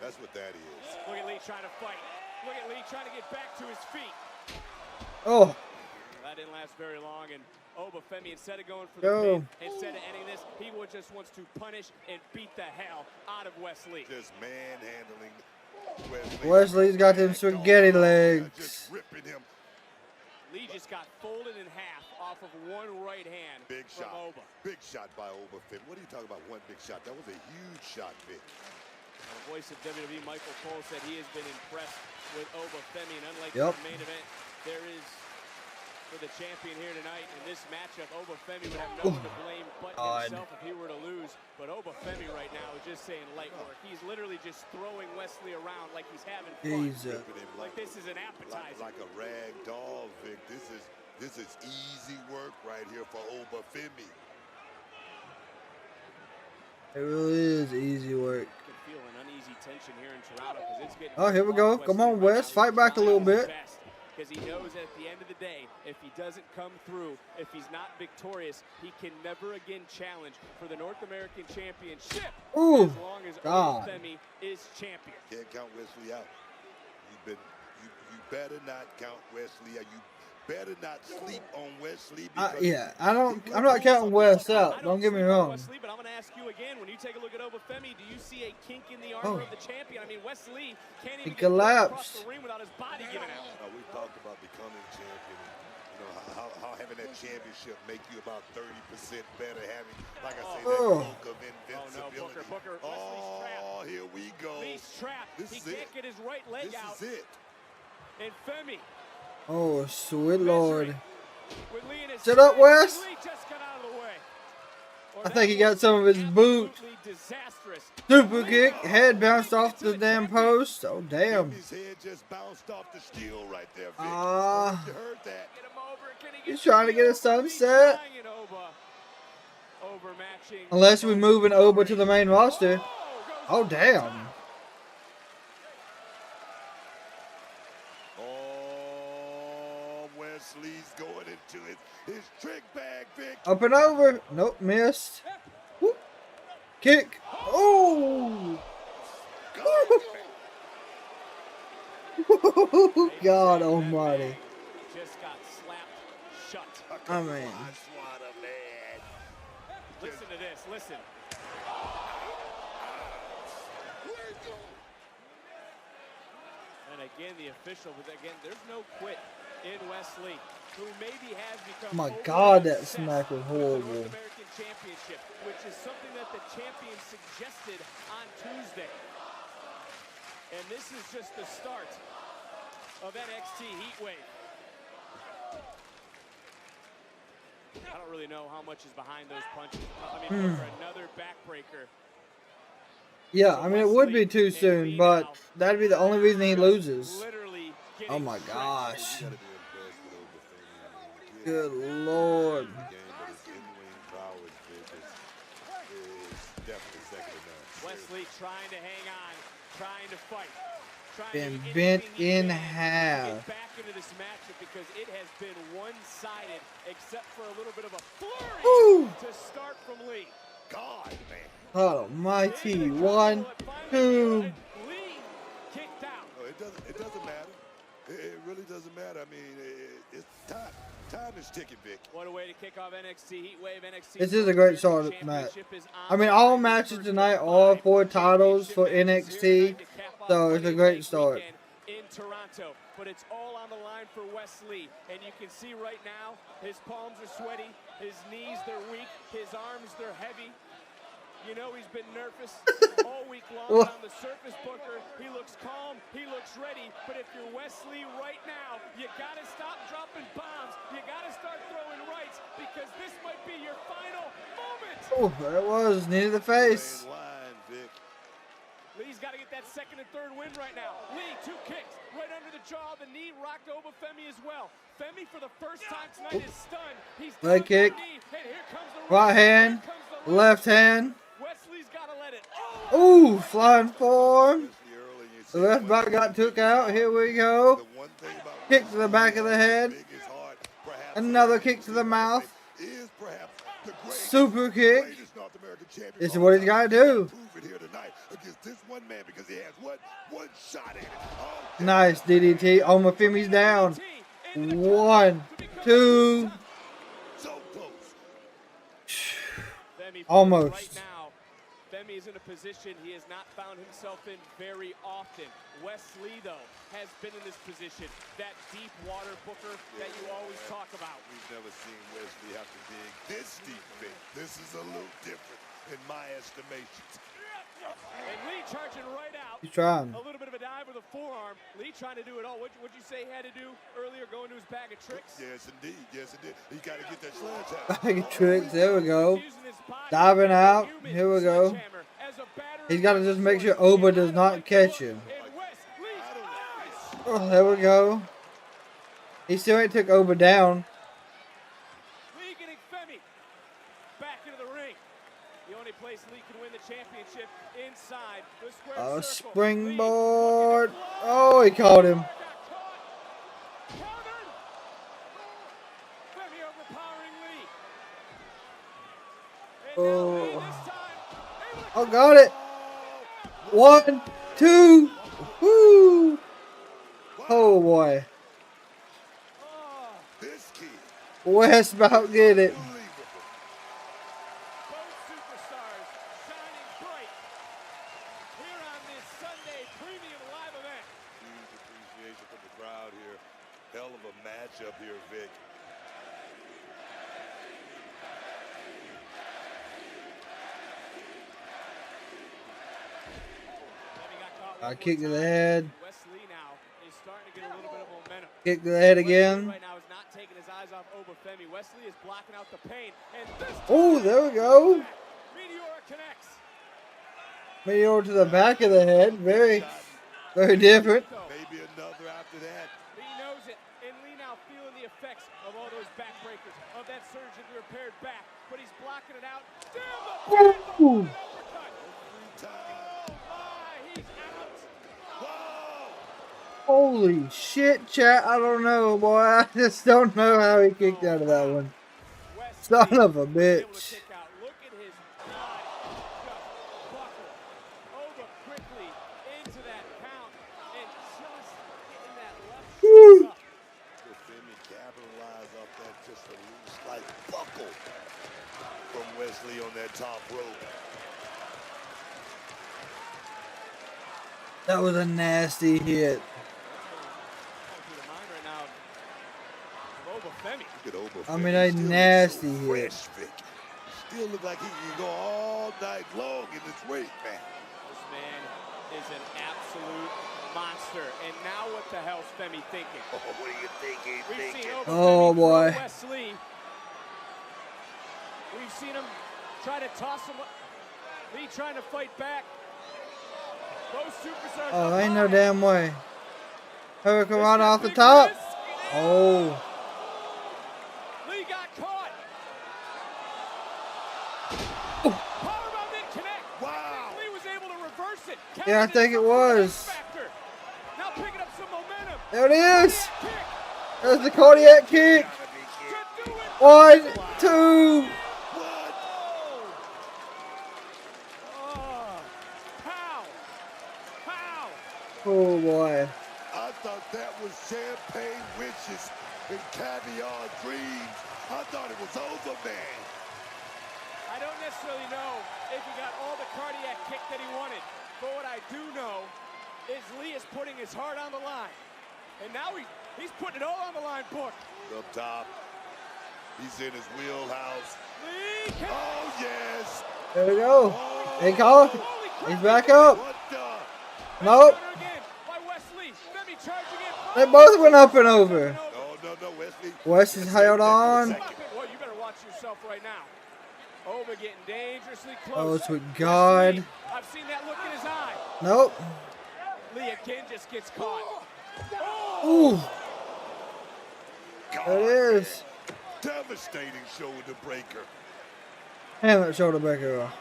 That's what that is. Look at Lee trying to fight. Look at Lee trying to get back to his feet. Oh. That didn't last very long, and Obafemi, instead of going for Go. the pin, instead of ending this, he just wants to punish and beat the hell out of Wes Lee. Just manhandling Wesley. Wesley's got them spaghetti legs. Just ripping him. Lee just got folded in half off of one right hand. Big from shot. Oba. Big shot by Obafemi. What are you talking about? One big shot. That was a huge shot, Vic. The voice of WWE, Michael Cole, said he has been impressed with Obafemi, and unlike Yep. the main event, there is, for the champion here tonight, in this matchup, Obafemi would have no one to blame but himself if he were to lose. But Obafemi right now is just saying light work. He's literally just throwing Wesley around like he's having fun. Jesus. Like this is an appetizer. Like a rag doll, Vic. This is easy work right here for Obafemi. It really is easy work. You can feel an uneasy tension here in Toronto because it's getting. Oh, here we go. Come on, Wes. Fight back a little bit. Because he knows that at the end of the day, if he doesn't come through, if he's not victorious, he can never again challenge for the North American Championship. Ooh, as long as God. Obafemi is champion. Can't count Wesley out. You better not count Wesley out. You better not sleep on Wesley. Yeah, I'm not counting Wes out. Don't get me wrong. Wesley, but I'm going to ask you again, when you take a look at Obafemi, do you see a kink in the armor of the champion? I mean, Wesley can't even get across the ring without his body giving out. We've talked about becoming champion. You know, how having that championship make you about 30% better. Having, like I say, that cloak of invincibility. Wesley's trapped. Here we go. Lee's trapped. He can't get his right leg out. This is it. And Femi. Oh, sweet Lord. With Lee in his Shut up, Wes. Lee just got out of the way. I think he got some of his boot. Disastrous. Super kick. Head bounced off the damn post. Oh, damn. His head just bounced off the steel right there, Vic. You heard that. He's trying to get a sunset. Unless we're moving over to the main roster. Oh, damn. Oh, Wesley's going into his trick bag, Vic. Up and over. Nope, missed. Whoop. Kick. Oh. God almighty. Just got slapped shut. I mean. Listen to this. Listen. And again, the official, but again, there's no quit in Wesley, who maybe has become. My God, that smack was horrible. North American Championship, which is something that the champion suggested on Tuesday. And this is just the start of NXT Heatwave. I don't really know how much is behind those punches. I mean, for another backbreaker. Yeah, I mean, it would be too soon, but that'd be the only reason he loses. Oh my gosh. Good Lord. Wesley trying to hang on, trying to fight. Been bent in half. Back into this matchup because it has been one-sided, except for a little bit of a flurry to start from Lee. God, man. God almighty. 1, 2. Lee kicked out. No, it doesn't matter. It really doesn't matter. I mean, it's time. Time is ticking, Vic. What a way to kick off NXT Heatwave. NXT. This is a great start match. I mean, all matches tonight are for titles for NXT, so it's a great start. In Toronto, but it's all on the line for Wesley, and you can see right now his palms are sweaty, his knees they're weak, his arms they're heavy. You know he's been nervous all week long on the surface booker. He looks calm, he looks ready, but if you're Wesley right now, you gotta stop dropping bombs. You gotta start throwing rights because this might be your final moment. Oh, there it was. Needed the face. Lee's got to get that second and third win right now. Lee, 2 kicks right under the jaw. The knee rocked over Femi as well. Femi for the first time tonight is stunned. He's leg kick. Right hand. Left hand. Wesley's got to let it. Ooh, flying form. The left back got took out. Here we go. Kick to the back of the head. Another kick to the mouth. Super kick. This is what he's got to do. Nice DDT. Oh, my Femi's down. 1, 2. Almost. Femi is in a position he has not found himself in very often. Wesley, though, has been in this position. That deep water booker that you always talk about. We've never seen Wesley have to dig this deep, Vic. This is a little different in my estimation. And Lee charging right out. He's trying. A little bit of a dive with a forearm. Lee trying to do it all. What'd you say he had to do earlier, going to his bag of tricks? Yes, indeed. Yes, indeed. He got to get that sledgehammer. Bag of tricks. There we go. Diving out. Here we go. He's got to just make sure Oba does not catch him. Oh, there we go. He still ain't took Oba down. Lee getting Femi back into the ring. The only place Lee can win the championship inside the square circle. Springboard. Oh, he caught him. Femi overpowering Lee. Oh. Oh, got it. 1, 2. Woo. Oh, boy. Wes about get it. Hell of a matchup here, Vic. Kick to the head. Wesley now is starting to get a little bit of momentum. Kick to the head again. Right now is not taking his eyes off Femi. Wesley is blocking out the pain. And this Oh, there we go. Meteor connects. Meteor to the back of the head. Very different. Maybe another after that. Lee knows it, and Lee now feeling the effects of all those backbreakers, of that surgically repaired back. But he's blocking it out. Damn the Ooh. Holy shit, chat. I don't know, boy. I just don't know how he kicked out of that one. Son of a bitch. Look at his body just buckle over quickly into that count and just getting that left shoulder up. Femi capitalized off that just a little slight buckle from Wesley on that top rope. That was a nasty hit. I mean, a nasty hit. Still look like he can go all night long in this ring, man. This man is an absolute monster. And now what the hell's Femi thinking? Oh, what are you thinking? We've seen Oh, boy. Wesley. We've seen him try to toss him. Lee trying to fight back. Both superstars. Oh, ain't no damn way. Hurricane right off the top. Oh. Lee got caught. Powerbomb didn't connect. Wow. Lee was able to reverse it. Yeah, I think it was. Now picking up some momentum. There it is. There's the cardiac kick. 1, 2. Oh boy. I thought that was champagne wishes and caviar dreams. I thought it was over, man. I don't necessarily know if he got all the cardiac kick that he wanted, but what I do know is Lee is putting his heart on the line. And now he's putting it all on the line, Book. Up top. He's in his wheelhouse. Lee oh, yes. There we go. Hey, call. He's back up. Nope. They both went up and over. No, Wesley. Wes is held on. Well, you better watch yourself right now. Oba getting dangerously close. Oh, it's with God. I've seen that look in his eye. Nope. Lee again just gets caught. Ooh. There it is. Devastating shoulder breaker. Hand that shoulder breaker.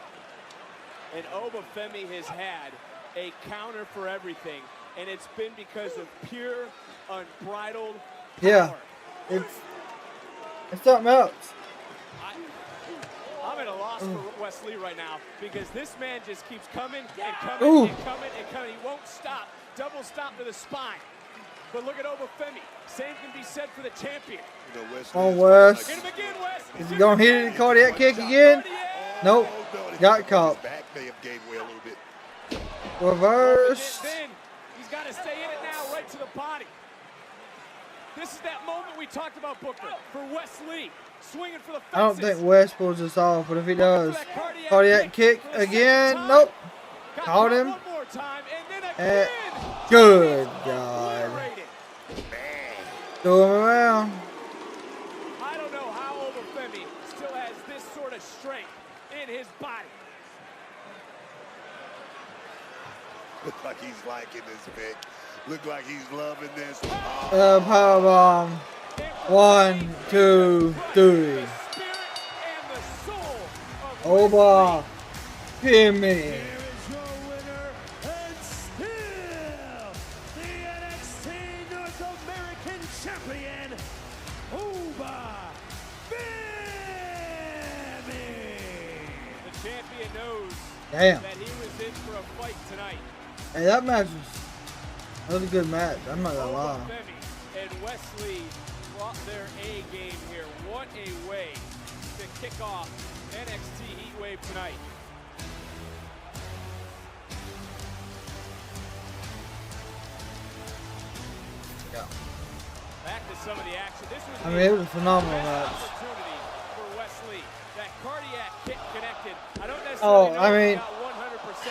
And Oba Femi has had a counter for everything, and it's been because of pure, unbridled power. Yeah. It's something else. I'm at a loss for Wesley right now because this man just keeps coming and coming and coming and coming. He won't stop. Double stop to the spine. But look at Oba Femi. Same can be said for the champion. You know, on Wes. Hit him again, Wes. Is he going to hit the cardiac kick again? Nope. Got caught. Back may have gave way a little bit. Reverse. He's got to stay in it now, right to the body. This is that moment we talked about, Booker, for Wes Lee. Swinging for the fences. I don't think Wes pulls this off, but if he does, cardiac kick again. Nope. Caught him. One more time, and then again. Good God. Throw him around. I don't know how Oba Femi still has this sort of strength in his body. Look like he's liking this, Vic. Look like he's loving this. Powerbomb. 1, 2, 3. Oba Femi. Damn. That he was in for a fight tonight. Hey, that match was a good match. I'm not gonna lie. Femi and Wesley brought their A game here. What a way to kick off NXT Heatwave tonight. Yeah. Back to some of the action. This was it was a phenomenal match. Opportunity for Wesley. That cardiac kick connected. I don't necessarily know if he got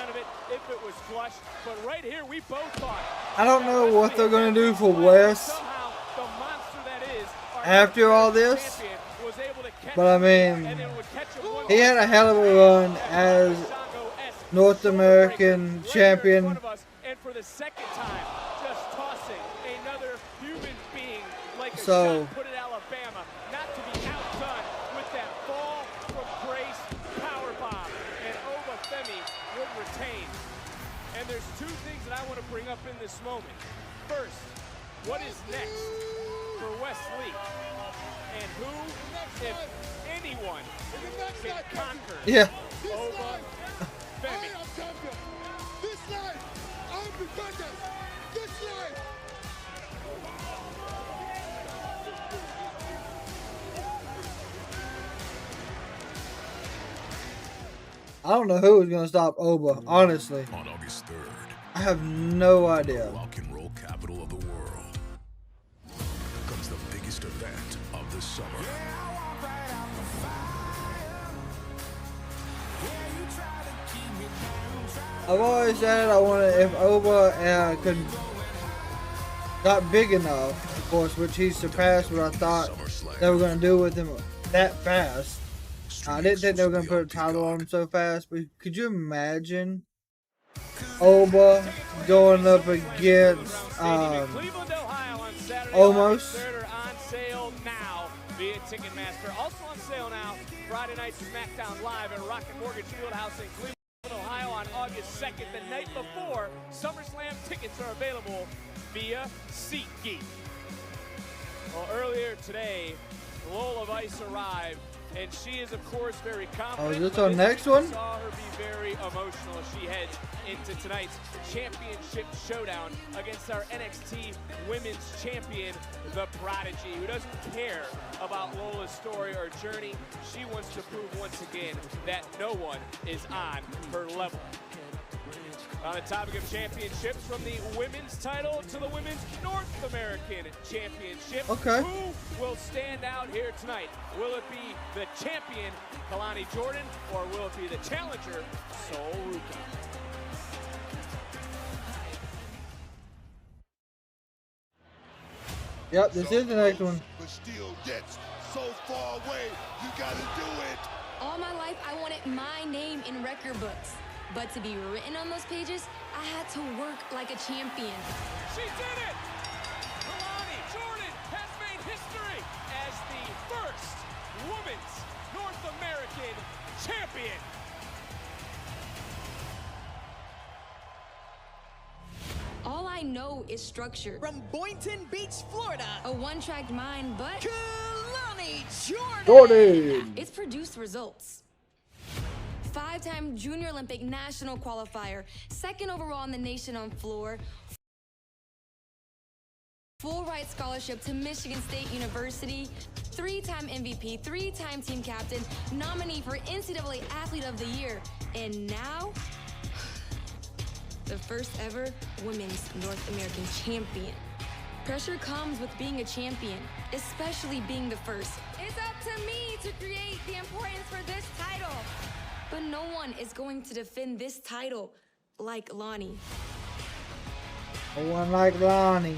100% of it if it was flush, but right here we both thought I don't know what they're gonna do for WES after all this, but I mean, he had a hell of a run as North American champion. And for the second time, just tossing another human being like a So, shot put at Alabama, not to be outdone with that fall from grace powerbomb. And Oba Femi would retain. And there's two things that I want to bring up in this moment. First, what is next for Wesley? And who, if anyone, can conquer Oba Femi? This night, I'm the defender. This night. I don't know who is going to stop Oba, honestly. On August 3rd, I have no idea. rock and roll capital of the world, comes the biggest event of the summer. I've always said I wanted, if Oba could, got big enough, of course, which he surpassed what I thought they were going to do with him that fast. I didn't think they were going to put a title on him so fast, but could you imagine Oba going up against almost? On sale now via Ticketmaster. Also on sale now, Friday night SmackDown Live at Rocket Mortgage Fieldhouse in Cleveland, Ohio on August 2nd. The night before, SummerSlam tickets are available via SeatGeek. Well, earlier today, Lola Vice arrived, and she is, of course, very confident. Oh, is this our next one? Saw her be very emotional as she heads into tonight's championship showdown against our NXT Women's Champion, The Prodigy, who doesn't care about Lola's story or journey. She wants to prove once again that no one is on her level. On the topic of championships, from the women's title to the women's North American Championship, Okay. who will stand out here tonight? Will it be the champion, Kelani Jordan, or will it be the challenger, Ruca? Yep, this is the next one. But still yet so far away, you gotta do it. All my life, I wanted my name in record books. But to be written on those pages, I had to work like a champion. She did it! Kelani Jordan has made history as the first women's North American champion. All I know is structure. From Boynton Beach, Florida, a one-track mind, but Kelani Jordan! It's produced results. 5-time Junior Olympic national qualifier, 2nd overall in the nation on floor, full ride scholarship to Michigan State University, 3-time MVP, 3-time team captain, nominee for NCAA Athlete of the Year, and now, the first ever women's North American champion. Pressure comes with being a champion, especially being the first. It's up to me to create the importance for this title. But no one is going to defend this title like Lonnie. No one like Lonnie.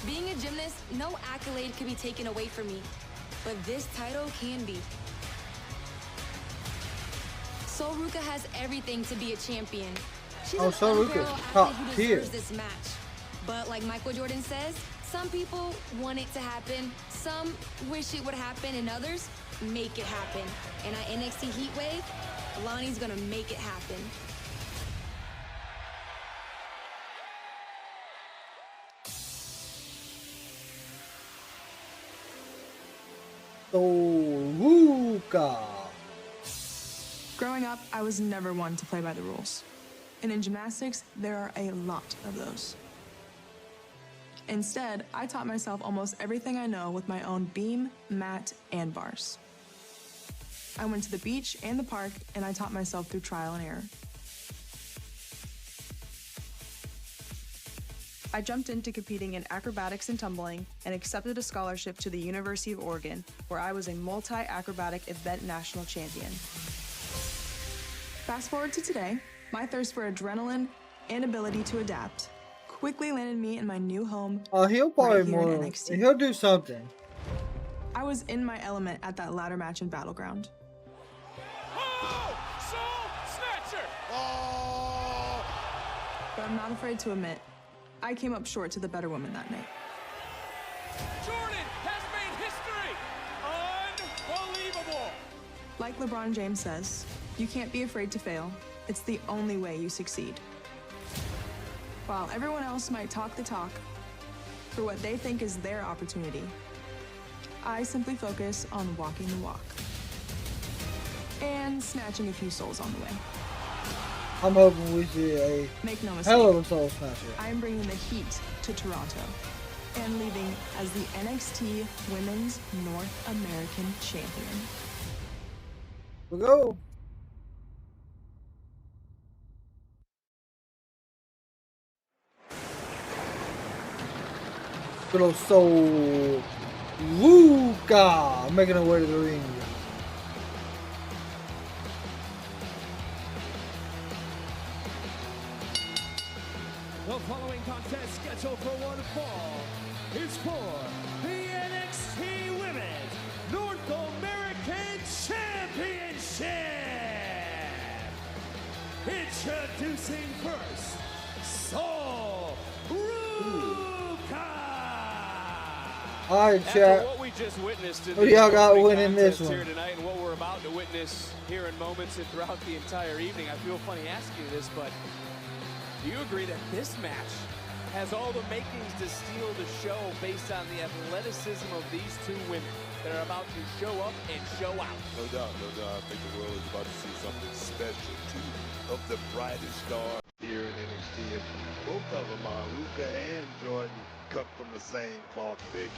Being a gymnast, no accolade could be taken away from me. But this title can be. Ruca has everything to be a champion. She's an Ruca's unparalleled top athlete who tier. deserves this match. But like Michael Jordan says, some people want it to happen, some wish it would happen, and others make it happen. And at NXT Heatwave, Lonnie's gonna make it happen. Ruca. Growing up, I was never one to play by the rules. And in gymnastics, there are a lot of those. Instead, I taught myself almost everything I know with my own beam, mat, and bars. I went to the beach and the park, and I taught myself through trial and error. I jumped into competing in acrobatics and tumbling and accepted a scholarship to the University of Oregon, where I was a multi-acrobatic event national champion. Fast forward to today, my thirst for adrenaline and ability to adapt quickly landed me in my new home. He'll probably right here in more. NXT. He'll do something. I was in my element at that ladder match in Battleground. Oh, Soul Snatcher! But I'm not afraid to admit, I came up short to the better woman that night. Jordan has made history! Unbelievable! Like LeBron James says, you can't be afraid to fail. It's the only way you succeed. While everyone else might talk the talk for what they think is their opportunity, I simply focus on walking the walk and snatching a few souls on the way. I'm hoping we see a Make no hell of a mistake, soul snatcher. I am bringing the heat to Toronto and leaving as the NXT Women's North American Champion. We go. Good old soul Ruca making her way to the ring. The following contest scheduled for one fall is for the NXT Women's North American Championship. Introducing first, Soul Ruca. Alright, After chat. what we just witnessed in Who do y'all the got opening winning this contest one? here tonight, and what we're about to witness here in moments and throughout the entire evening, I feel funny asking you this, but do you agree that this match has all the makings to steal the show based on the athleticism of these two women that are about to show up and show out? No doubt, no doubt. I think the world is about to see something special. Two of the brightest stars here in NXT. And both of them are Ruca and Jordan, cut from the same cloth, big.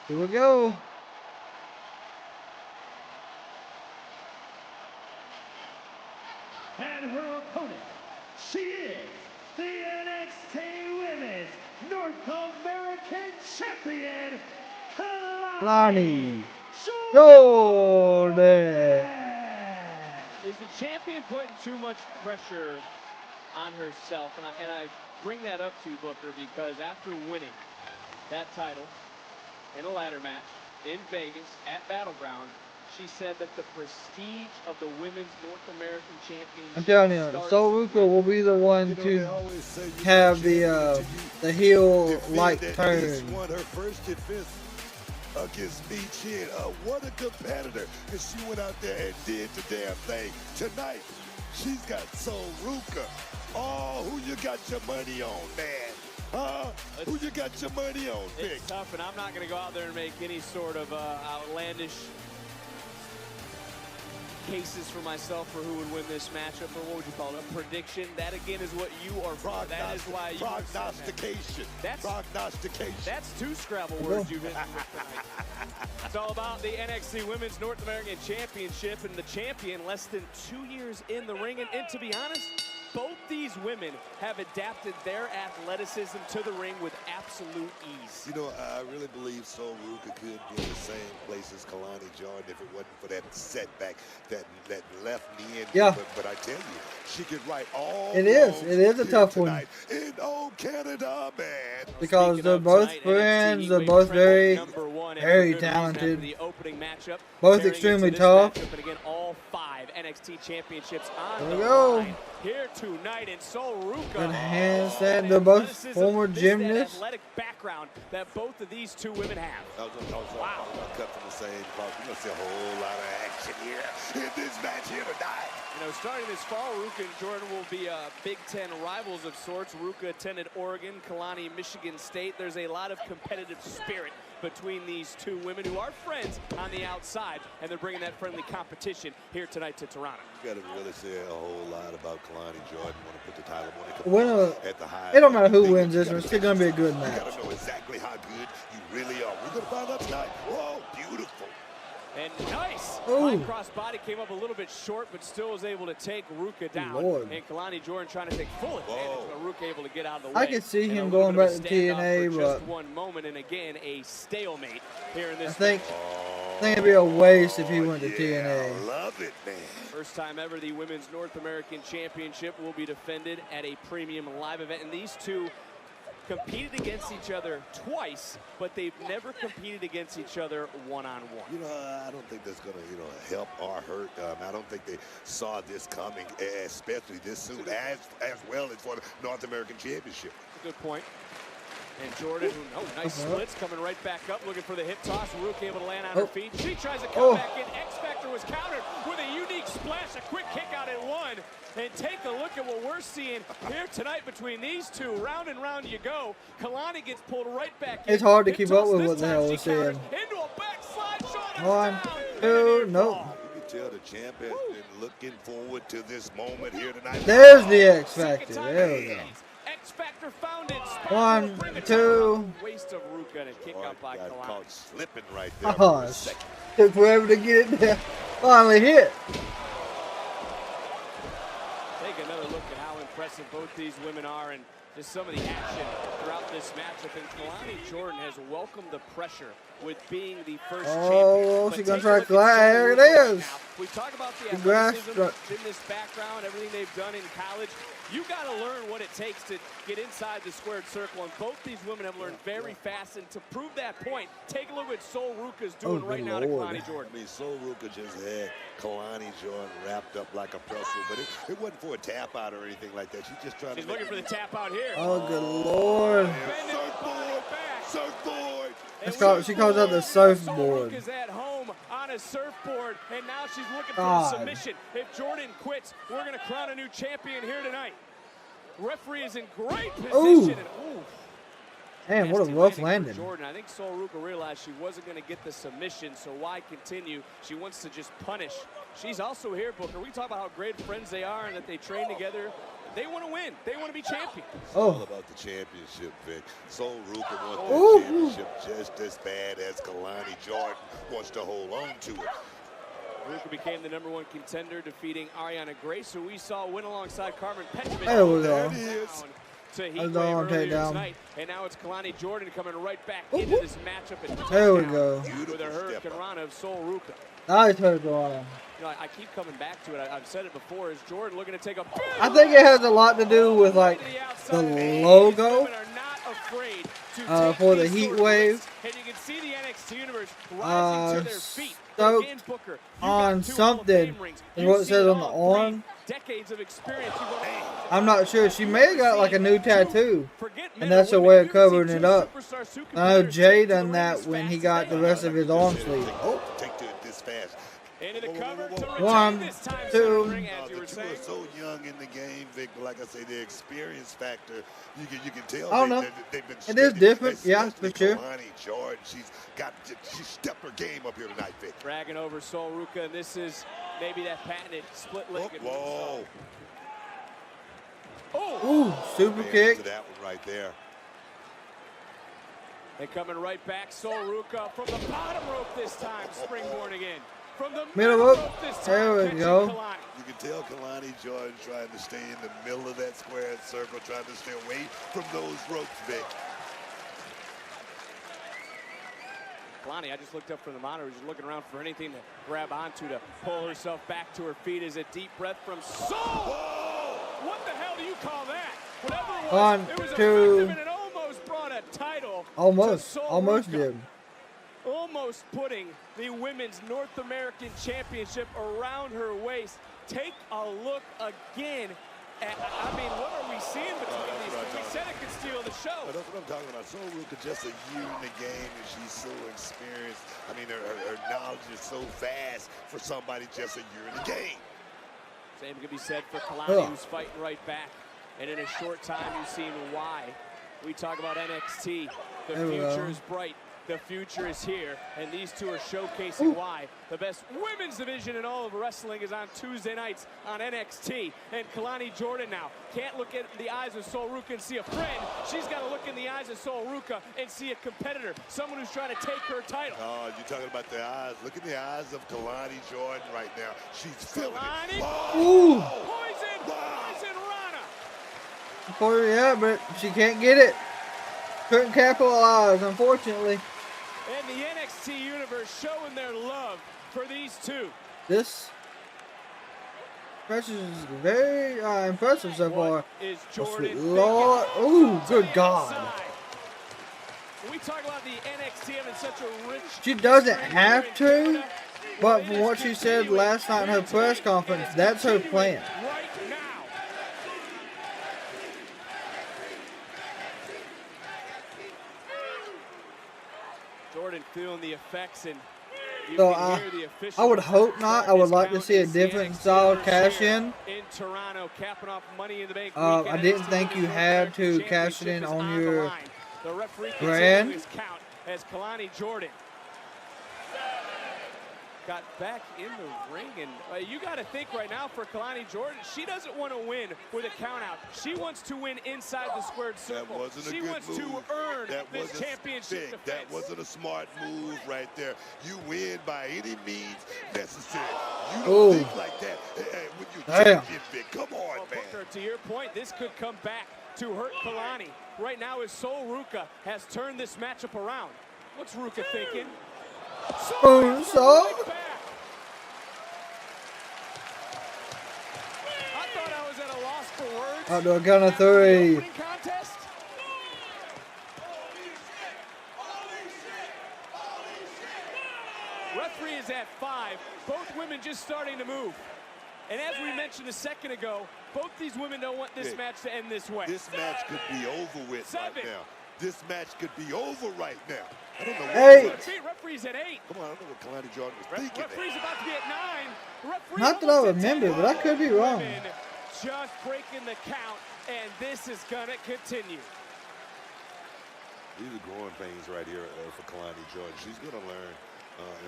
Here we go. And her opponent, she is the NXT Women's North American Champion, Kelani. Jordan. Is the champion putting too much pressure on herself? And I bring that up to Booker because after winning that title in a ladder match in Vegas at Battleground, she said that the prestige of the Women's North American Championship I'm telling you, Soul Ruca will be the one to have the heel like turn. This won her first defense against me, Chin. What a competitor. And she went out there and did the damn thing. Tonight, she's got Soul Ruca. Oh, who you got your money on, man? Who you got your money on, Vic? It's tough, and I'm not going to go out there and make any sort of outlandish cases for myself for who would win this matchup, or what would you call it? A prediction. That again is what you are for. That is why you prognostication. Prognostication. That's two Scrabble words you've hit. It's all about the NXT Women's North American Championship, and the champion less than 2 years in the ring. And to be honest, both these women have adapted their athleticism to the ring with absolute ease. You know, I really believe Soul Ruca could be in the same place as Kelani Jordan if it wasn't for that setback that left knee in. Yeah. But I tell you, she could right all It is a tough one. In old Canada, man. Because they're both friends, they're both very talented, both extremely tough. But again, all 5 NXT championships on There we the go. line here tonight in Soul Ruca. Good handstand. They're both former That gymnasts. athletic background that both of these two women have. Wow. Cut from the same cloth. You're going to see a whole lot of action here in this match here tonight. You know, starting this fall, Ruca and Jordan will be Big Ten rivals of sorts. Ruca attended Oregon, Kelani, Michigan State. There's a lot of competitive spirit between these two women who are friends on the outside, and they're bringing that friendly competition here tonight to Toronto. You got to really say a whole lot about Kelani Jordan. Want to put the title on at the high. It don't matter who wins this one. It's still gonna be a good match. You got to know exactly how good you really are. We're gonna find out tonight. Whoa, beautiful. And nice! Ooh. High cross body came up a little bit short, but still was able to take Ruca down. Lord. And Kelani Jordan trying to take full advantage, but Ruca able to get out of the way. I could see And him a little going bit back of to a standoff TNA, for but just one moment, and again, a stalemate here in I this think match. it'd be a waste if he went to TNA. Love it, man. First time ever, the Women's North American Championship will be defended at a premium live event, and these two competed against each other twice, but they've never competed against each other one-on-one. You know, I don't think that's going to, help or hurt. I don't think they saw this coming, especially this soon, as well as for the North American Championship. Good point. And Jordan, nice splits, coming right back up, looking for the hip toss. Ruca able to land on her feet. She tries to come back in. X Factor was countered with a unique splash, a quick kick out at one. And take a look at what we're seeing here tonight between these two. Round and round you go. Kalani gets pulled right back in. It's hard to keep up with what the hell we're seeing. Into a backslide. One, two, no. You can tell the champ has been looking forward to this moment here tonight. There's the X Factor. There we go. X Factor found it. 1, 2. Waste of Ruca and a kick out by Kalani. Caught slipping right there. Oh, took forever to get it there. Finally hit. Take another look at how impressive both these women are and just some of the action throughout this matchup. And Kelani Jordan has welcomed the pressure with being the first champion. She's going to try to glide. There it is. We talk about the athleticism in this background, everything they've done in college. You got to learn what it takes to get inside the squared circle, and both these women have learned very fast. And to prove that point, take a look at what Sol Ruca's doing right now to Kelani Jordan. I mean, Sol Ruca just had Kelani Jordan wrapped up like a pretzel, but it wasn't for a tap out or anything like that. She's just trying to. She's looking for the tap out here. Oh, good Lord. Surfboard. She calls out the surfboard. Ruca's at home on a surfboard, and now she's looking for the submission. If Jordan quits, we're going to crown a new champion here tonight. Referee is in great position. Man, what a rough landing. Jordan, I think Sol Ruca realized she wasn't going to get the submission, so why continue? She wants to just punish. She's also here, Booker. We talk about how great friends they are and that they train together. They want to win. They want to be champions. It's all about the championship, Vic. Sol Ruca wants the championship just as bad as Kelani Jordan wants to hold on to it. Ruca became the #1 contender, defeating Arianna Grace, who we saw win alongside Karmen Petrovic. There we go. To Heatwave earlier tonight, and now it's Kelani Jordan coming right back into this matchup. And there we go. With a hurricane run of Sol Ruca. Nice hurricane run. You know, I keep coming back to it. I've said it before. Is Jordan looking to take a? I think it has a lot to do with like the logo for the Heatwave. And you can see the NXT universe rising to their feet. On something is what it says on the arm. Decades of experience. I'm not sure. She may have got like a new tattoo, and that's her way of covering it up. I know Jay done that when he got the rest of his arm sleeve. Take to it this fast. Into the cover to 1, 2. You are so young in the game, Vic. But like I say, the experience factor, you can tell. I don't know. They've been it is different, yeah, for sure. Kelani Jordan, she stepped her game up here tonight, Vic. Dragging over Sol Ruca, and this is maybe that patented split leg. Whoa. Ooh, super kick. To that one right there. They coming right back. Sol Ruca from the bottom rope this time, springboard again. From the middle rope this time. There we go. You can tell Kelani Jordan trying to stay in the middle of that square circle, trying to stay away from those ropes, Vic. Kelani, I just looked up from the monitor, just looking around for anything to grab onto to pull herself back to her feet. Is a deep breath from Sol. Whoa! What the hell do you call that? Whatever it was, 1, it was 2. and it almost brought a title. Almost did. Almost putting the Women's North American Championship around her waist. Take a look again. I mean, what are we seeing between these two? We said it could steal the show. That's what I'm talking about. Sol Ruca just a year in the game, and she's so experienced. I mean, her knowledge is so vast for somebody just a year in the game. Same can be said for Kelani, who's fighting right back. And in a short time, you've seen why. We talk about NXT. The future is bright. The future is here, and these two are showcasing why. The best women's division in all of wrestling is on Tuesday nights on NXT. And Kelani Jordan now can't look at the eyes of Sol Ruca and see a friend. She's got to look in the eyes of Sol Ruca and see a competitor, someone who's trying to take her title. Oh, you're talking about the eyes. Look in the eyes of Kelani Jordan right now. She's feeling it. Ooh. Poison Rana. Yeah, but she can't get it. Couldn't capitalize, unfortunately. And the NXT universe showing their love for these two. This match is very impressive so far. Oh, sweet Lord. Ooh, good God. We talk about the NXT having such a rich... She doesn't have to, but from what she said last night in her press conference, that's her plan. Jordan feeling the effects, and you So can hear the official. I would hope not. I would like to see a different style cash in. In Toronto, capping off Money in the Bank I didn't think you had to cash it in on your the referee brand. his count as Kelani Jordan got back in the ring, and you got to think right now for Kelani Jordan, she doesn't want to win with a count out. She wants to win inside the squared circle. That wasn't a she good wants move. to earn That this wasn't championship defense. That wasn't a smart move right there. You win by any means necessary. You don't think like that when you're champion, Vic. Come on, man. Booker, to your point, this could come back to hurt Kelani. Right now, his Sol Ruca has turned this matchup around. What's Ruca thinking? Spoon salt. I thought I was at a loss for words. I'll do a count of 3. Contest. Referee is at 5. Both women just starting to move. And as we mentioned a second ago, both these women don't want this match to end this way. This match could be over with right now. This match could be over right now. I don't know. 8. Referee's at 8. Come on, I don't know what Kelani Jordan was thinking. Referee's about to be at 9. Referee Not that I remember, but I could be wrong. Just breaking the count, and this is gonna continue. These are growing pains right here for Kelani Jordan. She's gonna learn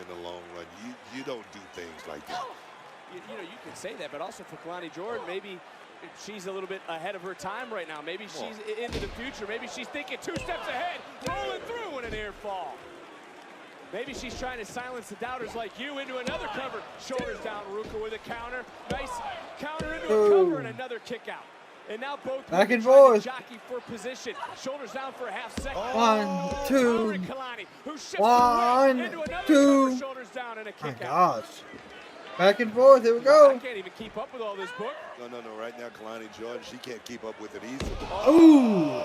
in the long run. You don't do things like that. You know, you can say that, but also for Kelani Jordan, maybe she's a little bit ahead of her time right now. Maybe she's into the future. Maybe she's thinking 2 steps ahead, rolling through in an air fall. Maybe she's trying to silence the doubters like you into another cover. Shoulders down, Ruca with a counter. Nice counter into a cover and another kick out. And now both back and forth. Jockey for position. Shoulders down for a half second. 1, 2. Kelani, who shifts 1, into another 2. cover, shoulders down and a kick My out. gosh. Back and forth. Here we go. I can't even keep up with all this, book. No. Right now, Kelani Jordan, she can't keep up with it either. Ooh.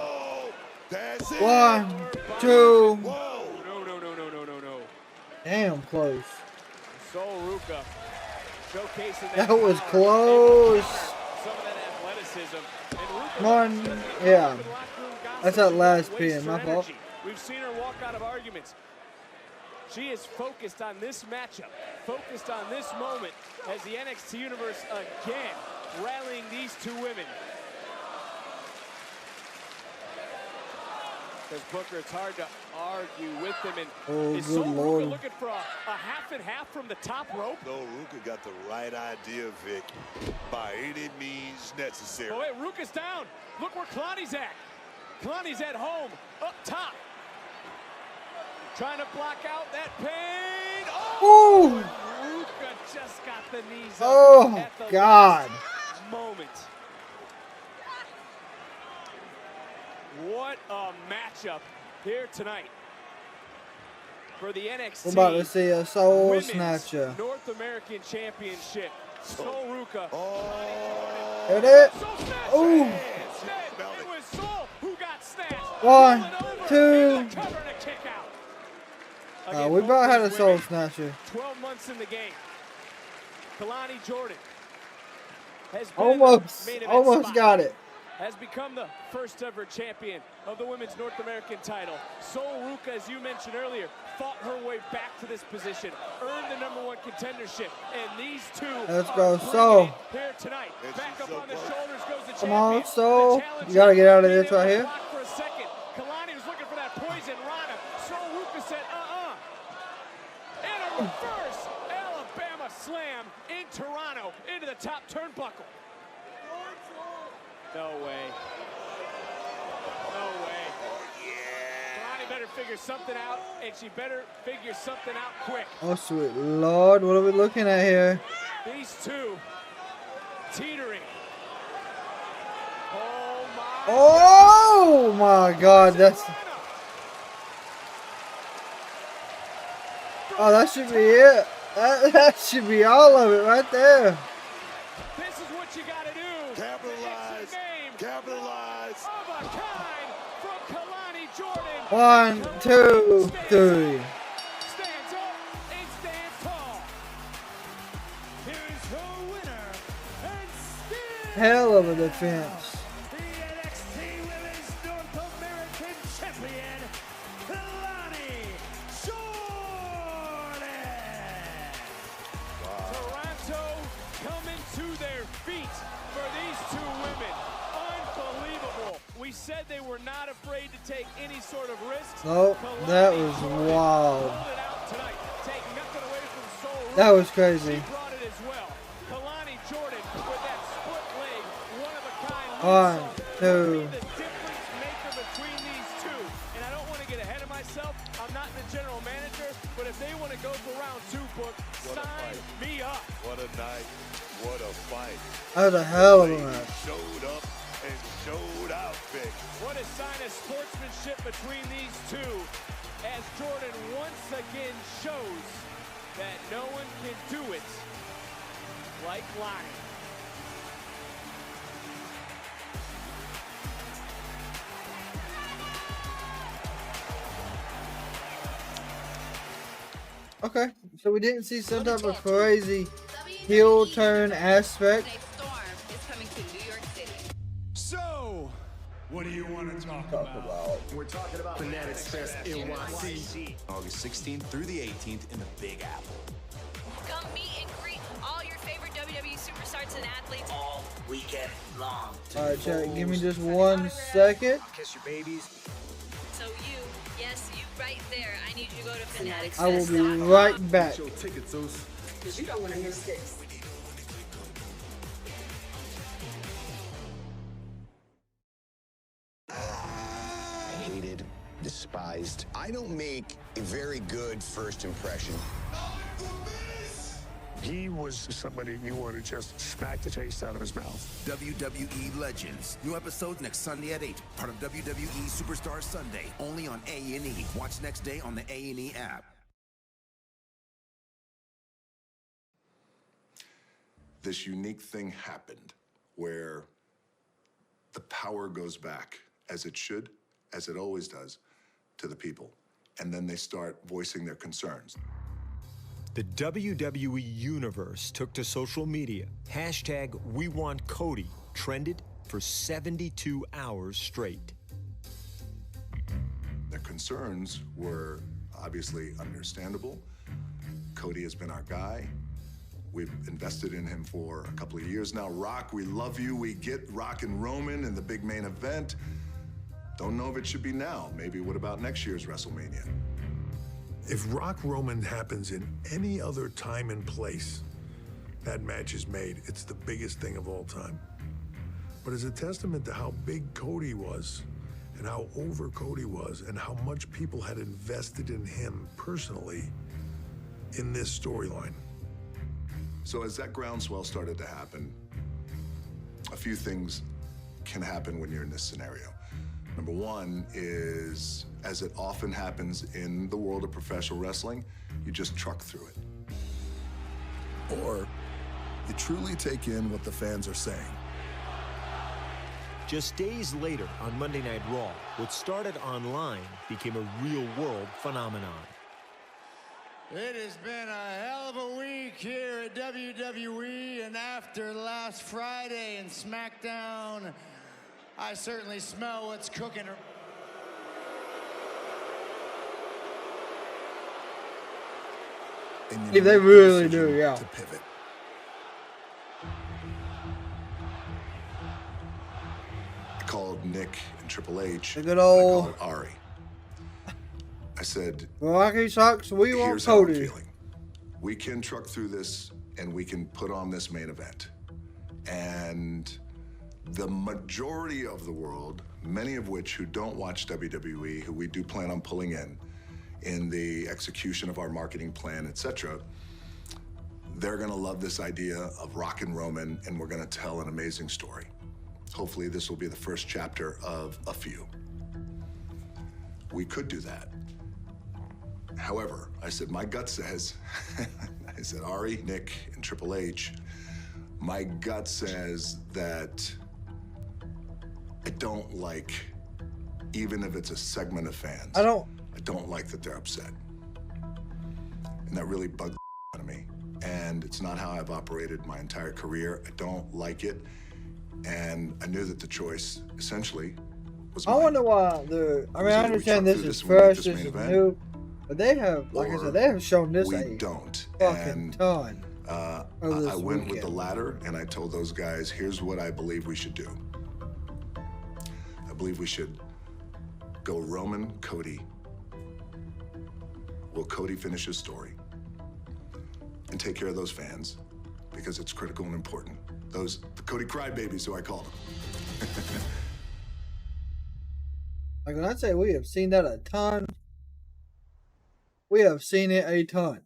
That's it. 1, 2. No. Damn close. Sol Ruca showcasing That was close. some of that athleticism. And Come on. Yeah. That's that last pin. My fault. We've seen her walk out of arguments. She is focused on this matchup, focused on this moment as the NXT Universe again rallying these two women. Because Booker, it's hard to argue with them. And is Sol Ruca looking for a half and half from the top rope? No, Ruca got the right idea, Vic, by any means necessary. Oh, wait, Ruca's down. Look where Kelani's at. Kelani's at home, up top. Trying to block out that pain. Oh! Ruca just got the knees up. Oh, at the God. Moment. What a matchup here tonight for the NXT. We're about to see a soul Women's snatcher. North American Championship. Sol Ruca. Hit it. Ooh. It was Sol who got snatched. 1, 2. Cover and a kick out. We about had a soul snatcher. 12 months in the game. Kelani Jordan has been Almost got it. Has become the first ever champion of the women's North American title. Sol Ruca, as you mentioned earlier, fought her way back to this position, earned the #1 contendership, and these two Let's go, Sol. here tonight. Back up on the shoulders goes the Come champion. on, Sol. You gotta get out of this right here. For a second, Kelani was looking for that poison Rana. Sol Ruca said, Reverse Alabama slam in Toronto into the top turnbuckle. No way. No way. Kelani better figure something out, and she better figure something out quick. Oh, sweet Lord. What are we looking at here? These two teetering. Oh my God, that's. Oh, that should be it. That should be all of it right there. This is what you gotta do. Capitalize. Capitalize. Of a kind from Kelani Jordan. 1, 2, 3. Stands up and stands tall. Here's her winner and still Hell of a defense. the NXT Women's North American Champion, Kelani Jordan. Toronto coming to their feet for these two women. Unbelievable. We said they were not afraid to take any sort of risks. Nope, that was wild. Pulled it out tonight. Take nothing away from Soul Ruca. That was crazy. She brought it as well. Kelani Jordan with that split leg, one of a kind. 1, 2. The difference maker between these two. And I don't want to get ahead of myself. I'm not the general manager, but if they want to go for round 2, book, sign me up. What a night. What a fight. That was a hell of a match. Showed up and showed out big. What a sign of sportsmanship between these two as Jordan once again shows that no one can do it like Lonnie. Okay, so we didn't see some type of crazy heel turn aspect. So, what do you want to talk about? We're talking about Fanatics Fest NYC, August 16th through the 18th in the Big Apple. Come meet and greet all your favorite WWE superstars and athletes all weekend long. Alright, chat, give me just 1 second. Kiss your babies. So you, yes, you right there. I need you to go to Fanatics. I will be right back. Your tickets, because you don't want to miss this. Hated, despised. I don't make a very good first impression. He was somebody you want to just smack the taste out of his mouth. WWE Legends. New episodes next Sunday at 8. Part of WWE Superstar Sunday. Only on A&E. Watch next day on the A&E app. This unique thing happened where the power goes back, as it should, as it always does, to the people. And then they start voicing their concerns. The WWE Universe took to social media. Hashtag We Want Cody trended for 72 hours straight. Their concerns were obviously understandable. Cody has been our guy. We've invested in him for a couple of years now. Rock, we love you. We get Rock and Roman in the big main event. Don't know if it should be now. Maybe what about next year's WrestleMania? If Rock Roman happens in any other time and place, that match is made. It's the biggest thing of all time. But as a testament to how big Cody was, and how over Cody was, and how much people had invested in him personally in this storyline. So as that groundswell started to happen, a few things can happen when you're in this scenario. Number one is, as it often happens in the world of professional wrestling, you just truck through it. Or you truly take in what the fans are saying. Just days later, on Monday Night Raw, what started online became a real-world phenomenon. It has been a hell of a week here at WWE, and after last Friday and SmackDown, I certainly smell what's cooking. If they really do, yeah. To pivot. I called Nick and Triple H. The good old I called Ari. I said, Rocky sucks. We want here's how I'm Cody. feeling. we can truck through this and we can put on this main event. And the majority of the world, many of which who don't watch WWE, who we do plan on pulling in the execution of our marketing plan, etc., they're gonna love this idea of Rock and Roman, and we're gonna tell an amazing story. Hopefully this will be the first chapter of a few. We could do that. However, I said, my gut says, I said, Ari, Nick, and Triple H, my gut says that I don't like, even if it's a segment of fans, I don't like that they're upset. And that really bugged out of me. And it's not how I've operated my entire career. I don't like it. And I knew that the choice, essentially, was mine. I wonder why the. I mean, I understand this is fresh, this is new, but they have, like I said, they have shown this a fucking ton. I went with the latter, and I told those guys, here's what I believe we should do. I believe we should go Roman, Cody. Will Cody finish his story and take care of those fans, because it's critical and important. The Cody crybabies, who I call them. Like when I say we have seen that a ton, we have seen it a ton.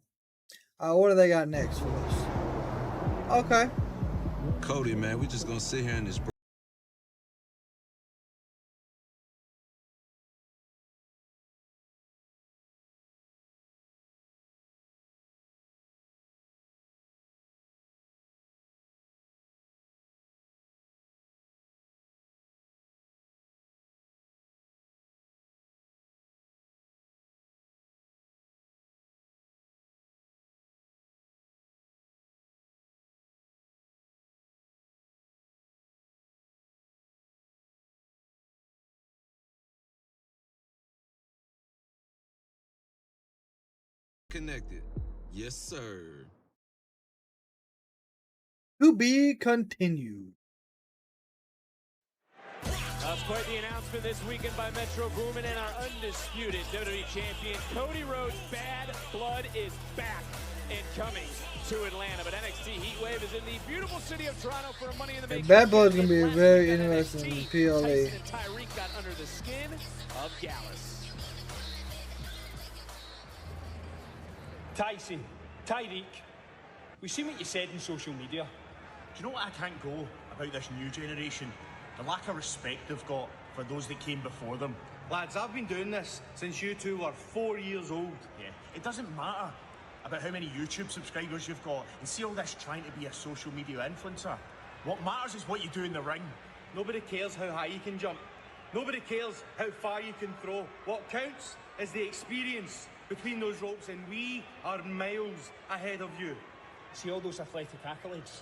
What do they got next for us? Okay. Cody, man, we just gonna sit here in this. Connected. Yes, sir. To be continued. Quite the announcement this weekend by Metro Boomin and our undisputed WWE champion Cody Rhodes. Bad Blood is back and coming to Atlanta, but NXT Heatwave is in the beautiful city of Toronto for a Money in the Bank. Bad Blood's gonna be a very interesting PLA. Tyson and Tyreek got under the skin of Gallus. Tyson, Tyreek, we've seen what you said in social media. Do you know what I can't go about this new generation? The lack of respect they've got for those that came before them. Lads, I've been doing this since you two were 4 years old. Yeah. It doesn't matter about how many YouTube subscribers you've got and see all this trying to be a social media influencer. What matters is what you do in the ring. Nobody cares how high you can jump. Nobody cares how far you can throw. What counts is the experience between those ropes, and we are miles ahead of you. See all those athletic accolades?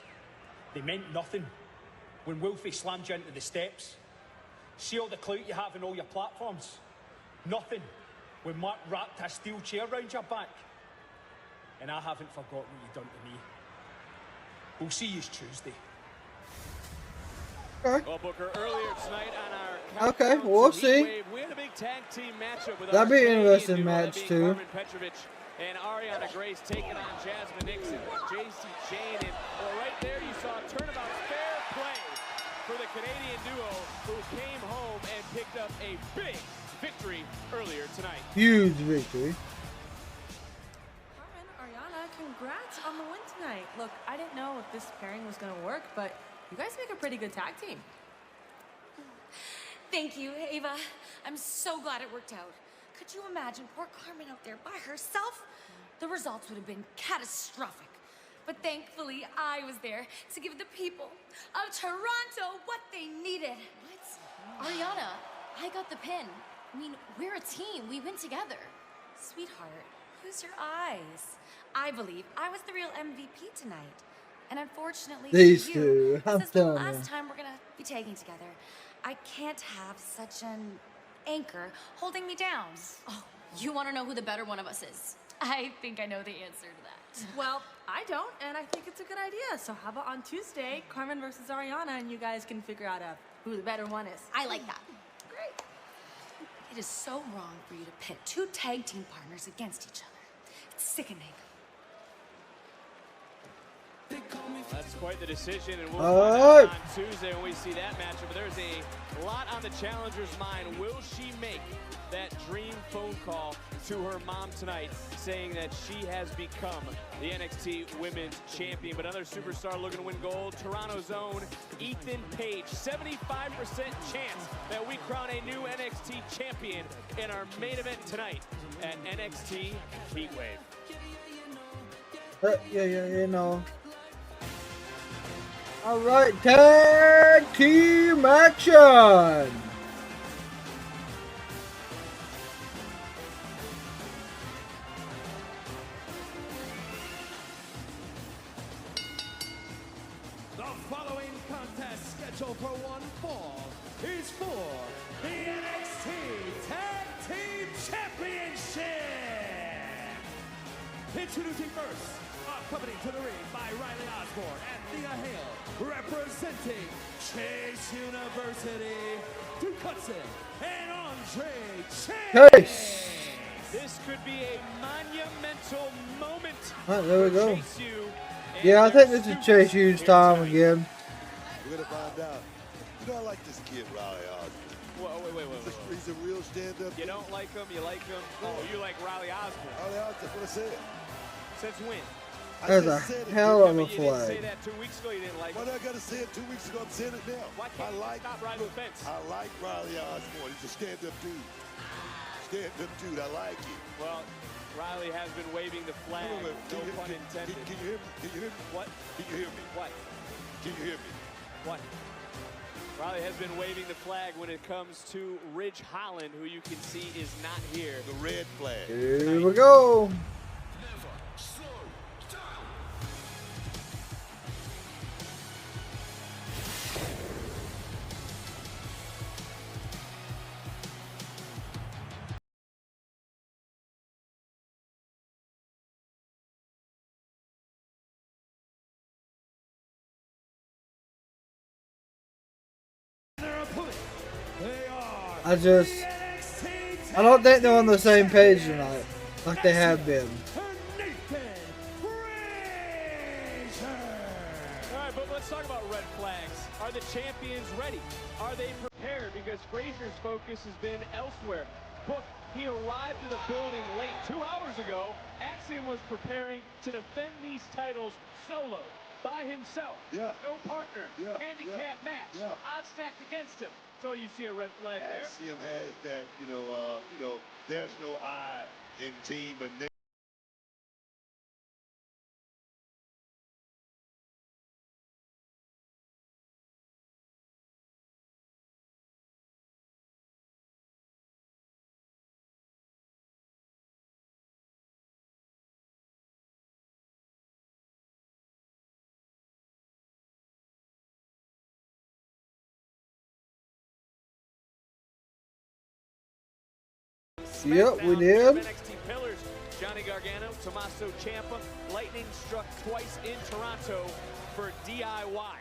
They meant nothing when Wolfie slammed you into the steps. See all the clout you have in all your platforms? Nothing when Mark wrapped a steel chair around your back. And I haven't forgotten what you've done to me. We'll see you Tuesday. Okay. Well, Booker, earlier tonight on our okay, we'll see. We had a big tag team matchup with that'll be an interesting match too. Karmen, Petrovic, and Arianna Grace taking on Jazmyn Nixon, Jacy, Jayne, and right there you saw turnabout fair play for the Canadian duo who came home and picked up a big victory earlier tonight. Huge victory. Karmen, Arianna, congrats on the win tonight. Look, I didn't know if this pairing was going to work, but you guys make a pretty good tag team. Thank you, Ava. I'm so glad it worked out. Could you imagine poor Karmen out there by herself? The results would have been catastrophic. But thankfully, I was there to give the people of Toronto what they needed. What? Arianna, I got the pin. I mean, we're a team. We win together. Sweetheart, use your eyes. I believe I was the real MVP tonight. And unfortunately, these for you, two, this is the last time we're gonna be tagging together. I can't have such an anchor holding me down. Oh, you want to know who the better one of us is? I think I know the answer to that. Well, I don't, and I think it's a good idea. So how about on Tuesday, Karmen versus Arianna, and you guys can figure out who the better one is. I like that. Great. It is so wrong for you to pit two tag team partners against each other. It's sickening. That's quite the decision, and we'll All find right. out on Tuesday when we see that matchup. But there's a lot on the challenger's mind. Will she make that dream phone call to her mom tonight, saying that she has become the NXT Women's Champion? But another superstar looking to win gold, Toronto's own Ethan Page. 75% chance that we crown a new NXT champion in our main event tonight at NXT Heatwave. Yeah, you know. All right, tag team action. The following contest scheduled for one fall is for the NXT Tag Team Championship. Introducing first, accompanied to the ring by Riley Osborne and Thea Hale, representing Chase University, Duke Hudson and Andre Chase. This could be a monumental moment. All right, there we go. Chase U. Yeah, I think this is Chase U's time again. We're gonna find out. You know, I like this kid, Riley Osborne. Wait. He's a real stand-up. You don't like him, you like him. Oh, you like Riley Osborne. Riley Osborne, that's what I said. Since when? That's a hell of a You didn't say flag. that 2 weeks ago, you didn't like Why him. do I gotta say it 2 weeks ago? I'm saying it now. Why can't you stop riding the fence? I like Riley Osborne. He's a stand-up dude. Stand-up dude. I like him. Well, Riley has been waving the flag. Wait. No pun intended. Can you hear me? Can you hear me? What? Can you hear me? What? Can you hear me? What? Riley has been waving the flag when it comes to Ridge Holland, who you can see is not here. The red flag. Here we go. I don't think they're on the same page tonight, like they have been. All right, but let's talk about red flags. Are the champions ready? Are they prepared? Because Frazer's focus has been elsewhere. Book, he arrived to the building late 2 hours ago. Axiom was preparing to defend these titles solo, by himself. Yeah. No partner. Yeah. Handicap match. Yeah. Odds stacked against him. So you see a red flag there. Axiom has that, there's no I in team, but Yep, we did. NXT pillars, Johnny Gargano, Tommaso Ciampa. Lightning struck twice in Toronto for DIY. I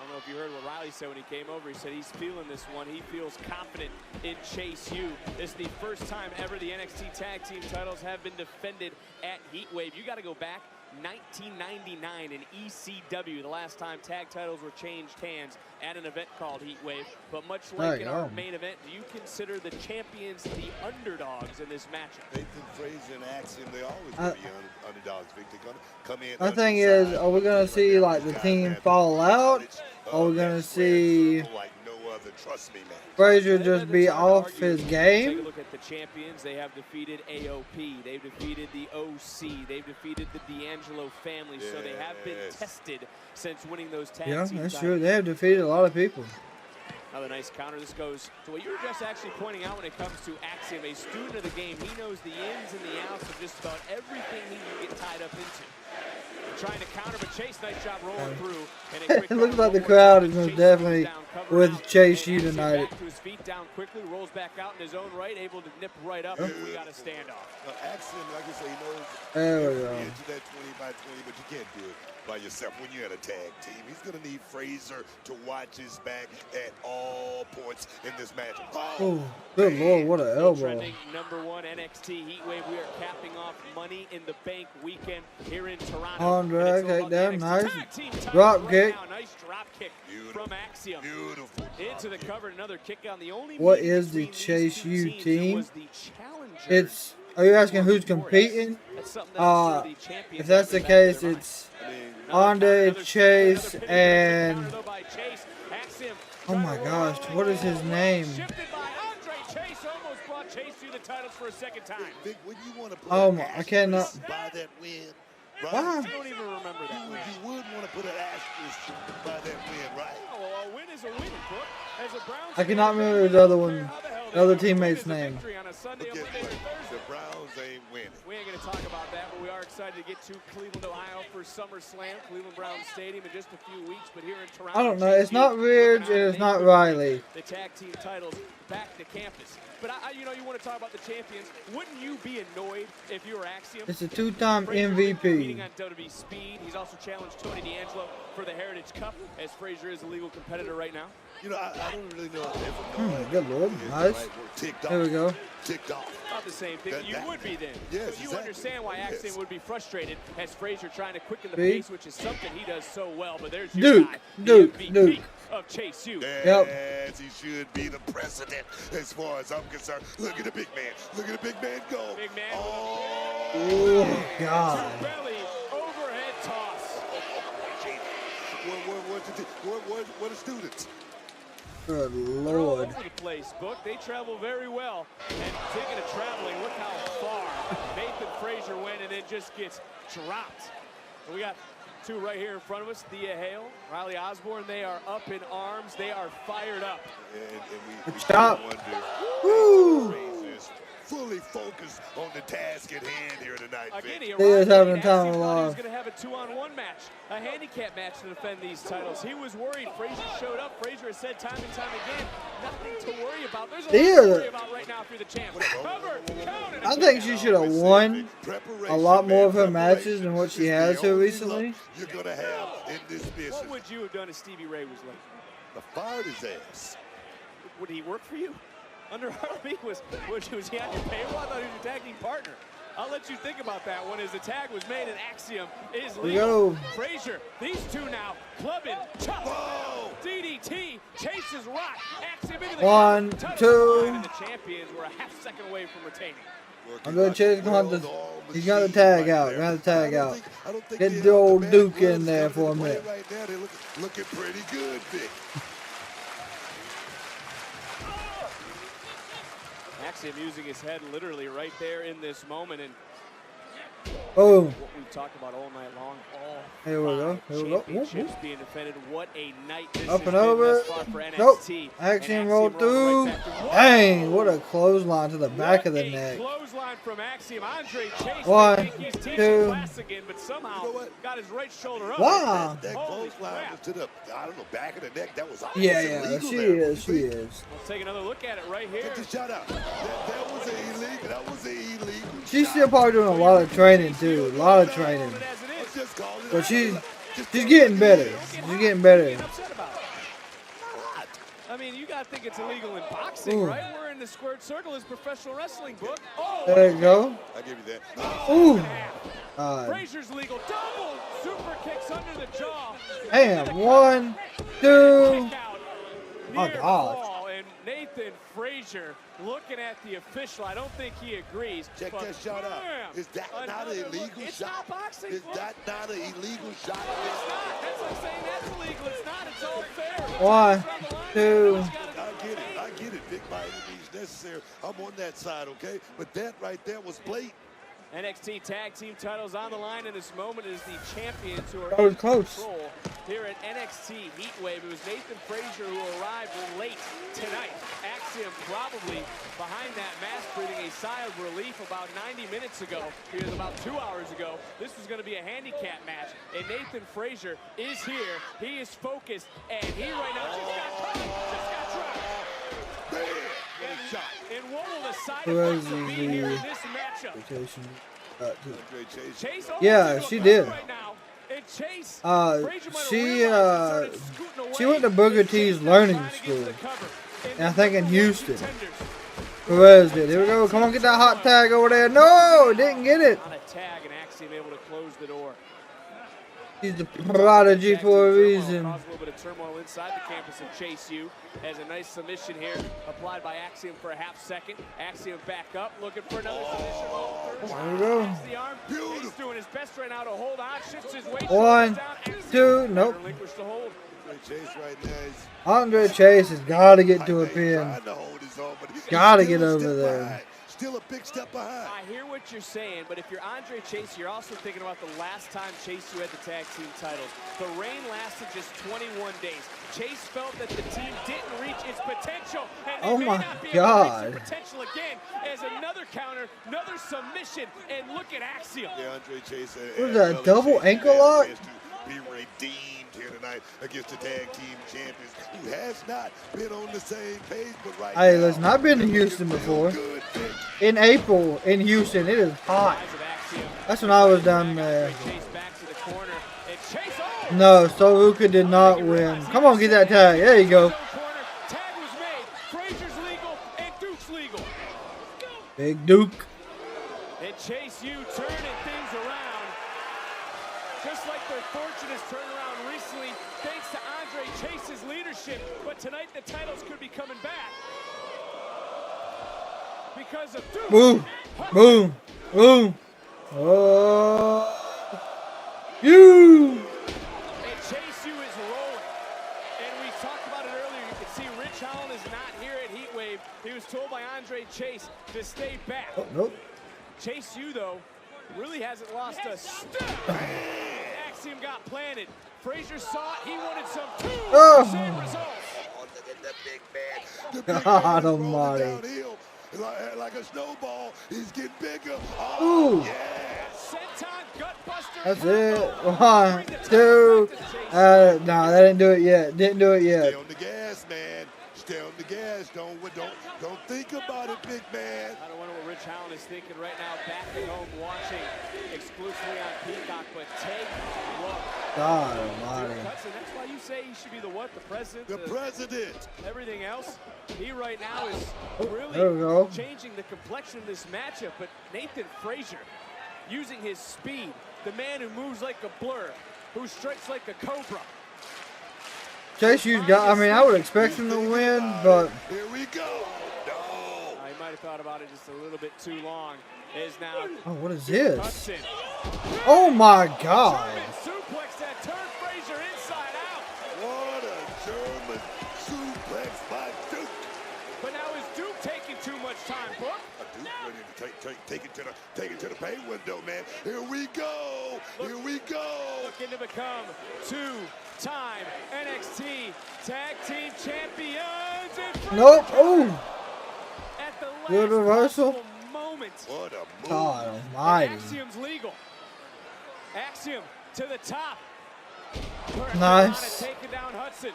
don't know if you heard what Riley said when he came over. He said he's feeling this one. He feels confident in Chase U. This is the first time ever the NXT Tag Team titles have been defended at Heatwave. You got to go back 1999 in ECW, the last time tag titles were changed hands at an event called Heatwave. But much like in our main event, do you consider the champions the underdogs in this matchup? Nathan Frazer and Axiom, they always going to be underdogs. They're going to come in. My thing is, are we gonna see like the team fall out? Or are we gonna see like no other, trust me, man. Frazer just be off his game? Take a look at the champions. They have defeated AOP. They've defeated the OC. They've defeated the D'Angelo family. So they have been tested since winning those tag Yeah, team that's titles. true. They have defeated a lot of people. Another nice counter. This goes to what you were just actually pointing out when it comes to Axiom, a student of the game. He knows the ins and the outs of just about everything he can get tied up into. Trying to counter, but Chase, nice job rolling through. And a quick It looks like the crowd is most definitely with Chase U tonight. back to his feet, down quickly, rolls back out in his own right, able to nip right up. We got a standoff. Axiom, like I say, he knows There we go. Into that 20 by 20, but you can't do it by yourself when you're in a tag team. He's going to need Frazer to watch his back at all points in this match. Oh, good lord, what an elbow. Trending #1 NXT Heatwave. We are capping off Money in the Bank weekend here in Toronto. Andre, take that, nice. Drop kick. Nice drop kick from Axiom. Beautiful. Into the cover, another kick on the only. What is the Chase U team? It's, are you asking who's competing? If that's the case, it's Andre, Chase, and oh my gosh, what is his name? Oh my, I cannot. Right? Why? I don't even remember that. You would want to put an asterisk by that win, right? Oh, a win is a win, Brooke. As a Browns I cannot remember the other one, the other teammate's name. The Browns ain't winning. We ain't going to talk about that, but we are excited to get to Cleveland, Ohio for SummerSlam, Cleveland Browns Stadium in just a few weeks. But here in Toronto, I don't know. It's not Ridge and it's not Riley. The tag team titles back to campus. But you know, you want to talk about the champions. Wouldn't you be annoyed if you were Axiom? It's a two-time MVP. Competing on WWE Speed. He's also challenged Tony D'Angelo for the Heritage Cup, as Frazer is a legal competitor right now. You know, I don't really know if good lord, nice. There we go. Ticked off. Not the same thing. You would be then. Yes, so you understand why Axiom would be frustrated as Frazer trying to quicken the See? pace, which is something he does so well. But there's your guy, Duke. of Chase U. Yes, he should be the president as far as I'm concerned. Look at the big man. Look at the big man go. Big man. Oh, God. Belly overhead toss. What are students? Good They're all lord. over the place, Book. They travel very well. And thinking of traveling, look how far Nathan Frazer went and then just gets dropped. And we got two right here in front of us. Thea Hale, Riley Osborne. They are up in arms. They are fired up. And we Stop. Woo! Fully focused on the task at hand here tonight. Again, He is having a time of He life. was going to have a 2-on-1 match, a handicap match to defend these titles. He was worried. Frazer showed up. Frazer has said time and time again, nothing to worry about. There's a lot to worry about right now for the champ. Cover, count, and I think she should have won a lot more of her matches than what she has here recently. You're going to have in this business. What would you have done if Stevie Ray was late? I fired his ass. Would he work for you? Under Harvey, was he on your payroll? I thought he was your tag team partner. I'll let you think about that one as the tag was made and Axiom is legal. Frazer, these two now clubbing, chop, DDT, chases Rock, Axiom into the 1, 2. And the champions were a half second away from retaining. I'm gonna Chase gonna have to, he's gonna tag out. Gonna tag out. Get the old Duke in there for a minute. Right now, they're looking pretty good, Vic. Axiom using his head literally right there in this moment, and boom. What we've talked about all night long. Here we go. Here we go. Championships being defended. What a night this Up has and been over. thus far for NXT. Nope. Axiom rolled through. Dang, what a clothesline to the back of the neck. Clothesline from Axiom. Andre Chase. 1, 2. Class again, but somehow got his right shoulder up. Wow. That clothesline was to the, I don't know, back of the neck. That was Yeah, she is. Let's take another look at it right here. Get the shot out. That was illegal. That was illegal. She's still probably doing a lot of training too. A lot of training. But she's getting better. She's getting better. I mean, you gotta think it's illegal in boxing, right? We're in the squared circle as professional wrestling book. Oh, there you go. I'll give you that. Ooh. Frazer's legal. Double super kicks under the jaw. Damn. 1, 2. Oh God. And Nathan Frazer looking at the official. I don't think he agrees. Check that shot out. Is that not an illegal it's shot? Not boxing, is that not an illegal shot? It's not. That's like saying that's illegal. It's not. It's all fair. 1, 2. I get it. Big by any means necessary. I'm on that side, okay? But that right there was blatant. NXT Tag Team titles on the line in this moment as the champions who are That was in close. control here at NXT Heatwave. It was Nathan Frazer who arrived late tonight. Axiom probably behind that mask breathing a sigh of relief about 90 minutes ago, because about 2 hours ago, this was going to be a handicap match. And Nathan Frazer is here. He is focused, and he right now just got dropped. And what will the side effects be here in this matchup? Yeah, she did. She went to Booker T's learning school, and I think in Houston. Perez did. Here we go. Come on, get that hot tag over there. No, didn't get it. On a tag, and Axiom able to close the door. He's the prodigy for a reason. Caused a little bit of turmoil inside the campus of Chase U. Has a nice submission here, applied by Axiom for a half second. Axiom back up, looking for another submission. There we go. The arm. He's doing his best right now to hold on. Shifts his weight. 1, 2, nope. Relinquished the hold. Andre Chase has got to get to a pin. Got to get over there. Still a big step behind. I hear what you're saying, but if you're Andre Chase, you're also thinking about the last time Chase U had the tag team titles. The reign lasted just 21 days. Chase felt that the team didn't reach its potential, and they may not be able to reach their potential again. As another counter, another submission, and look at Axiom. Yeah, Andre Chase. What is that, double ankle lock? Be redeemed here tonight against the tag team champions, who has not been on the same page, but right Hey, now, listen, I've been to Houston before. In April in Houston, it is hot. That's when I was down there. No, so Ruca did not win. Come on, get that tag. There you go. Tag was made. Frazer's legal and Duke's legal. Big Duke. And Chase U turning things around. Just like their fortune has turned around recently, thanks to Andre Chase's leadership. But tonight the titles could be coming back. Because of Duke. Boom. Boom. Boom. Oh. You. And Chase U is rolling. And we talked about it earlier. You can see Rich Holland is not here at Heatwave. He was told by Andre Chase to stay back. Oh, nope. Chase U, though, really hasn't lost a step. Axiom got planted. Frazer saw it. He wanted some too. Oh. Same results. Oh, look at the big man. The big God man is rolling almighty. downhill. Like a snowball. He's getting bigger. Oh, Ooh. yes. Senton gutbuster. That's it. 1, 2. No, that didn't do it yet. Didn't do it yet. Stay on the gas, man. Stay on the gas. Don't think about it, big man. I don't wonder what Rich Holland is thinking right now, back at home watching exclusively on Peacock, but take a look. God almighty. That's why you say he should be the what? The president? The president. Everything else. He right now is There we really go. changing the complexion of this matchup, but Nathan Frazer using his speed, the man who moves like a blur, who strikes like a cobra. Chase U's got, I mean, I would expect him to win, but. Here we go. No. He might have thought about it just a little bit too long. Is now. Oh, what is this? Oh my God. German suplex that turned Frazer inside out. What a German suplex by Duke. But now is Duke taking too much time, Brooke? Duke ready to take it to the pay window, man. Here we go. Here we go. Looking to become two-time NXT Tag Team Champions. Nope. Oh. At the last Good reversal. moment. What a move. God almighty. Axiom's legal. Axiom to the top. Nice. Taking down Hudson.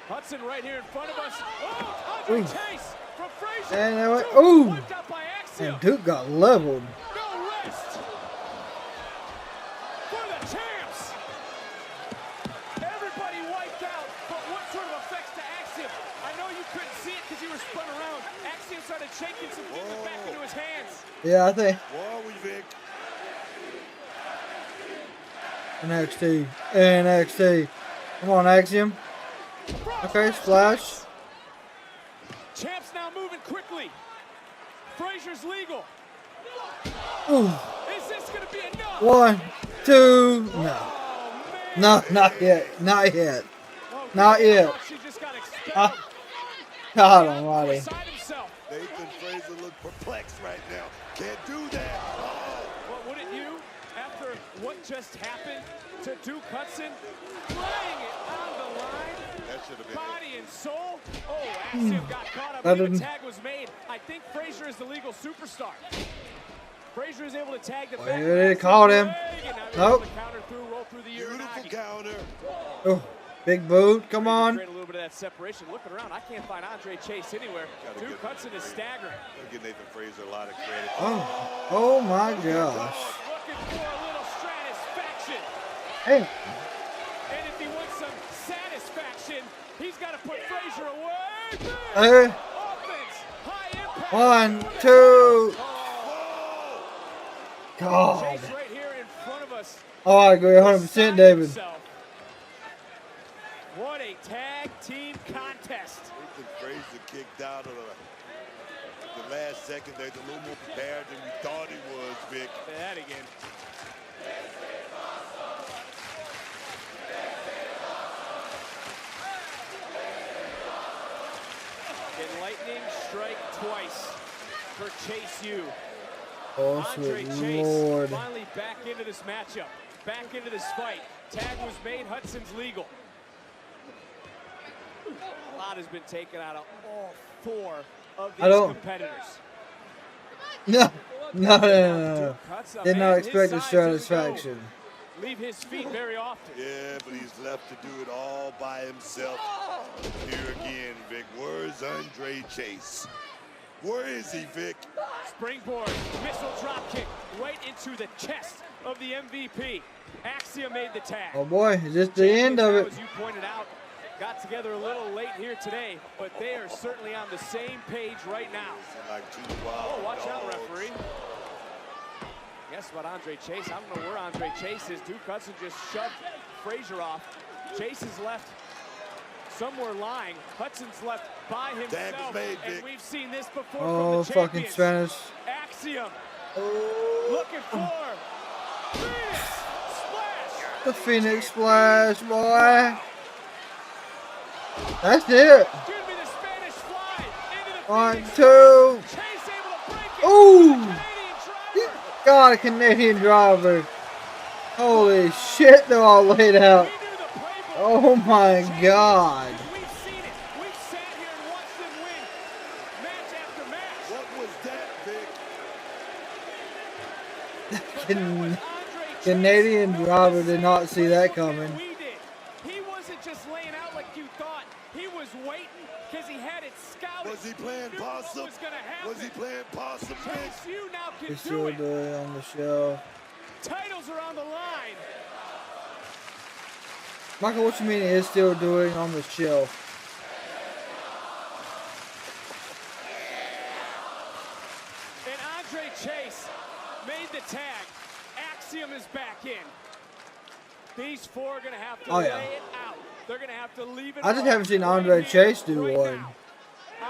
Hudson right here in front of us. Oh, Andre Chase from Frazer. And they went, ooh. Wiped out by Axiom. And Duke got leveled. No rest for the champs. Everybody wiped out, but what sort of effects to Axiom? I know you couldn't see it because you were spun around. Axiom started shaking some things back into his hands. Yeah, I think. Whoa, we Vic. NXT. NXT. Come on, Axiom. Okay, splash. Champs now moving quickly. Frazer's legal. Ooh. Is this going to be enough? 1, 2. No. No, not yet. Not yet. Not yet. God almighty. Nathan Frazer look perplexed right now. Can't do that. Oh. Well, wouldn't you, after what just happened to Duke Hudson, laying it on the line, that should have been body and soul? Oh, Axiom got caught up. The tag was made. I think Frazer is the legal superstar. Frazer is able to tag the back. They caught him. Nope. Counter through, roll through the beautiful counter. Oh. Big boot, come on. Create a little bit of that separation. Looking around, I can't find Andre Chase anywhere. Duke Hudson is staggering. Gotta give Nathan Frazer a lot of credit. Oh my gosh. Looking for a little satisfaction. Hey. And if he wants some satisfaction, he's got to put Frazer away. Hey. Offense, high impact. 1, 2. God. Chase right here in front of us. Oh, I agree 100%, David. What a tag team contest. Nathan Frazer kicked out of the last second. They're a little more prepared than we thought he was, Vic. Say that again. And lightning strike twice for Chase U. Oh, Andre sweet Chase Lord. finally back into this matchup, back into this fight. Tag was made, Hudson's legal. A lot has been taken out of all 4 of these competitors. No. Did not expect a satisfaction. Leave his feet very often. Yeah, but he's left to do it all by himself. Here again, Vic. Where's Andre Chase? Where is he, Vic? Springboard, missile drop kick right into the chest of the MVP. Axiom made the tag. Oh boy, is this the end of it? As you pointed out, got together a little late here today, but they are certainly on the same page right now. Like 2 wild watch out, dogs. referee. Guess what, Andre Chase? I don't know where Andre Chase is. Duke Hudson just shoved Frazer off. Chase is left somewhere lying. Hudson's left by himself. And we've seen this before from the fucking champions. Spanish. Axiom. Looking for Phoenix Splash. The Phoenix Splash, boy. That's it. Give me the Spanish fly into the 1, Phoenix 2. Chase able to break it. Ooh. God, a Canadian driver. Holy shit, they're all laid out. Oh my God. We've seen it. We've sat here and watched them win match after match. What was that, Vic? Canadian driver did not see that coming. We did. He wasn't just laying out like you thought. He was waiting because he had it scouted. Was he playing possum? Was he playing possum, Vic? Chase U now can He's do still it. doing it on the shelf. Titles are on the line. Michael, what you mean is still doing on the shelf? And Andre Chase made the tag. Axiom is back in. These 4 are going to have to lay it out. They're going to have to leave it. I just haven't seen Andre Chase do one.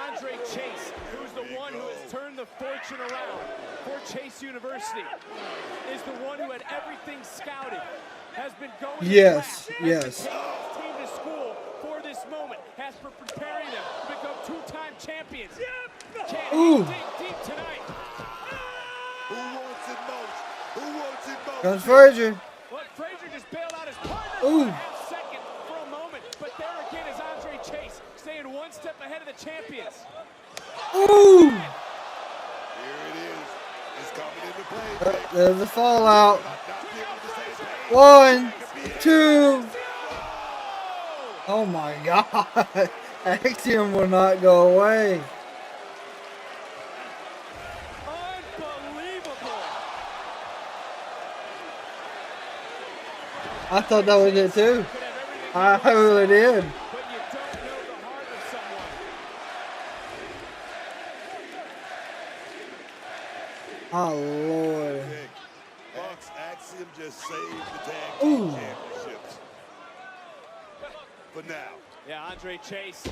Andre Chase, who's the one who has turned the fortune around for Chase University, is the one who had everything scouted, has been going Yes, to yes. team to school for this moment, has been preparing them to become 2-time champions. Can Ooh. he dig deep tonight? Who wants it most? Who wants it most? Comes Frazer. Look, Frazer just bailed out his partner Ooh. for a half second for a moment, but there again is Andre Chase, staying one step ahead of the champions. Ooh. Here it is. It's coming into play. There's a fallout. 1, 2. Oh my God. Axiom will not go away. I thought that was it too. I really did. Oh Lord. Axiom just saved the tag team championships. But now. Yeah, Andre Chase,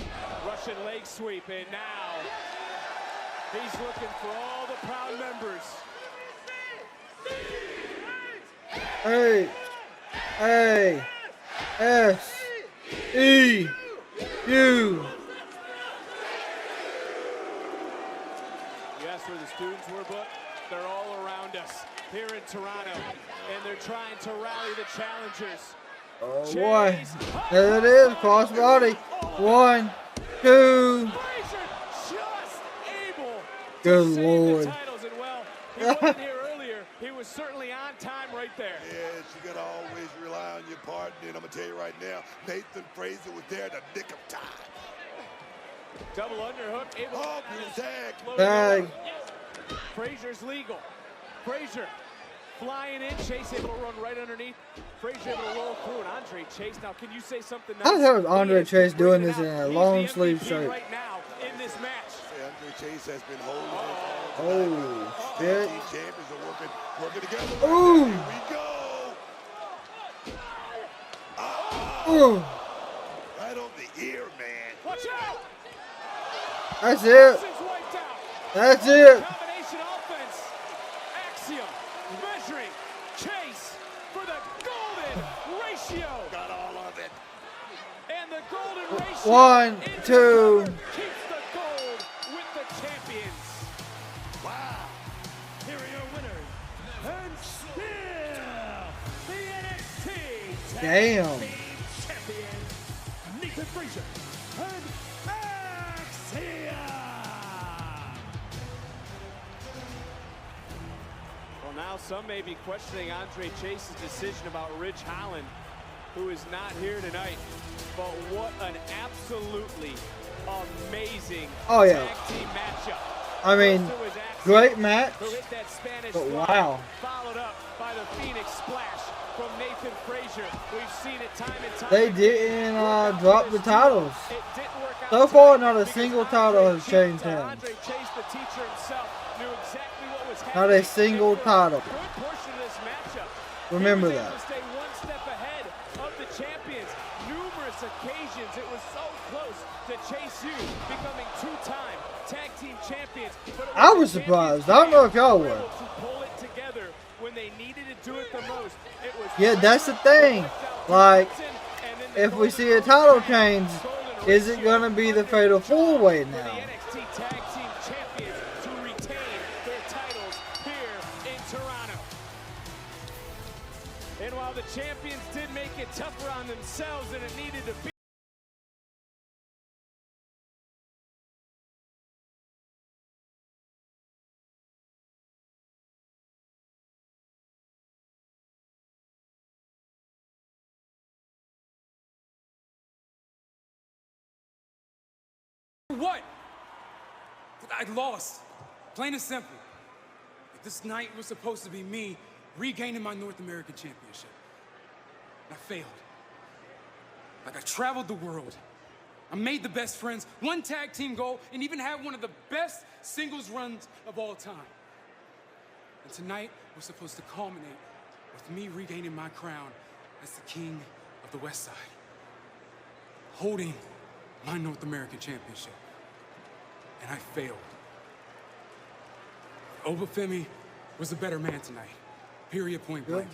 Russian leg sweep, and now he's looking for all the proud members. A, A, S, E, U. You asked where the students were, but they're all around us here in Toronto, and they're trying to rally the challengers. Oh boy. There it is, crossbody. 1, 2. Just able Good to save Lord. the titles, and well, he wasn't here earlier, He was certainly on time right there. Yes, you got to always rely on your partner. And I'm going to tell you right now, Nathan Frazer was there in the nick of time. Double underhook. Beautiful tag. Tag. Frazer's legal. Frazer flying in. Chase able to run right underneath. Frazer able to roll through. And Andre Chase. Now, can you say something? I heard Andre Chase doing this in a long sleeve shirt. Right now in this match. Andre Chase has been holding. Oh, shit. Champions are working together. Ooh. Here we go. Ooh. Right on the ear, man. Watch out. That's it. That's it. Combination offense. Axiom measuring Chase for the golden ratio. Got all of it. And the golden ratio. 1, 2. Keeps the gold with the champions. Wow. Here are your winners. And still the NXT Damn. Team Champions, Nathan Frazer and Axiom. Well, now some may be questioning Andre Chase's decision about Ridge Holland, who is not here tonight. But what an absolutely amazing tag team matchup. I mean, great match, who hit that Spanish but fly, wow. followed up by the Phoenix Splash from Nathan Frazer. We've seen it time and time. They didn't drop the titles. So far, not a single title has changed hands. Andre Chase, the teacher himself, knew exactly what was happening. Not a single title. Good portion of this matchup. Remember He was able that. to stay one step ahead of the champions. Numerous occasions, it was so close to Chase U becoming two-time tag team champions. But I was surprised. I don't know if y'all were. to pull it together when they needed to do it the most. It was Yeah, that's the thing. Like, if we see a title change, is it going to be the Fatal 4-Way now? NXT tag team champions to retain their titles here in Toronto. And while the champions did make it tougher on themselves than it needed to be, what? I lost. Plain and simple. This night was supposed to be me regaining my North American Championship. And I failed. Like, I traveled the world. I made the best friends, won tag team gold, and even had one of the best singles runs of all time. And tonight was supposed to culminate with me regaining my crown as the king of the West Side. Holding my North American Championship. And I failed. Oba Femi was a better man tonight. Period, point blank.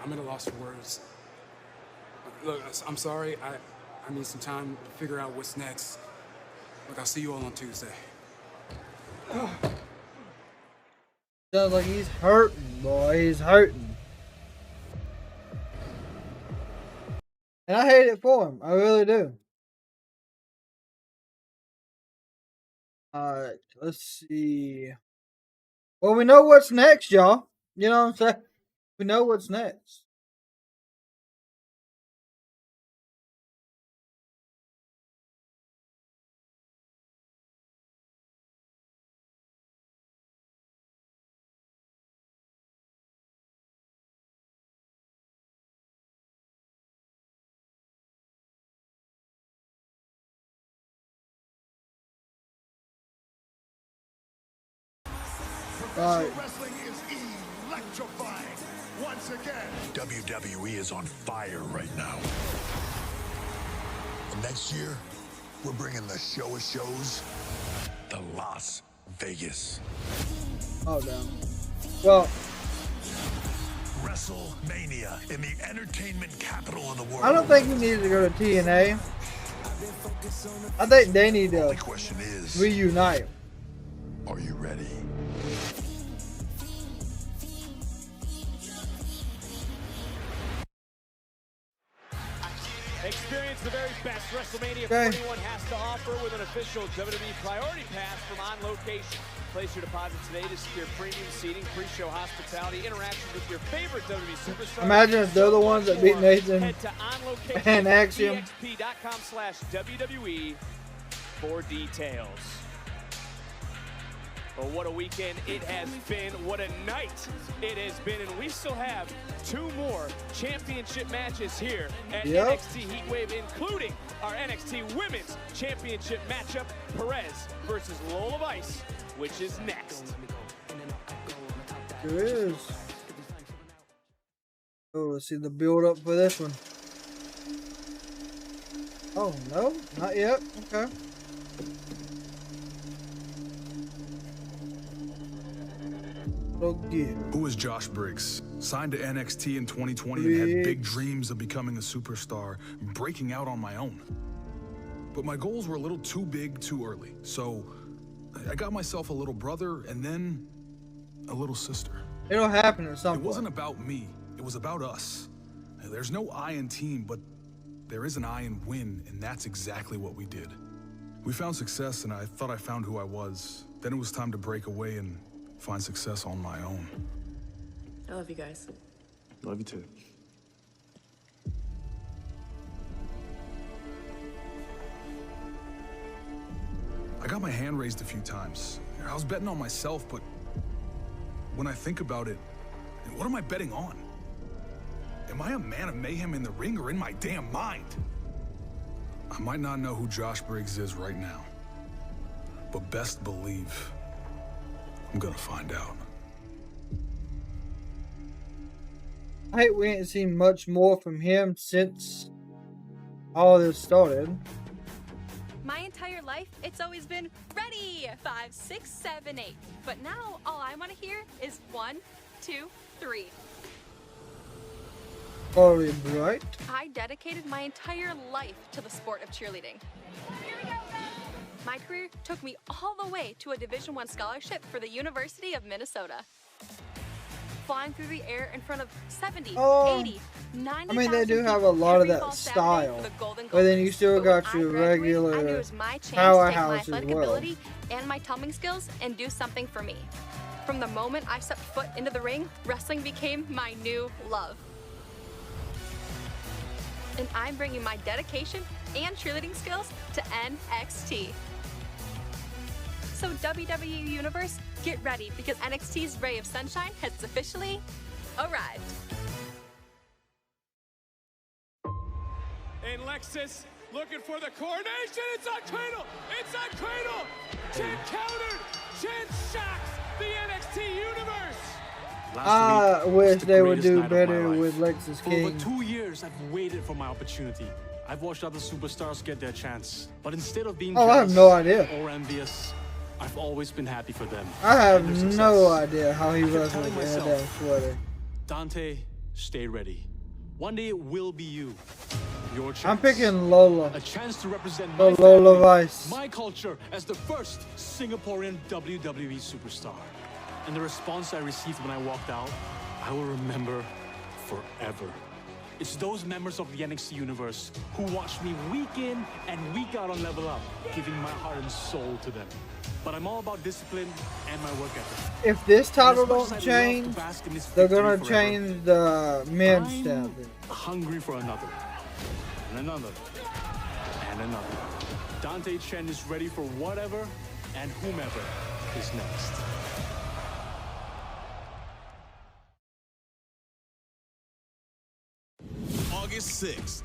I'm at a loss for words. Look, I'm sorry. I need some time to figure out what's next. Look, I'll see you all on Tuesday. Sounds like he's hurting, boy. He's hurting. And I hate it for him. I really do. Alright, let's see. Well, we know what's next, y'all. You know what I'm saying? We know what's next. Wrestling is electrifying once again. WWE is on fire right now. And next year, we're bringing the show of shows to Las Vegas. Oh, damn. Well, WrestleMania in the entertainment capital of the world. I don't think he needed to go to TNA. I think they need to reunite. Are you ready? Experience the very best WrestleMania 41 has to offer with an official WWE Priority Pass from On Location. Place your deposit today to secure premium seating, pre-show hospitality, interactions with your favorite WWE superstars. Imagine if they're the ones that beat Nathan Head to and Axiom. onlocation.com/WWE for details. But what a weekend it has been. What a night it has been. And we still have 2 more championship matches here at NXT Heatwave, including our NXT Women's Championship matchup, Perez versus Lola Vice, which is next. There is. Oh, let's see the build up for this one. Oh, no, not yet. Okay. Who is Josh Briggs? Signed to NXT in 2020 and had big dreams of becoming a superstar, breaking out on my own. But my goals were a little too big too early, so I got myself a little brother and then a little sister. It'll happen at some point. It wasn't about me, it was about us. There's no I in team, but there is an I in win, and that's exactly what we did. We found success, and I thought I found who I was. Then it was time to break away and find success on my own. I love you guys. Love you too. I got my hand raised a few times. I was betting on myself, but when I think about it, what am I betting on? Am I a man of mayhem in the ring or in my damn mind? I might not know who Josh Briggs is right now, but best believe I'm gonna find out. I hate we ain't seen much more from him since all this started. My entire life, it's always been ready. 5, 6, 7, 8. But now all I want to hear is 1, 2, 3. Probably right. I dedicated my entire life to the sport of cheerleading. My career took me all the way to a Division I scholarship for the University of Minnesota. Flying through the air in front of 70, 80, 90,000 I mean, they do have a lot of that style, but then you still got your regular I knew it was my chance to take my powerhouse as athletic well. ability and my tumbling skills and do something for me. From the moment I stepped foot into the ring, wrestling became my new love. And I'm bringing my dedication and cheerleading skills to NXT. So WWE Universe, get ready because NXT's ray of sunshine has officially arrived. And Lexus looking for the coronation. It's on Cradle. It's on Cradle. Chen countered. Chen shocks the NXT Universe. I wish they would do better with Lexus For King. over 2 years, I've waited for my opportunity. I've watched other superstars get their chance. But instead of being I have jealous no idea. or envious, I've always been happy for them. I have and their success. no idea how he I kept wrestled telling in that myself, damn sweater. Dante, stay ready. One day it will be you. Your chance. I'm picking Lola. A chance to represent The my Lola family, Vice. my culture as the first Singaporean WWE superstar. And the response I received when I walked out, I will remember forever. It's those members of the NXT Universe who watch me week in and week out on Level Up, giving my heart and soul to them. But I'm all about discipline and my work ethic. If this title And as much don't as I'd love to change, bask in this they're victory gonna forever, change the men's I'm stabbing. hungry for another, and another, and another. Dante Chen is ready for whatever and whomever is next. August 6th,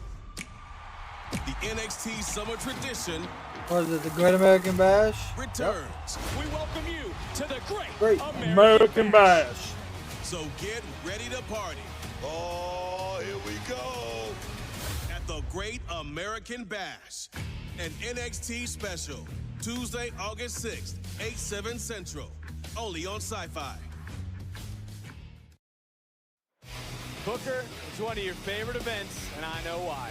the NXT Summer Tradition What is it, the Great American Bash? returns. We welcome you to the Great American Bash. So get ready to party. Oh, here we go. At the Great American Bash, an NXT special, Tuesday, August 6th, 8/7 Central, only on Sci-Fi. Booker, it's one of your favorite events, and I know why.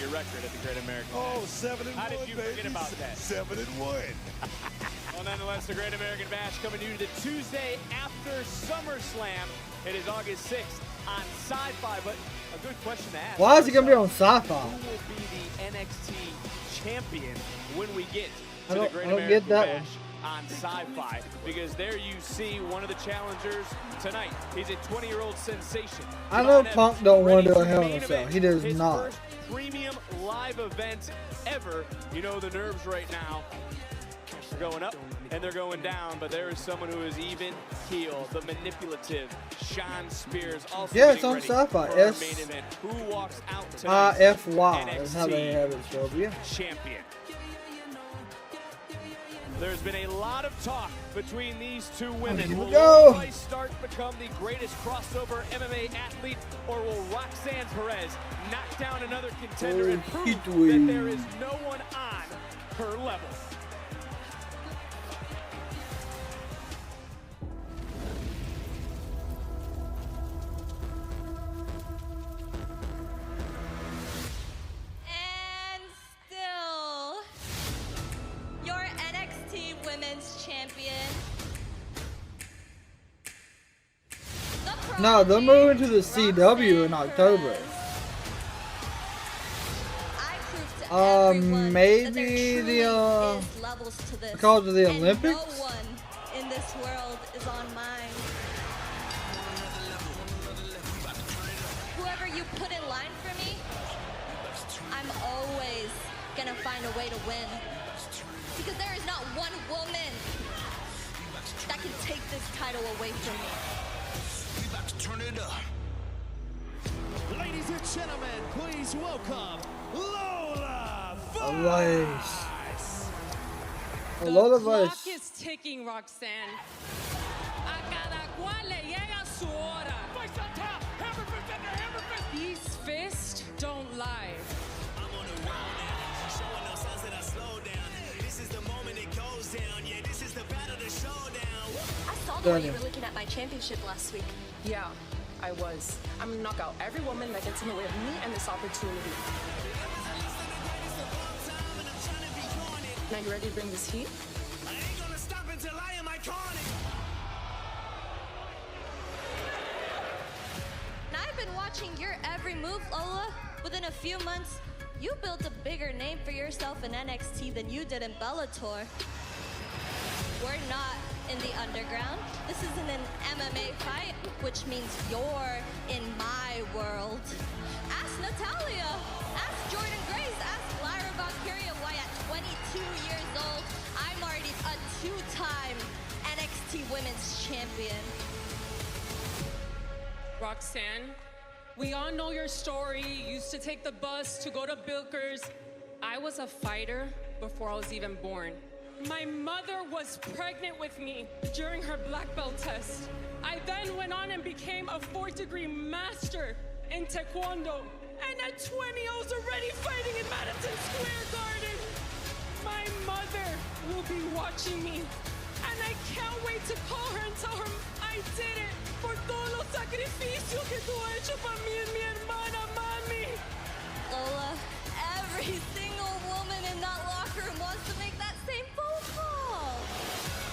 Your record at the Great American Oh, Bash. 7-1, How did you baby. forget about that? 7-1. Well, nonetheless, the Great American Bash coming to you the Tuesday after SummerSlam. It is August 6th on Sci-Fi. But a good question to ask. Why is he gonna be on Sci-Fi? Who will be the NXT champion when we get to the Great I don't American get that Bash on Sci-Fi? Because there you see one of the challengers tonight. He's a 20-year-old sensation. I know Karev Punk don't want to do a ready Hell to in a main Cell. event He does his not. first premium live event ever. You know the nerves right now. They're going up and they're going down, but there is someone who is even keel, the manipulative Shawn Spears. Also Yeah, it's getting on ready Sci-Fi. for our main event. Who walks out tonight? IFY is how they have it spelled. Yeah. Champion. There's been a lot of talk between these two women. Here we Will go. Lola Vice start to become the greatest crossover MMA athlete, or will Roxanne Perez knock down another contender and prove that there is no one on her level? And still, your NXT Women's Champion. No, they're moving to the CW in October. Maybe the because of the Olympics. No one in this world is on mine. Whoever you put in line for me, I'm always gonna find a way to win. Because there is not one woman that can take this title away from me. Turn it up. Ladies and gentlemen, please welcome Lola Vice. Lola The Vice. clock is ticking, Roxanne. A cada cual le llega su hora. Vice on top. Hammer fist after hammer fist. These fists don't lie. I'm on a roll now, showing no signs that I slow down. This is the moment it goes down. Yeah, this is the battle, the showdown. I saw the way you were looking at my championship last week. Yeah, I was. I'm gonna knock out every woman that gets in the way of me and this opportunity. Now you ready to bring this heat? I ain't gonna stop until I am iconic. Now I've been watching your every move, Lola. Within a few months, you built a bigger name for yourself in NXT than you did in Bellator. We're not in the underground. This isn't an MMA fight, which means you're in my world. Ask Natalia, ask Jordan Grace, ask Lyra Valkyria why at 22 years old, I'm already a two-time NXT Women's Champion. Roxanne, we all know your story. You used to take the bus to go to Bilkers. I was a fighter before I was even born. My mother was pregnant with me during her black belt test. I then went on and became a 4th-degree master in Taekwondo. And at 20, I was already fighting in Madison Square Garden. My mother will be watching me. And I can't wait to call her and tell her I did it por todos los sacrificios que tú has hecho para mí y mi hermana, mami. Lola, every single woman in that locker room wants to make that same phone call.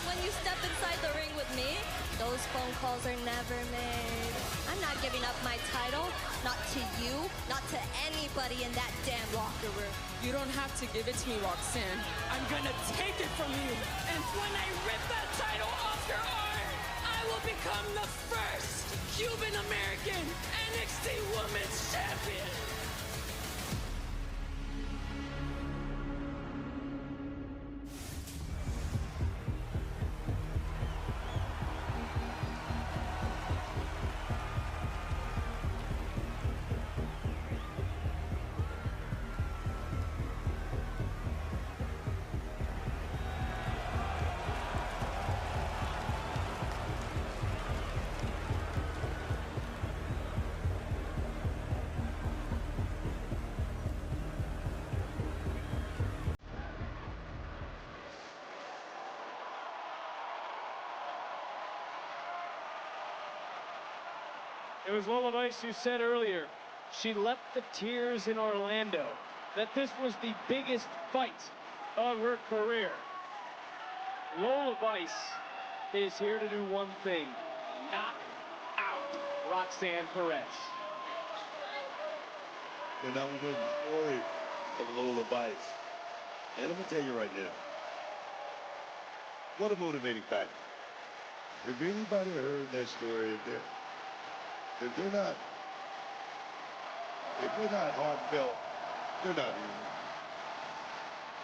When you step inside the ring with me, those phone calls are never made. I'm not giving up my title, not to you, not to anybody in that damn locker room. You don't have to give it to me, Roxanne. I'm gonna take it from you. And when I rip that title off your arm, I will become the first Cuban-American NXT Women's Champion. It was Lola Vice who said earlier, she left the tears in Orlando, that this was the biggest fight of her career. Lola Vice is here to do one thing, knock out Roxanne Perez. And now we know the story of Lola Vice. And I'm going to tell you right now, what a motivating factor. If anybody heard that story, if they're not heartfelt, they're not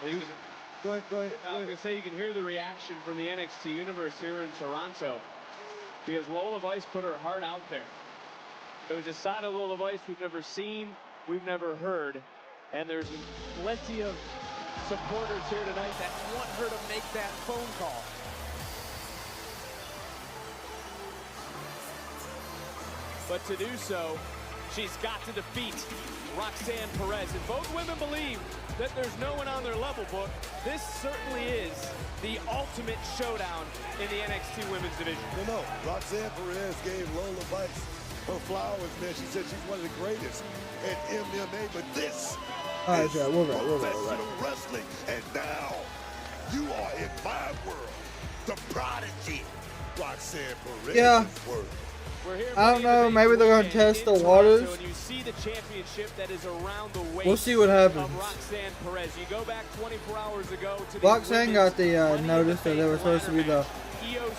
human. Go ahead. I was going to say, you can hear the reaction from the NXT Universe here in Toronto, because Lola Vice put her heart out there. It was a side of Lola Vice we've never seen, we've never heard, and there's plenty of supporters here tonight that want her to make that phone call. But to do so, she's got to defeat Roxanne Perez. And both women believe that there's no one on their level, book. This certainly is the ultimate showdown in the NXT Women's Division. No, Roxanne Perez gave Lola Vice her flowers, man. She said she's one of the greatest at MMA, but this is professional wrestling. And now, you are in my world, the prodigy, Roxanne Perez. Yeah. I don't know, maybe they're going to test the waters. You see the championship that is around the waist. We'll see what happens. Of Roxanne Perez. You go back 24 hours ago to the Roxanne got the notice that they were supposed to be the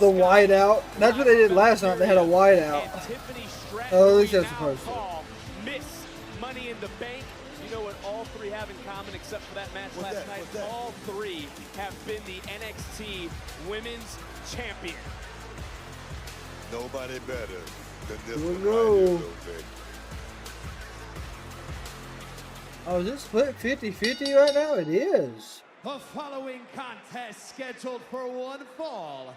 whiteout. That's what they did last night. They had a whiteout. Oh, at least that's supposed to. Miss Money in the Bank. You know what all three have in common except for that match last night? All three have been the NXT Women's Champion. Nobody better than this Here we one go. right here, though, baby. Oh, is it split 50-50 right now? It is. The following contest scheduled for one fall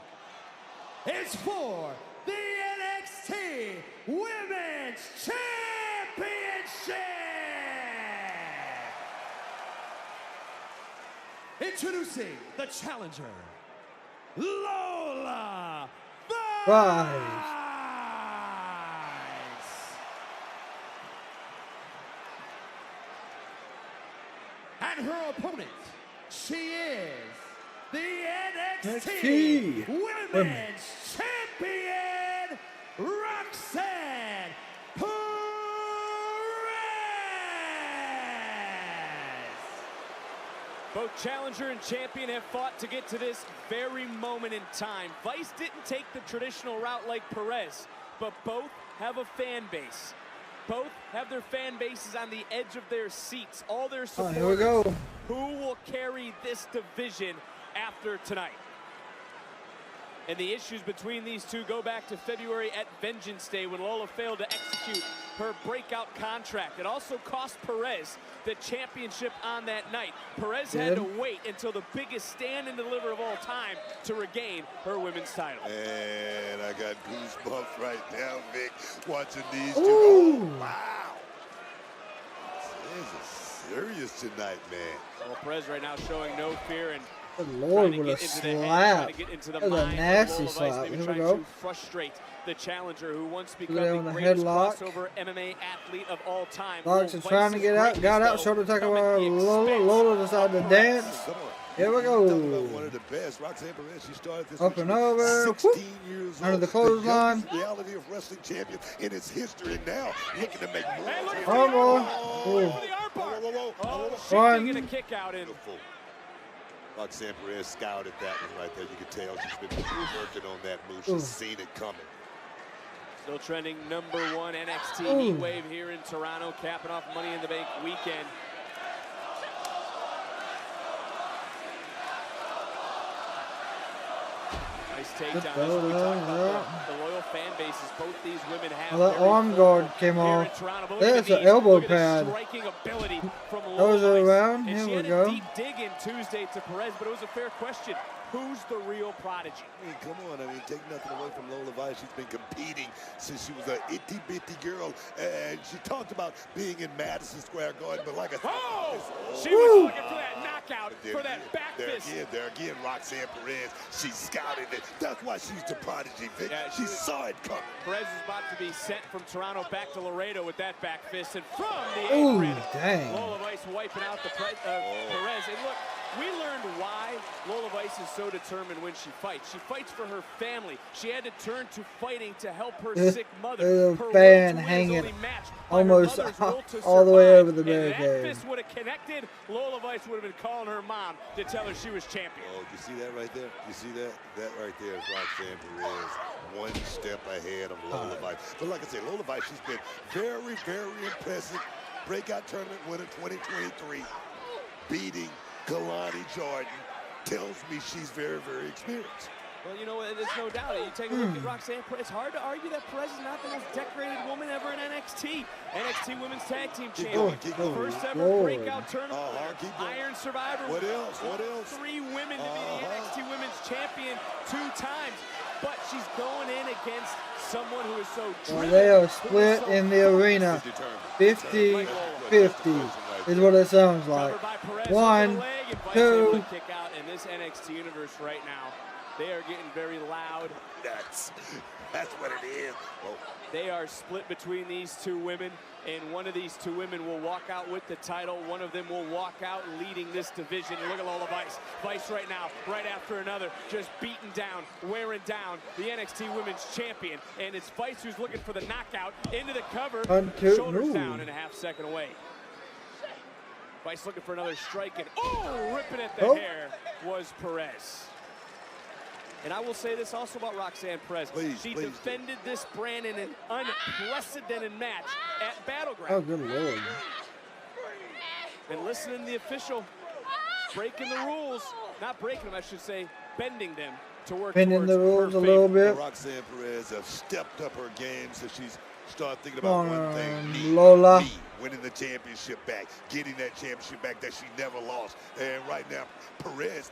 is for the NXT Women's Championship. Introducing the challenger, Lola Right. And her opponent, she is the NXT NXT Women's Champion, Roxanne Perez. Both challenger and champion have fought to get to this very moment in time. Vice didn't take the traditional route like Perez, but both have a fan base. Both have their fan bases on the edge of their seats. All their supporters. Here we go. Who will carry this division after tonight? And the issues between these two go back to February at Vengeance Day when Lola failed to execute her breakout contract. It also cost Perez the championship on that night. Perez had to wait until the biggest stand and deliver of all time to regain her women's title. And I got goosebumps right now, Vic, watching these two. Ooh. Oh, wow. This is serious tonight, man. Well, Perez right now showing no fear and Good Lord, what a slap. That was a nasty slap. Here we go. To frustrate the challenger who once became There on the the greatest headlock. crossover MMA athlete of all time. Fox is trying to get out. Got out. Shoulder tackle by Lola. Lola decided to dance. Here we go. One of the best. Roxanne Perez, she started this Up and over. 16 years Under old. the clothesline. The reality of wrestling champion in its history now. Looking to make more. One. Get a kick out in. Roxanne Perez scouted that one right there. You can tell she's been working on that move. She's seen it coming. Still trending #1 NXT Heatwave here in Toronto, capping off Money in the Bank weekend. Nice takedown. As we talked about the loyal fan bases both these women have. Well, that arm guard came off. There's an elbow pad. Those are around. Here we go. Deep dig in Tuesday to Perez, but it was a fair question. Who's the real prodigy? I mean, come on. I mean, take nothing away from Lola Vice. She's been competing since she was an itty-bitty girl. And she talked about being in Madison Square Garden, but like I said, she was looking for that knockout, for that back fist. There again, Roxanne Perez. She scouted it. That's why she's the prodigy, Vic. Yeah, she saw it coming. Perez is about to be sent from Toronto back to Laredo with that back fist. And from the Ooh, apron, dang. Lola Vice wiping out the Perez. And look, We learned why Lola Vice is so determined when she fights. She fights for her family. She had to turn to fighting to help her sick mother. There's Her a fan will to win is hanging only matched by her almost mother's will to all the way survive. over the And that barricade. fist would have connected. Lola Vice would have been calling her mom to tell her she was champion. Oh, you see that right there? You see that? That right there is Roxanne Perez, one step ahead of Lola Vice. But like I said, Lola Vice, she's been very, very impressive. Breakout tournament winner 2023, beating Kelani Jordan. Tells me she's very, very experienced. Well, you know, there's no doubt. You take a look at Roxanne Perez. It's hard to argue that Perez is not the most decorated woman ever in NXT. NXT Women's Tag Team Champion. First ever breakout tournament. Iron Survivor. What else? What else? 3 women to be the NXT Women's Champion 2 times. But she's going in against someone who is so driven. Well, they are split in the arena. 50-50 is what it sounds like. 1, 2. Kick out in this NXT universe right now. They are getting very loud. That's what it is. Whoa. They are split between these 2 women, and one of these 2 women will walk out with the title. One of them will walk out leading this division. Look at Lola Vice. Vice right now, right after another, just beating down, wearing down the NXT Women's Champion. And it's Vice who's looking for the knockout into the cover. Shoulders down and a half second away. Vice looking for another strike, and ripping at the hair was Perez. And I will say this also about Roxanne Perez. She defended this brand in an unprecedented match at Battleground. Oh, good Lord. And listening to the official breaking the rules, not breaking them, I should say, bending them to work Bending the rules a little bit. Roxanne Perez has stepped up her game, so she's started thinking about one thing. Lola. Winning the championship back, getting that championship back that she never lost. And right now, Perez,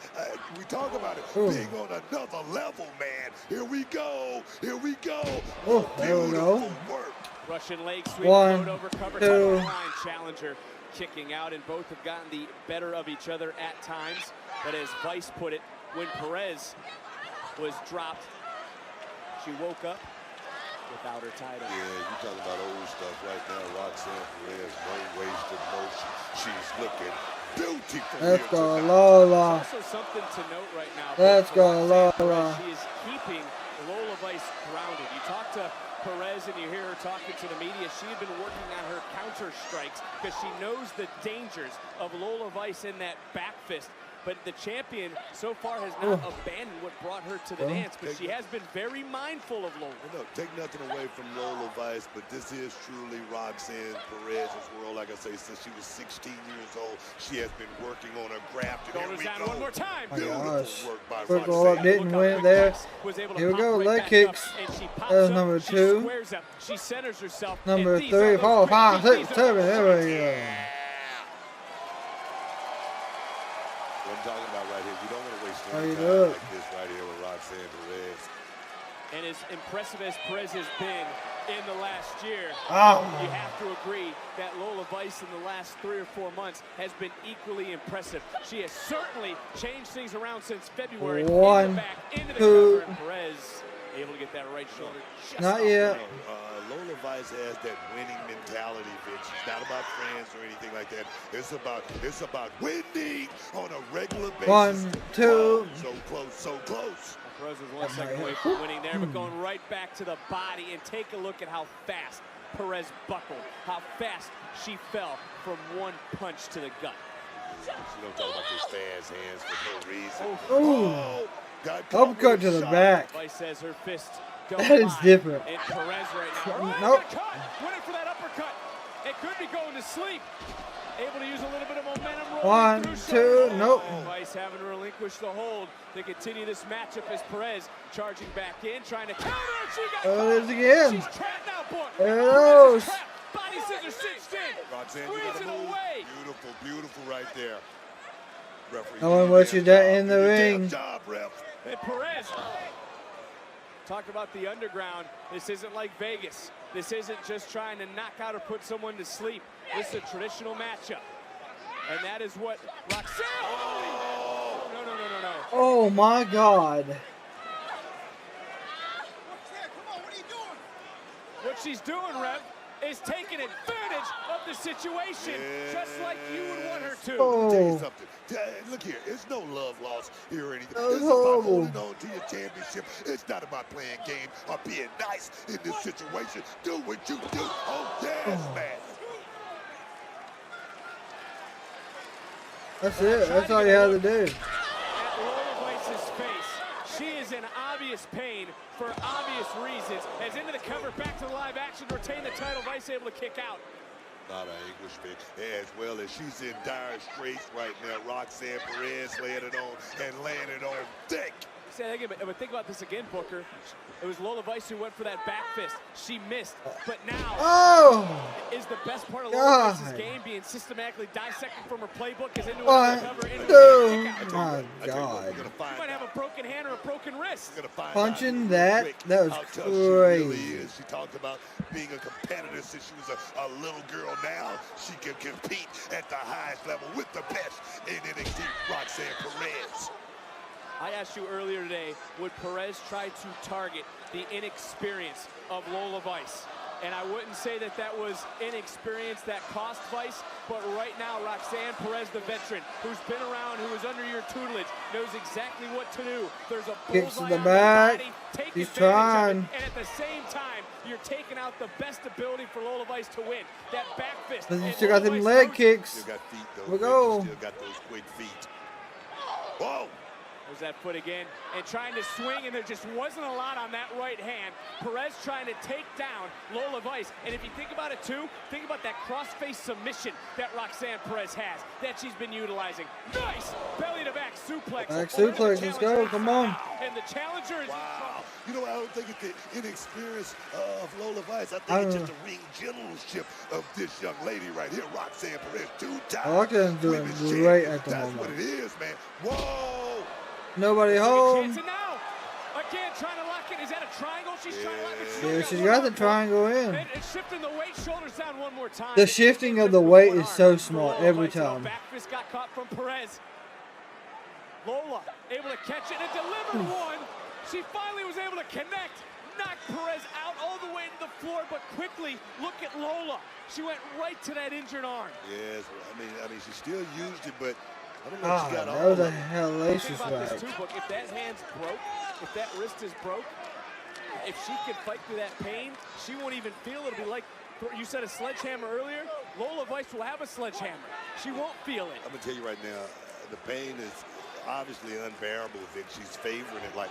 we talk about it, being on another level, man. Here we go. Here we go. Oh, there we go. Work. Russian leg sweep, 1, over cover, 2. line challenger kicking out, and both have gotten the better of each other at times. But as Vice put it, when Perez was dropped, she woke up without her title. Yeah, you talking about old stuff right now. Roxanne Perez, no wasted motion. She's looking beautiful. Let's go, Lola. Also something to note right now. Let's go, Lola. She is keeping Lola Vice grounded. You talk to Perez and you hear her talking to the media. She had been working on her counter strikes because she knows the dangers of Lola Vice in that back fist. But the champion so far has not abandoned what brought her to the dance, but she has been very mindful of Lola. No, take nothing away from Lola Vice, but this is truly Roxanne Perez's world. Like I say, since she was 16 years old, she has been working on her craft. Shoulders down one more time. Beautiful work by Circle up, didn't win there. Here we go, leg kicks. That's number 2. She centers herself. Number 3, 4, 5, 6, 7. There we go. What I'm talking about right here, you don't want to waste How any you time doing? like this right here with Roxanne Perez. And as impressive as Perez has been in the last year, you have to agree that Lola Vice in the last 3 or 4 months has been equally impressive. She has certainly changed things around since February. 1, into the back, into the 2. cover, and Perez able to get that right shoulder just Not off yet. the ring. Lola Vice has that winning mentality, Vince. It's not about friends or anything like that. It's about winning on a regular basis. 1, 2. So close, so close. Perez was 1 second away from winning there, but going right back to the body, and take a look at how fast Perez buckled, how fast she fell from one punch to the gut. You don't talk about those fast hands for no reason. Ooh. Uppercut to the back. Vice says her fist That is different. And Perez right now. Nope. Winning for that uppercut. It could be going to sleep. Able to use a little bit of momentum. 1, 2, nope. Vice having to relinquish the hold to continue this matchup as Perez charging back in, trying to counter. She got There it is again. She's trapped now, boy. There it goes. Body scissors cinched in. Roxanne, you gotta move. Beautiful, beautiful right there. Referee. No one wants you that in the ring. Job, ref. And Perez talked about the underground. This isn't like Vegas. This isn't just trying to knock out or put someone to sleep. This is a traditional matchup. And that is what Roxanne. Oh, no. Oh my God. What she's doing, Rev, is taking advantage of the situation, just like you would want her to. Let me tell you something. Look here, it's no love lost here or anything. It's about holding on to your championship. It's not about playing games or being nice in this situation. Do what you do. Oh, yes, man. That's it. That's all you have to do. At Lola Vice's face, she is in obvious pain for obvious reasons. As into the cover, back to the live action, retain the title. Vice able to kick out. Not an English fit, as well as she's in dire straits right now. Roxanne Perez laying it on and laying it on thick. Say that again, but think about this again, Booker. It was Lola Vice who went for that back fist. She missed, but now is the best part of Lola Vice's game being systematically dissected from her playbook is into a cover. My God. You might have a broken hand or a broken wrist. Punching that was crazy. She talked about being a competitor since she was a little girl. Now she can compete at the highest level with the best in NXT, Roxanne Perez. I asked you earlier today, would Perez try to target the inexperience of Lola Vice? And I wouldn't say that that was inexperience that cost Vice, but right now, Roxanne Perez, the veteran, who's been around, who is under your tutelage, knows exactly what to do. There's a kicks to bullseye the on back. body, take He's advantage trying. of it, and at the same time, you're taking out the best ability for Lola Vice to win. That back fist. You still got them leg kicks. Still got feet, though. We go. Still got those quick feet. Whoa. There's that foot again, and trying to swing, and there just wasn't a lot on that right hand. Perez trying to take down Lola Vice, and if you think about it too, think about that cross-face submission that Roxanne Perez has, that she's been utilizing. Nice belly-to-back suplex. Back suplex, let's go, come on. And the challenger is You know, I don't think it's the inexperience of Lola Vice. I think it's just the ring generalship of this young lady right here, Roxanne Perez. 2-time Roxanne's doing great at the That's moment. what it is, man. Whoa! Nobody home. Again, trying to lock it. Is that a triangle? She's trying to lock it. Yeah, she's got the triangle in. And shifting the weight, shoulders down one more time. The shifting of the weight is so smart every time. Back fist got caught from Perez. Lola able to catch it and delivered one. She finally was able to connect. Knocked Perez out all the way to the floor, but quickly, look at Lola. She went right to that injured arm. Yes, I mean, she still used it, but I don't know if Ah, she got that all was of a it. hellacious Think about this fight. too, Book. If that hand's broke, if that wrist is broke, if she can fight through that pain, she won't even feel it. It'll be like, you said a sledgehammer earlier. Lola Vice will have a sledgehammer. She won't feel it. I'm gonna tell you right now, the pain is obviously unbearable. Then she's favoring it like.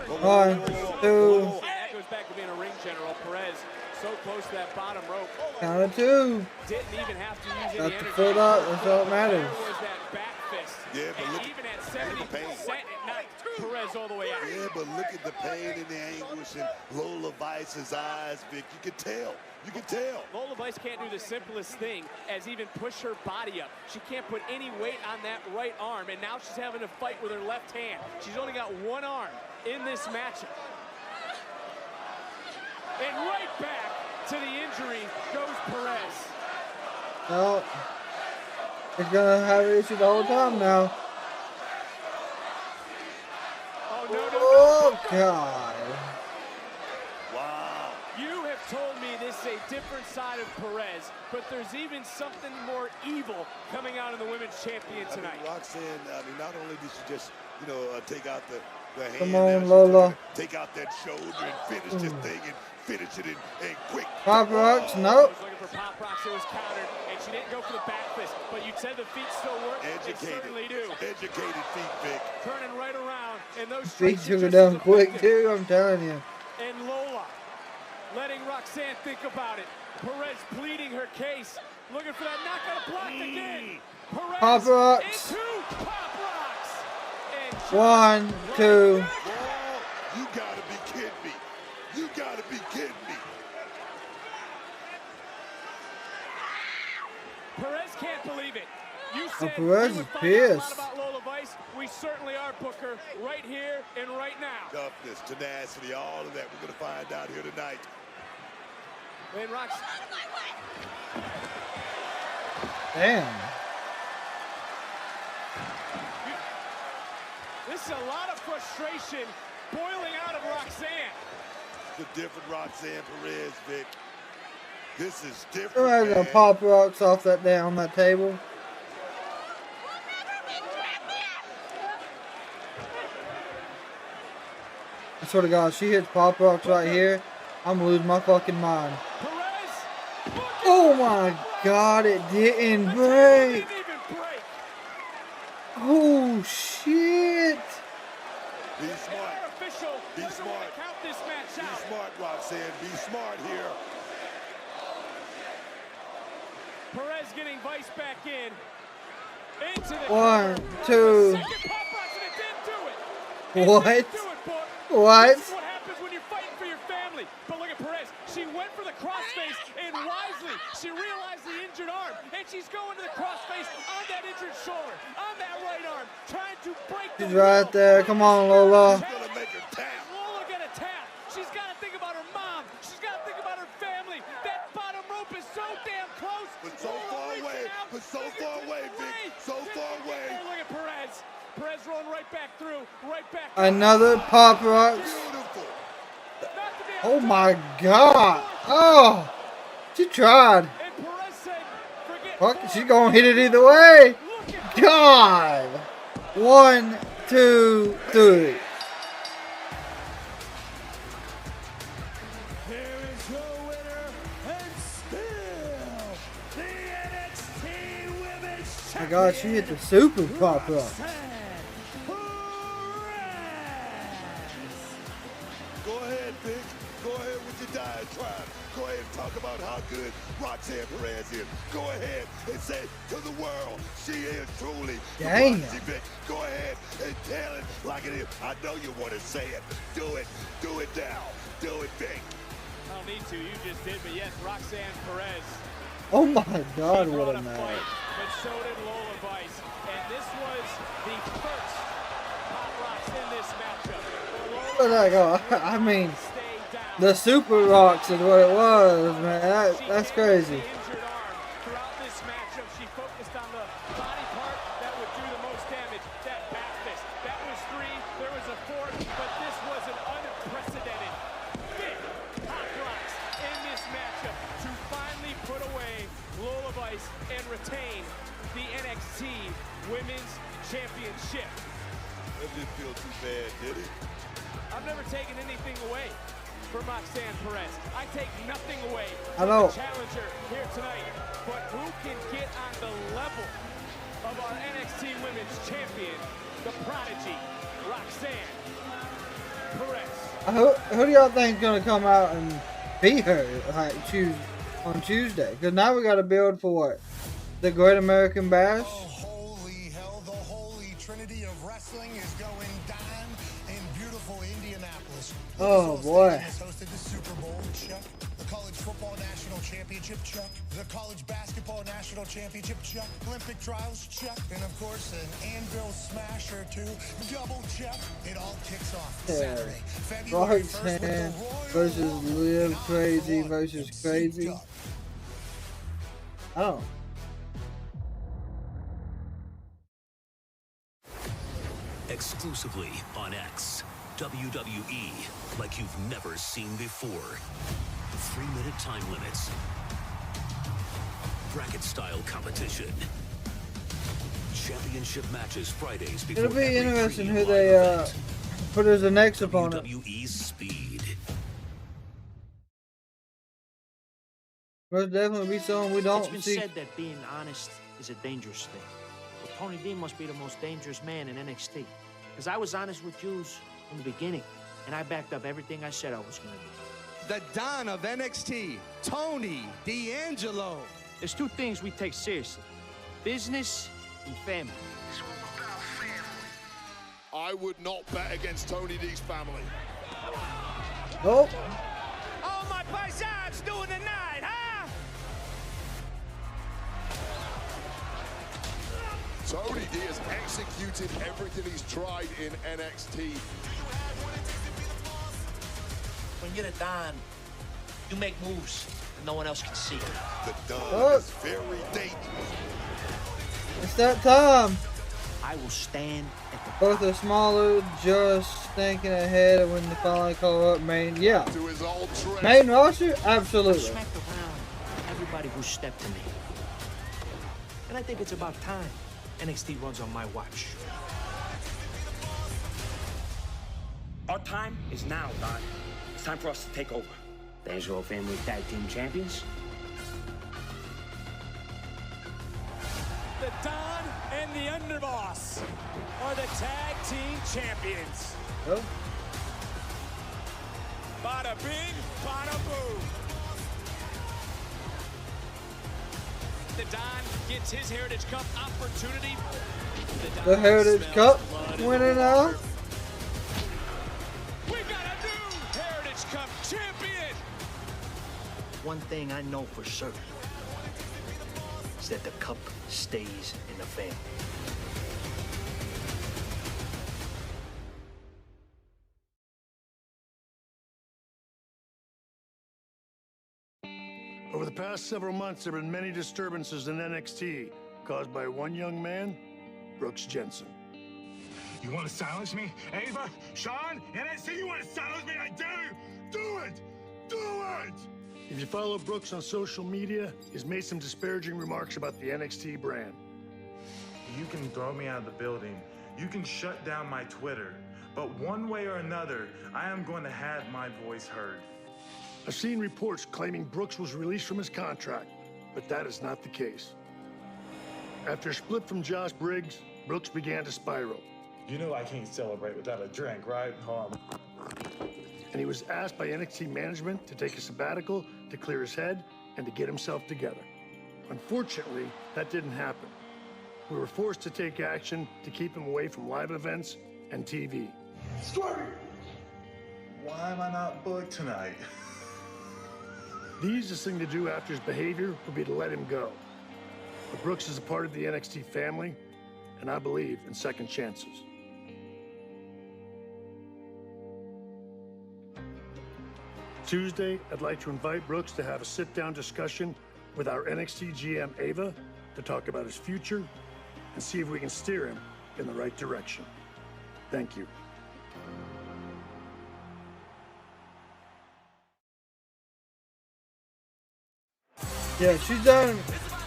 1, 2. That goes back to being a ring general. Perez so close to that bottom rope. Count of 2. Didn't even have to use Got any the energy. foot up. That's all that matters. There was that back fist. Yeah, but and look even at 70%, it knocked Perez all the way out. Yeah, but look at the pain and the anguish in Lola Vice's eyes, Vic. You can tell. You can tell. Lola Vice can't do the simplest thing as even push her body up. She can't put any weight on that right arm, and now she's having to fight with her left hand. She's only got one arm in this matchup. And right back to the injury goes Perez. No. It's gonna have an issue the whole time now. Oh, no, Oh, God. Wow. You have told me this is a different side of Perez, but there's even something more evil coming out of the women's champion tonight. Roxanne, not only did she just, take out the hand. Come now on, she's Lola. gonna take out that shoulder and finish this thing and finish it in quick. Pop rocks, nope. Looking for pop rocks, it was countered, and she didn't go for the back fist, but you said the feet still work. They certainly do. Educated feet, Vic. Turning right around, and those Feet strikes took are it just down as quick, effective. too. I'm telling you. And Lola letting Roxanne think about it. Perez pleading her case, looking for that knockout blocked again. Perez Pop rocks. into pop rocks. And 1, 2. Whoa, you gotta be kidding me. You gotta be kidding me. Perez can't believe it. You said Perez we is would find out a lot pissed. about Lola Vice. We certainly are, Booker, right here and right now. Toughness, tenacity, all of that we're gonna find out here tonight. And Rox. Damn. This is a lot of frustration boiling out of Roxanne. The different Roxanne Perez, Vic. This is different. Somebody's gonna pop rocks off that down that table. I swear to God, she hits pop rocks right here, I'm gonna lose my fucking mind. Oh my God, it didn't break. Oh shit. Be smart. Be smart. Be smart, Roxanne. Be smart here. Perez getting Vice back in. Into the 1, 2. What? What? This is what happens when you're fighting for your family. But look at Perez. She went for the crossface, and wisely, she realized the injured arm, and she's going to the crossface on that injured shoulder, on that right arm, trying to break the She's right there. Come on, Lola. Lola got a tap. She's got to think about her mom. She's got to think about her family. That bottom rope is so damn close. But so far away. But so far away, Vic. So far away. Oh, look at Perez. Perez rolling right back through. Right back. Another pop rocks. Oh my God. Oh. She tried. Fuck, she's gonna hit it either way. God. 1, 2, 3. My God, she hit the super pop up. Go ahead, Vic. Go ahead with your diatribe. Go ahead and talk about how good Roxanne Perez is. Go ahead and say to the world, she is truly the Damn. Prodigy, Vic. Go ahead and tell it like it is. I know you want to say it. Do it. Do it now. Do it, Vic. I don't need to. You just did. But yes, Roxanne Perez. Oh my God, what a match. But so did Lola Vice. And this was the first Pop Rocks in this matchup. Look at that go. I mean, the super rocks is what it was, man. That's crazy. Throughout this matchup, she focused on the body part that would do the most damage, that back fist. That was 3, there was a 4th, but this was an unprecedented big Pop Rocks in this matchup to finally put away Lola Vice and retain the NXT Women's Championship. That didn't feel too bad, did it? I've never taken anything away from Roxanne Perez. I take nothing away I from know. the challenger here tonight. But who can get on the level of our NXT Women's Champion, the Prodigy, Roxanne Perez? Who do y'all think is gonna come out and beat her like on Tuesday? Because now we got to build for what? The Great American Bash. Holy hell, the holy trinity of wrestling is going down in beautiful Indianapolis. Oh boy. Has hosted the Super Bowl, Chuck. The College Football National Championship, Chuck. The College Basketball National Championship, Chuck. Olympic Trials, Chuck. And of course, an Anvil Smash or 2, double Chuck. It all kicks off Saturday, February 1st with the Roxanne Royal versus Live Crazy versus Crazy. Oh. Exclusively on X, WWE like you've never seen before. 3-minute time limits. Bracket-style competition. Championship matches Fridays before It'll be every interesting free who live they event. put as the next opponent. WWE Speed. There's definitely be someone we don't It's been see. said that being honest is a dangerous thing. But Tony D must be the most dangerous man in NXT. Because I was honest with Jews from the beginning, and I backed up everything I said I was going to do. The Don of NXT, Tony D'Angelo. There's 2 things we take seriously: business and family. I would not bet against Tony D's family. Oh. All my paisanos doing tonight, huh? Tony D has executed everything he's tried in NXT. When you're the Don, you make moves that no one else can see. The Don Oh. is very dangerous. It's that time. I will stand at the Both are smaller, just thinking ahead of when they finally call up main. Yeah. To his old tricks. Main roster? Absolutely. smacked around everybody who stepped to me. And I think it's about time NXT runs on my watch. Our time is now, Don. It's time for us to take over. The Israel Family Tag Team Champions. The Don and the Underboss are the tag team champions. Oh. Bada bing, bada boom. The Don gets his Heritage Cup opportunity. The Heritage Cup winner now. We got a new Heritage Cup champion. One thing I know for certain is that the cup stays in the family. Over the past several months, there have been many disturbances in NXT caused by one young man, Brooks Jensen. You want to silence me? Ava? Shawn? NXT, you want to silence me? I dare you! Do it! Do it! If you follow Brooks on social media, he's made some disparaging remarks about the NXT brand. You can throw me out of the building. You can shut down my Twitter. But one way or another, I am going to have my voice heard. I've seen reports claiming Brooks was released from his contract, but that is not the case. After a split from Josh Briggs, Brooks began to spiral. You know I can't celebrate without a drink, right? Hold on. And he was asked by NXT management to take a sabbatical to clear his head and to get himself together. Unfortunately, that didn't happen. We were forced to take action to keep him away from live events and TV. Swerve! Why am I not booked tonight? The easiest thing to do after his behavior would be to let him go. But Brooks is a part of the NXT family, and I believe in second chances. Tuesday, I'd like to invite Brooks to have a sit-down discussion with our NXT GM, Ava, to talk about his future and see if we can steer him in the right direction. Thank you. Yeah, she's done.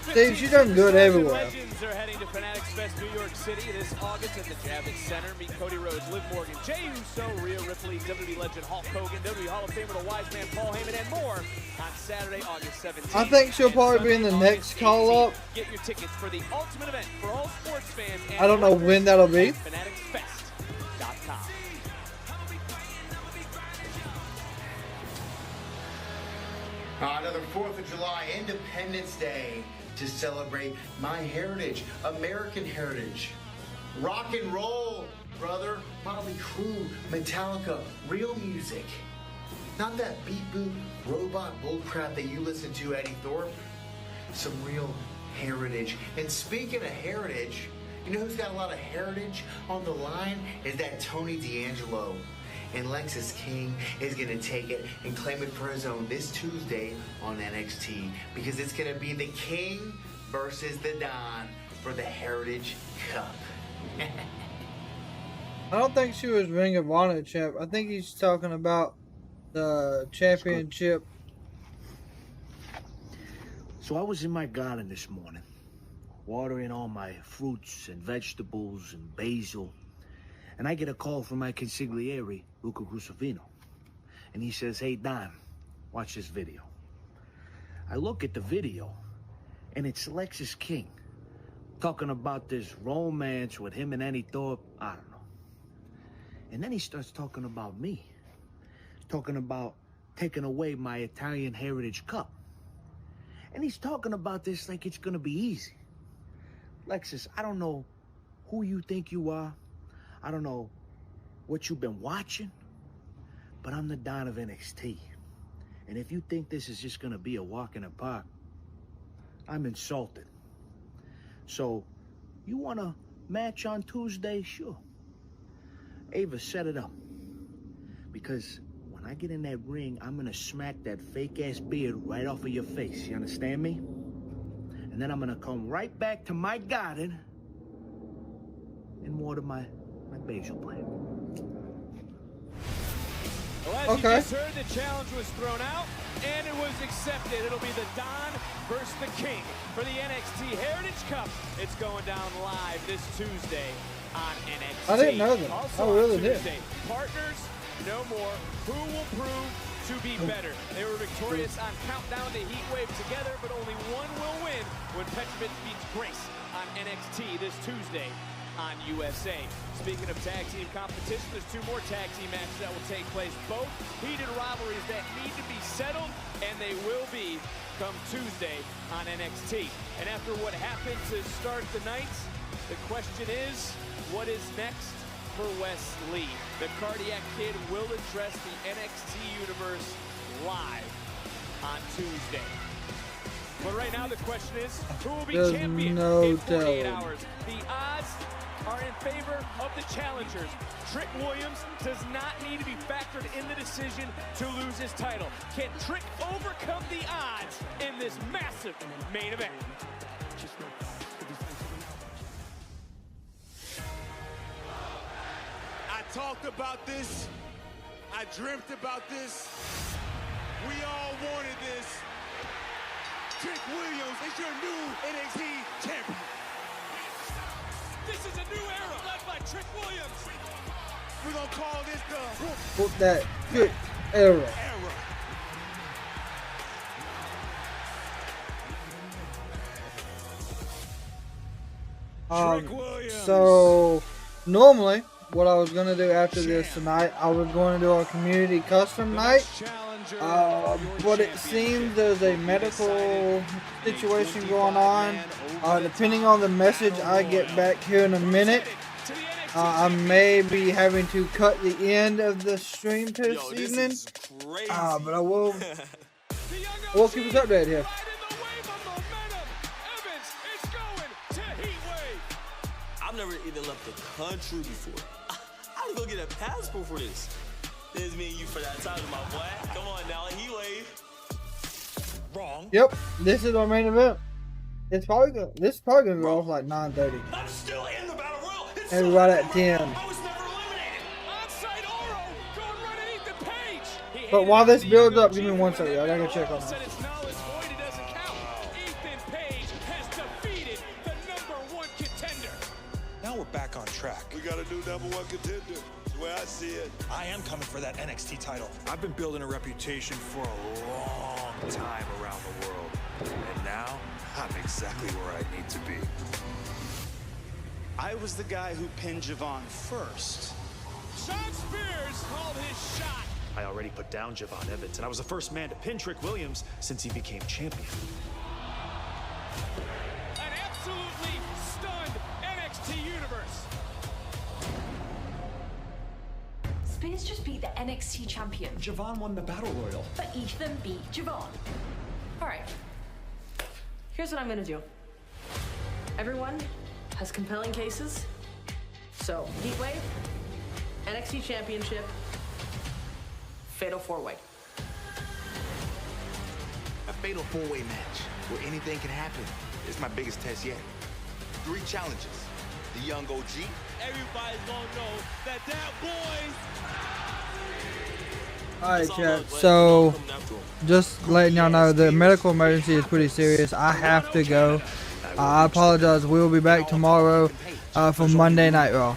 Steve, she's done good everywhere. Legends are heading to Fanatics Fest New York City this August at the Javits Center. Meet Cody Rhodes, Liv Morgan, Jey Uso, Rhea Ripley, WWE legend Hulk Hogan, WWE Hall of Famer The Wise Man Paul Heyman, and more on Saturday, August 17th. I think she'll probably be in the next call up. Get your tickets for the ultimate event for all sports fans. And I don't know when that'll be. FanaticsFest.com. Another 4th of July, Independence Day, to celebrate my heritage, American heritage. Rock and roll, brother. Motley Crue, Metallica, real music. Not that beat boot robot bullcrap that you listen to, Eddie Thorpe. Some real heritage. And speaking of heritage, you know who's got a lot of heritage on the line? Is that Tony D'Angelo. And Lexus King is going to take it and claim it for his own this Tuesday on NXT, because it's going to be the King versus the Don for the Heritage Cup. I don't think she was Ring of Honor champ. I think he's talking about the championship. So I was in my garden this morning, watering all my fruits and vegetables and basil. And I get a call from my consigliere, Ruca Crucifino. And he says, "Hey, Don, watch this video." I look at the video, and it's Lexus King talking about this romance with him and Annie Thorpe. I don't know. And then he starts talking about me. Talking about taking away my Italian Heritage Cup. And he's talking about this like it's gonna be easy. Lexus, I don't know who you think you are. I don't know what you've been watching, but I'm the Don of NXT. And if you think this is just gonna be a walk in the park, I'm insulted. So, you wanna match on Tuesday? Sure. Ava, set it up. Because when I get in that ring, I'm gonna smack that fake-ass beard right off of your face. You understand me? And then I'm gonna come right back to my garden and water my basil plant. you just heard, the challenge was thrown out, and it was accepted. It'll be the Don versus the King for the NXT Heritage Cup. It's going down live this Tuesday on NXT. I didn't know that. Also I really on Tuesday, did. Partners, no more. Who will prove to be better? They were victorious on Countdown to Heatwave together, but only one will win when Petrovic beats Grace on NXT this Tuesday on USA. Speaking of tag team competition, there's 2 more tag team matches that will take place. Both heated rivalries that need to be settled, and they will be come Tuesday on NXT. And after what happened to start the nights, the question is, what is next for Wes Lee? The Cardiac Kid will address the NXT Universe live on Tuesday. But right now the question is, who will be champion in 48 hours? The odds are in favor of the challengers. Trick Williams does not need to be factored in the decision to lose his title. Can Trick overcome the odds in this massive main event? I talked about this. I dreamt about this. We all wanted this. Trick Williams is your new NXT champion. This is a new era led by Trick Williams. We're gonna call this the Put that Trick era. So normally what I was going to do after this tonight, I was going to do a community custom night, but it seems there's a medical situation going on. Depending on the message I get back here in a minute, I may be having to cut the end of the stream this evening, but I will keep us updated here. I've never even left the country before. I had to go get a passport for this. This is me and you for that time, my boy. Come on now, Heatwave. Wrong. Yep, this is our main event. This is probably gonna go off like 9:30. I'm still in the battle royal. And right at 10. I was never eliminated. Onside Oro going right underneath the page. But while this builds up, give me 1 second. I gotta go check on that. Now we're back on track. We got a new #1 contender. The way I see it. I am coming for that NXT title. I've been building a reputation for a long time around the world. And now, I'm exactly where I need to be. I was the guy who pinned Javon first. Shawn Spears called his shot. I already put down Javon Evans, and I was the first man to pin Trick Williams since he became champion. An absolutely stunned NXT Universe. Spears just beat the NXT champion. Javon won the Battle Royal. But Ethan beat Javon. Alright. Here's what I'm gonna do. Everyone has compelling cases. So, Heatwave, NXT Championship, Fatal 4-Way. A Fatal 4-Way match where anything can happen. It's my biggest test yet. 3 challenges. The young OG. Everybody's gonna know that boys. Alright, chat. So, just letting y'all know the medical emergency is pretty serious. I have to go. I apologize. We'll be back tomorrow for Monday Night Raw.